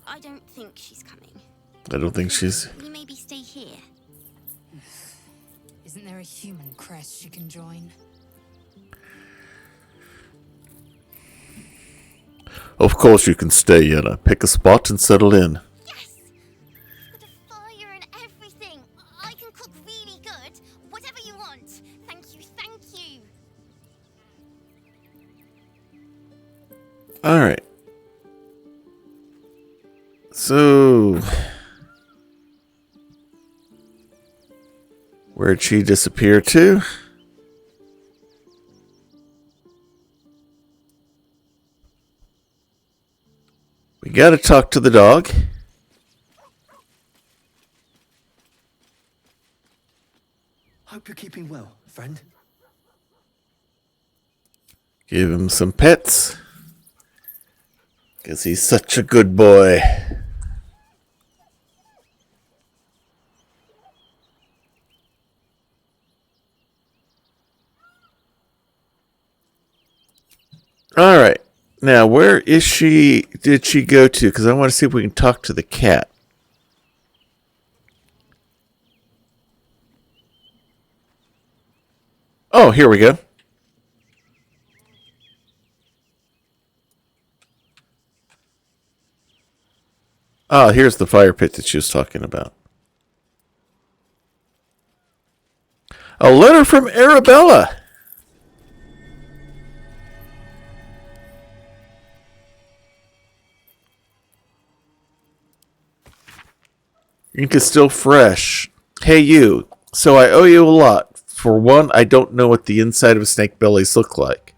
I don't think she's coming. I don't think she's... We maybe stay here. Isn't there a human crest she can join? Of course you can stay, Yenna. Pick a spot and settle in. Fire and everything. I can cook really good. Whatever you want. Thank you, thank you. Alright. So... where'd she disappear to? We gotta talk to the dog. Hope you're keeping well, friend. Give him some pets. 'Cause he's such a good boy. Alright. Now, where is she? Did she go to? Because I want to see if we can talk to the cat. Oh, here we go. Ah, here's the fire pit that she was talking about. A letter from Arabella. Ink is still fresh. Hey you, so I owe you a lot. For one, I don't know what the inside of snake bellies look like.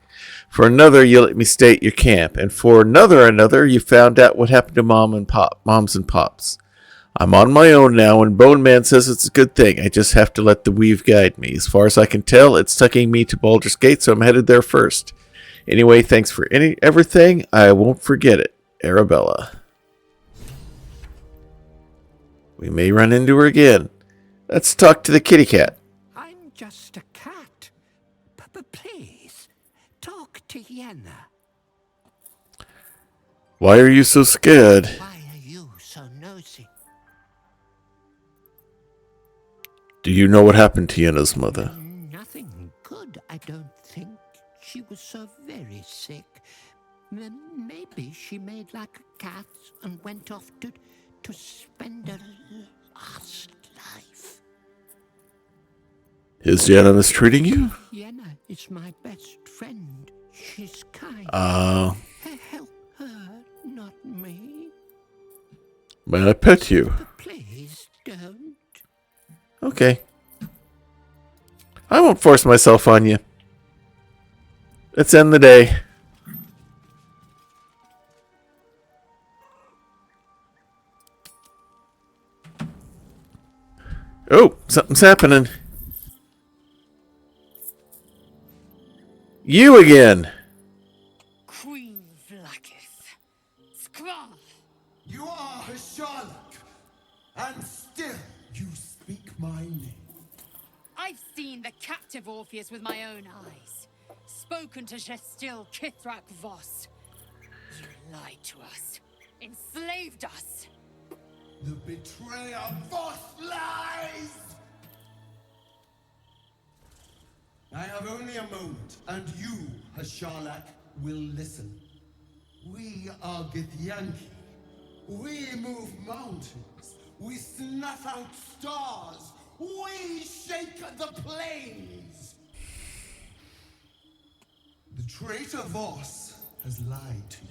For another, you let me stay at your camp. And for another, you found out what happened to moms and pops. I'm on my own now, and Bone Man says it's a good thing. I just have to let the weave guide me. As far as I can tell, it's taking me to Baldur's Gate, so I'm headed there first. Anyway, thanks for everything. I won't forget it. Arabella. We may run into her again. Let's talk to the kitty cat. I'm just a cat. But please, talk to Yenna. Why are you so scared? Why are you so nosy? Do you know what happened to Yenna's mother? Nothing good, I don't think. She was so very sick. Maybe she made like a cat and went off to spend her last life. Is Yenna mistreating you? Yenna is my best friend. She's kind. Help her, not me. May I pet you? Please don't. Okay. I won't force myself on you. Let's end the day. Oh, something's happening. You again. Queen Vlaakith. Skra! You are Hasharlok, and still you speak my name. I've seen the captive Orpheus with my own eyes. Spoken to Gestil Kithrak Voss. You lied to us. Enslaved us. The betrayer Voss lies! I have only a moment, and you, Hasharlok, will listen. We are Githyanki. We move mountains. We snuff out stars. We shake the plains. The traitor Voss has lied to you.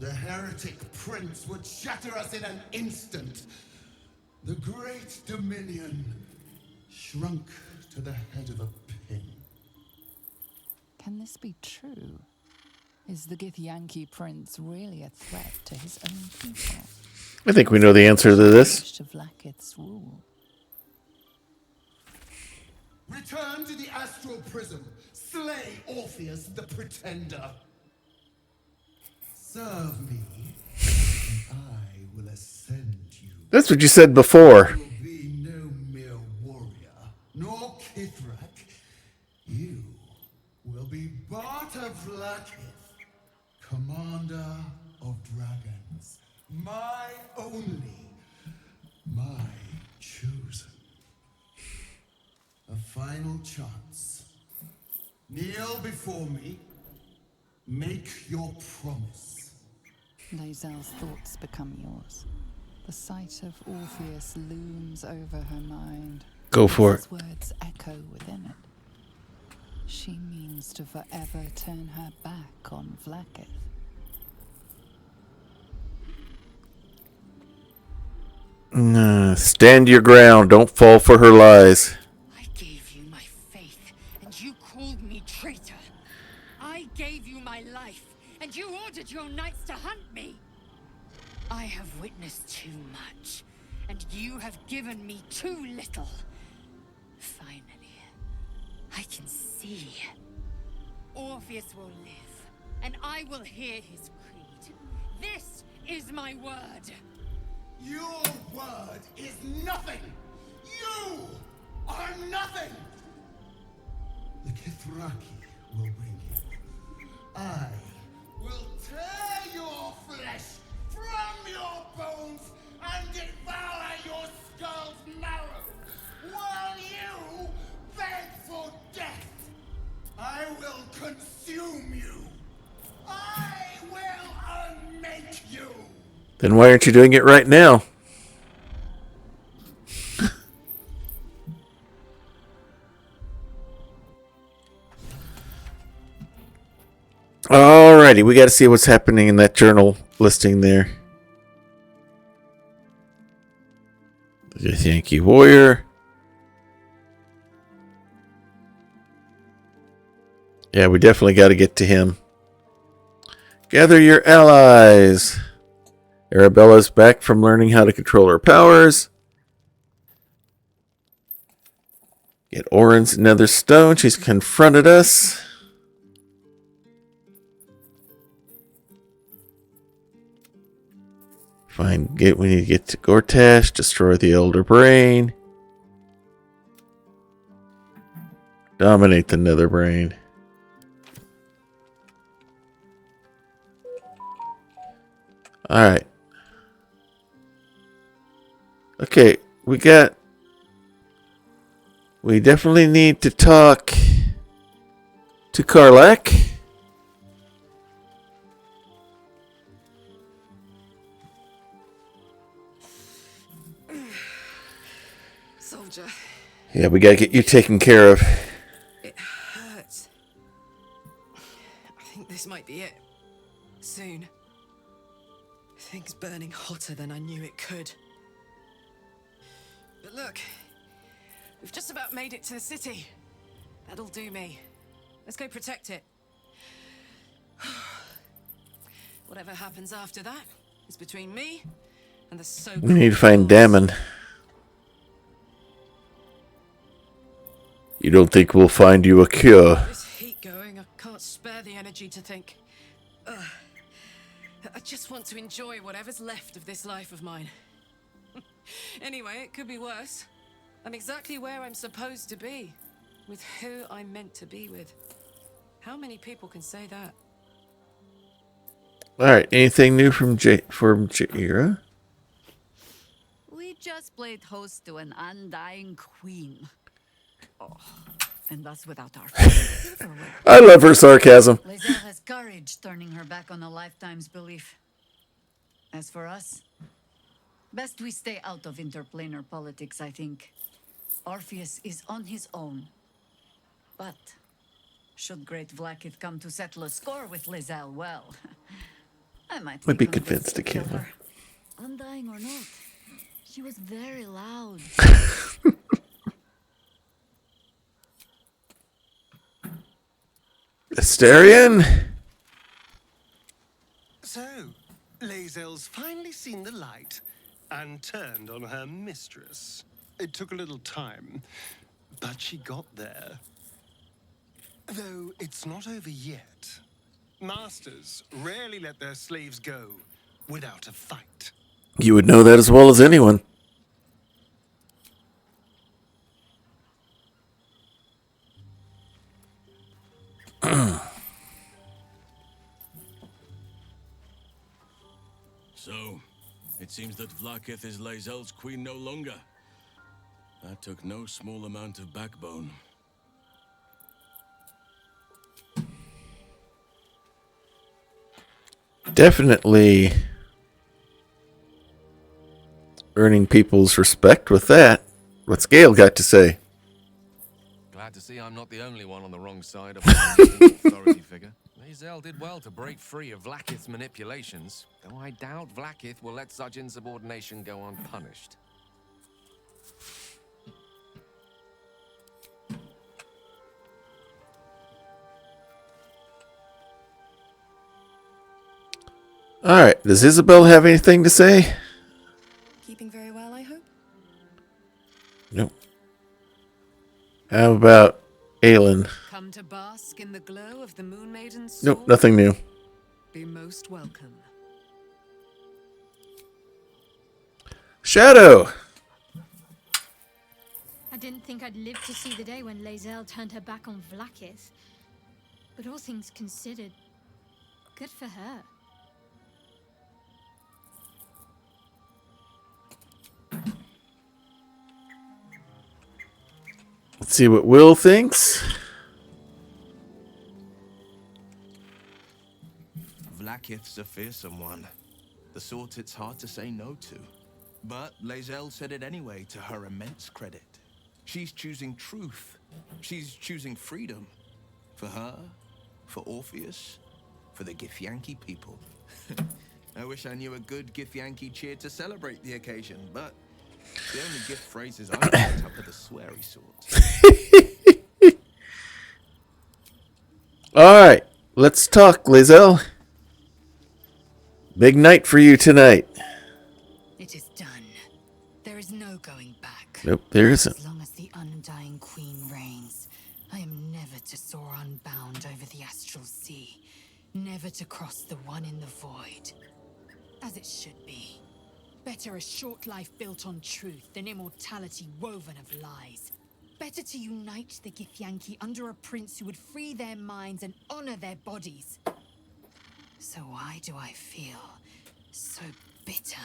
The heretic prince would shatter us in an instant. The great dominion shrunk to the head of a pin. Can this be true? Is the Githyanki prince really a threat to his own people? I think we know the answer to this. To Vlaakith's rule. Return to the astral prism. Slay Orpheus the Pretender. Serve me, and I will ascend you. That's what you said before. You will be no mere warrior, nor Kithrak. You will be Barta Vlaakith, commander of dragons. My only, my chosen. A final chance. Kneel before me. Make your promise. Lae'zel's thoughts become yours. The sight of Orpheus looms over her mind. Go for it. His words echo within it. She means to forever turn her back on Vlaakith. Stand your ground. Don't fall for her lies. I gave you my faith, and you called me traitor. I gave you my life, and you ordered your knights to hunt me. I have witnessed too much, and you have given me too little. Finally, I can see. Orpheus will live, and I will hear his creed. This is my word. Your word is nothing! You are nothing! The Kithraki will bring you. I will tear your flesh from your bones and devour your skull's marrow, while you beg for death. I will consume you. I will unmake you. Then why aren't you doing it right now? Alrighty, we got to see what's happening in that journal listing there. The Yankee Warrior. Yeah, we definitely got to get to him. Gather your allies. Arabella's back from learning how to control her powers. Get Orin's nether stone. She's confronted us. We need to get to Gortash, destroy the Elder Brain. Dominate the Nether Brain. Alright. Okay, we definitely need to talk to Karlach. Soldier. Yeah, we gotta get you taken care of. It hurts. I think this might be it. Soon. Things burning hotter than I knew it could. But look, we've just about made it to the city. That'll do me. Let's go protect it. Whatever happens after that is between me and the so-called We need to find Damon. You don't think we'll find you a cure? This heat going, I can't spare the energy to think. I just want to enjoy whatever's left of this life of mine. Anyway, it could be worse. I'm exactly where I'm supposed to be, with who I'm meant to be with. How many people can say that? Alright, anything new from Jaira? We just played host to an undying queen. Oh, and that's without our I love her sarcasm. Lae'zel has courage turning her back on a lifetime's belief. As for us, best we stay out of interplanar politics, I think. Orpheus is on his own. But should Great Vlaakith come to settle a score with Lae'zel, well, I might be even convinced to kill her. Undying or not, she was very loud. Astarion? So, Lae'zel's finally seen the light and turned on her mistress. It took a little time, but she got there. Though it's not over yet. Masters rarely let their slaves go without a fight. You would know that as well as anyone. So, it seems that Vlaakith is Lae'zel's queen no longer. That took no small amount of backbone. Definitely earning people's respect with that. What's Gale got to say? Glad to see I'm not the only one on the wrong side of an authority figure. Lae'zel did well to break free of Vlaakith's manipulations, though I doubt Vlaakith will let such insubordination go unpunished. Alright, does Isabel have anything to say? Keeping very well, I hope. Nope. How about Aelin? Come to bask in the glow of the Moon Maiden's Nope, sword? nothing new. Be most welcome. Shadow! I didn't think I'd live to see the day when Lae'zel turned her back on Vlaakith. But all things considered, good for her. Let's see what Will thinks. Vlaakith's a fearsome one. The sort it's hard to say no to. But Lae'zel said it anyway, to her immense credit. She's choosing truth. She's choosing freedom. For her, for Orpheus, for the Githyanki people. I wish I knew a good Githyanki cheer to celebrate the occasion, but the only gift phrases I picked up are the sweary sort. Alright, let's talk, Lae'zel. Big night for you tonight. It is done. There is no going back. Nope, there isn't. As long as the Undying Queen reigns, I am never to soar unbound over the astral sea. Never to cross the one in the void. As it should be. Better a short life built on truth than immortality woven of lies. Better to unite the Githyanki under a prince who would free their minds and honor their bodies. So why do I feel so bitter?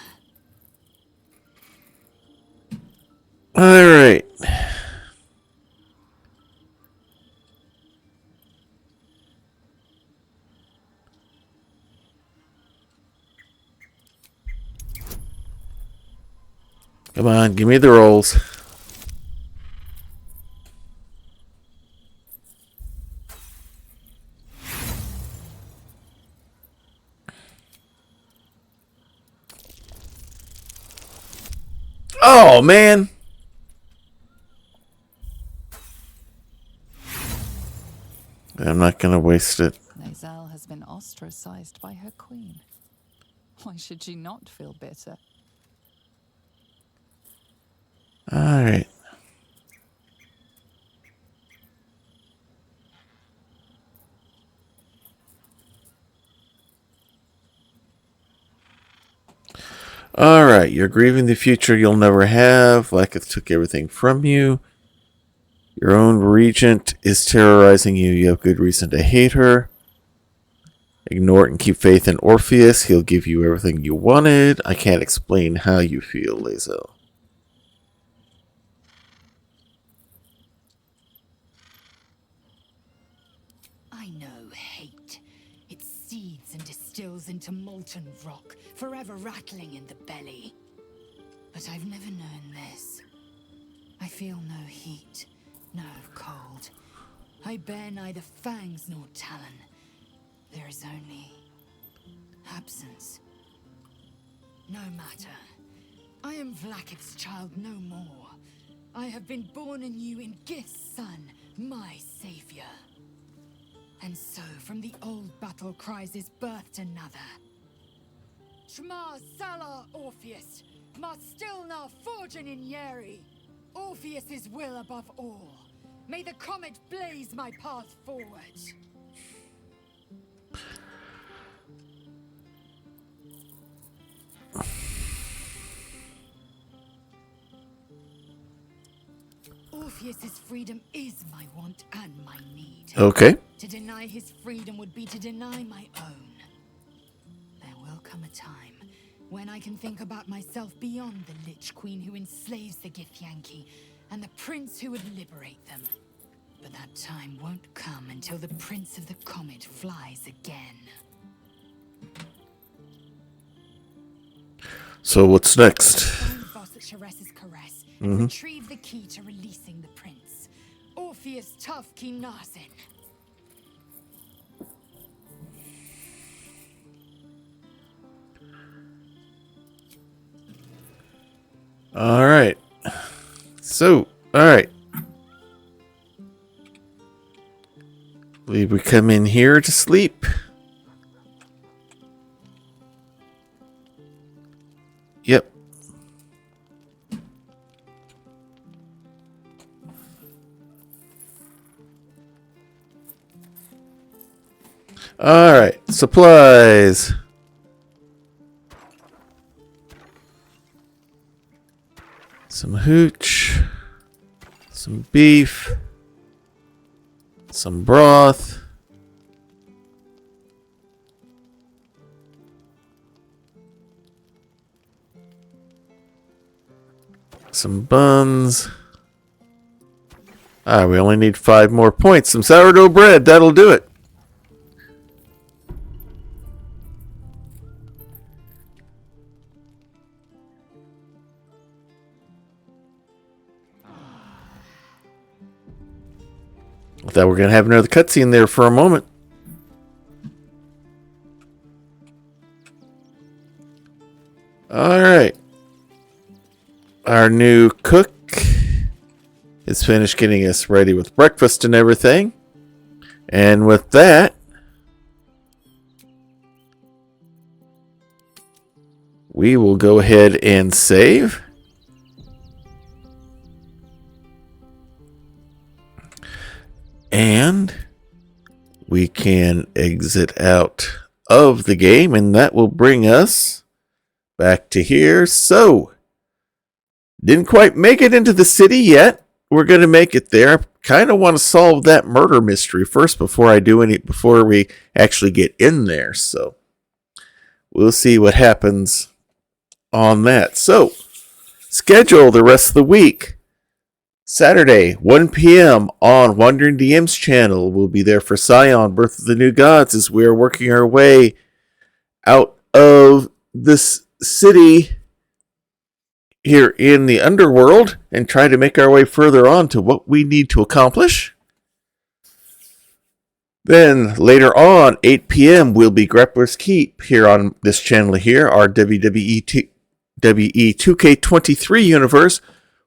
Alright. Come on, give me the rolls. Oh, man. I'm not going to waste it. Lae'zel has been ostracized by her queen. Why should she not feel bitter? Alright. Alright, you're grieving the future you'll never have. Vlaakith took everything from you. Your own regent is terrorizing you. You have good reason to hate her. Ignore it and keep faith in Orpheus. He'll give you everything you wanted. I can't explain how you feel, Lae'zel. I know hate. It seethes and distills into molten rock, forever rattling in the belly. But I've never known this. I feel no heat, no cold. I bear neither fangs nor talon. There is only absence. No matter. I am Vlaakith's child no more. I have been born anew in Gith's son, my savior. And so, from the old battle cries is birthed another. Shma Salar Orpheus, Marstilna Forgin in Yeri. Orpheus's will above all. May the comet blaze my path forward. Orpheus's freedom is my want and my need. Okay. To deny his freedom would be to deny my own. There will come a time when I can think about myself beyond the Lich Queen who enslaves the Githyanki and the prince who would liberate them. But that time won't come until the Prince of the Comet flies again. So what's next? Find Voss at Sharess's caress and retrieve the key to releasing the prince. Orpheus Tough Kinarsin. Alright. So, alright. We come in here to sleep. Yep. Alright, supplies. Some hooch. Some beef. Some broth. Some buns. Ah, we only need 5 more points. Some sourdough bread, that'll do it. I thought we were going to have another cutscene there for a moment. Alright. Our new cook is finished getting us ready with breakfast and everything. And with that, we will go ahead and save. And we can exit out of the game, and that will bring us back to here. So, didn't quite make it into the city yet. We're going to make it there. I kind of want to solve that murder mystery first before we actually get in there. So, we'll see what happens on that. So, schedule the rest of the week. Saturday, 1 p.m. on Wandering DM's channel. We'll be there for Scion, Birth of the New Gods, as we are working our way out of this city here in the underworld and try to make our way further on to what we need to accomplish. Then later on, 8 p.m., we'll be Grappler's Keep here on this channel here, our WWE 2K23 universe,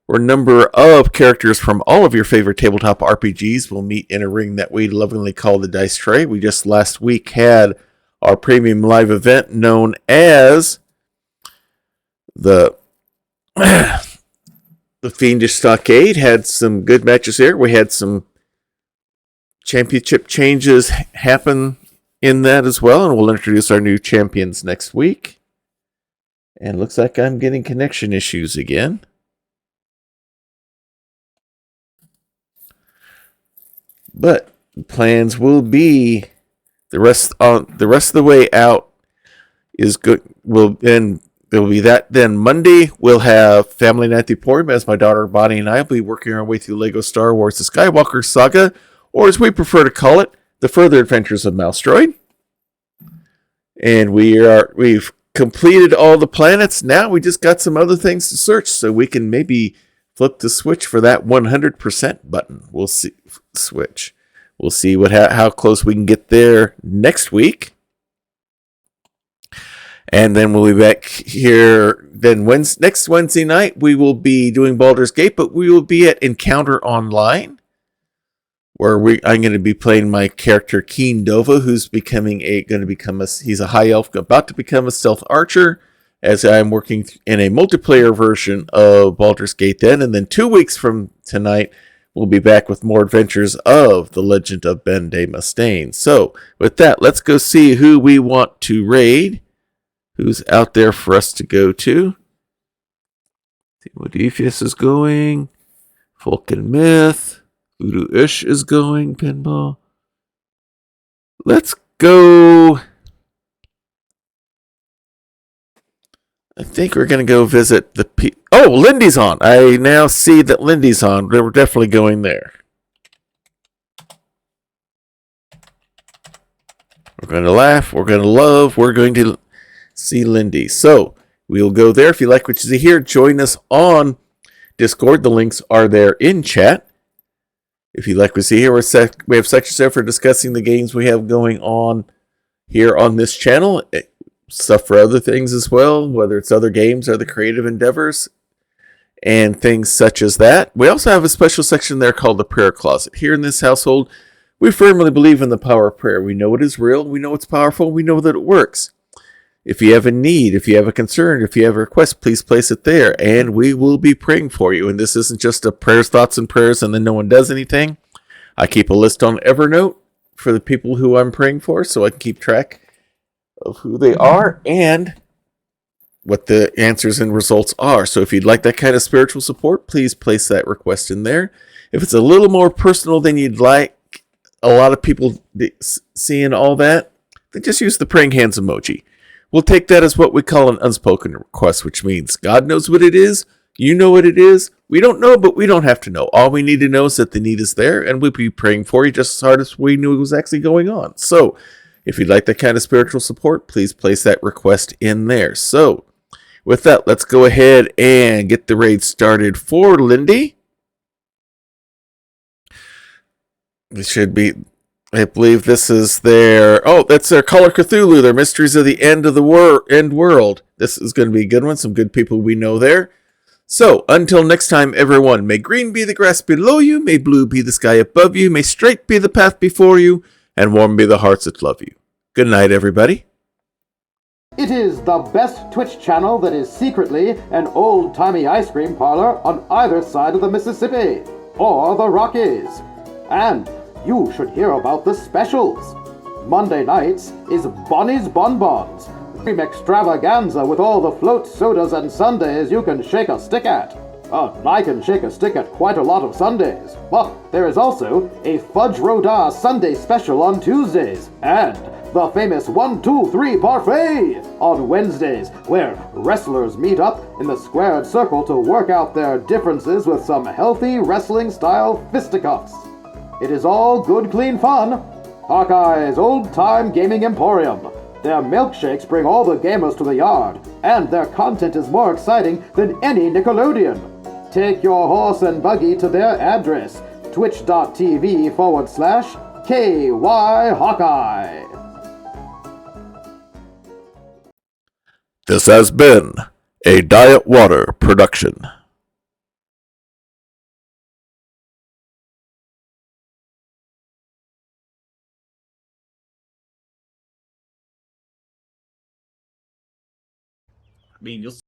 where a number of characters from all of your favorite tabletop RPGs will meet in a ring that we lovingly call the Dice Tray. We just last week had our premium live event known as the Fiendish Stockade. Had some good matches here. We had some championship changes happen in that as well, and we'll introduce our new champions next week. And looks like I'm getting connection issues again. But plans will be the rest of the way out is good. There will be that. Then Monday we'll have Family Night at the Emporium, as my daughter Bonnie and I will be working our way through Lego Star Wars: The Skywalker Saga, or as we prefer to call it, The Further Adventures of Mouse Droid. And we've completed all the planets. Now we just got some other things to search, so we can maybe flip the switch for that 100% button. We'll see. Switch. We'll see how close we can get there next week. And then we'll be back here. Then next Wednesday night, we will be doing Baldur's Gate, but we will be at Encounter Online, where I'm going to be playing my character Keen Dova, who's he's a high elf about to become a stealth archer, as I'm working in a multiplayer version of Baldur's Gate then. And then 2 weeks from tonight, we'll be back with more adventures of The Legend of Ben de Mustaine. So, with that, let's go see who we want to raid. Who's out there for us to go to? Modiphius is going. Folk and Myth. Voodoo Ish is going. Pinball. Let's go. I think we're going to go visit the Oh, Lindy's on. I now see that Lindy's on. We're definitely going there. We're going to laugh. We're going to love. We're going to see Lindy. So we'll go there. If you like what you see here, join us on Discord. The links are there in chat. If you like what you see here, we have sections there for discussing the games we have going on here on this channel. Stuff for other things as well, whether it's other games or the creative endeavors and things such as that. We also have a special section there called the Prayer Closet. Here in this household, we firmly believe in the power of prayer. We know it is real. We know it's powerful. We know that it works. If you have a need, if you have a concern, if you have a request, please place it there, and we will be praying for you. And this isn't just a prayers, thoughts, and prayers, and then no one does anything. I keep a list on Evernote for the people who I'm praying for, so I can keep track of who they are and what the answers and results are. So if you'd like that kind of spiritual support, please place that request in there. If it's a little more personal than you'd like a lot of people seeing all that, then just use the praying hands emoji. We'll take that as what we call an unspoken request, which means God knows what it is, you know what it is, we don't know, but we don't have to know. All we need to know is that the need is there, and we'll be praying for you just as hard as we knew it was actually going on. So if you'd like that kind of spiritual support, please place that request in there. So with that, let's go ahead and get the raid started for Lindy. It should be, I believe this is that's their Call of Cthulhu, their Mysteries of the End of the End World. This is going to be a good one. Some good people we know there. So, until next time, everyone, may green be the grass below you, may blue be the sky above you, may straight be the path before you, and warm be the hearts that love you. Good night, everybody. It is the best Twitch channel that is secretly an old-timey ice cream parlor on either side of the Mississippi, or the Rockies. And you should hear about the specials. Monday nights is Bonnie's Bonbons, cream extravaganza with all the float sodas and sundaes you can shake a stick at. I can shake a stick at quite a lot of Sundays. But there is also a Fudge Rodin Sunday special on Tuesdays, and the famous 1, 2, 3 parfait on Wednesdays, where wrestlers meet up in the squared circle to work out their differences with some healthy wrestling-style fisticuffs. It is all good, clean fun. Hawkeye's old-time gaming emporium. Their milkshakes bring all the gamers to the yard, and their content is more exciting than any Nickelodeon. Take your horse and buggy to their address, twitch.tv/KY Hawkeye. This has been a Diet Water production. I mean, you'll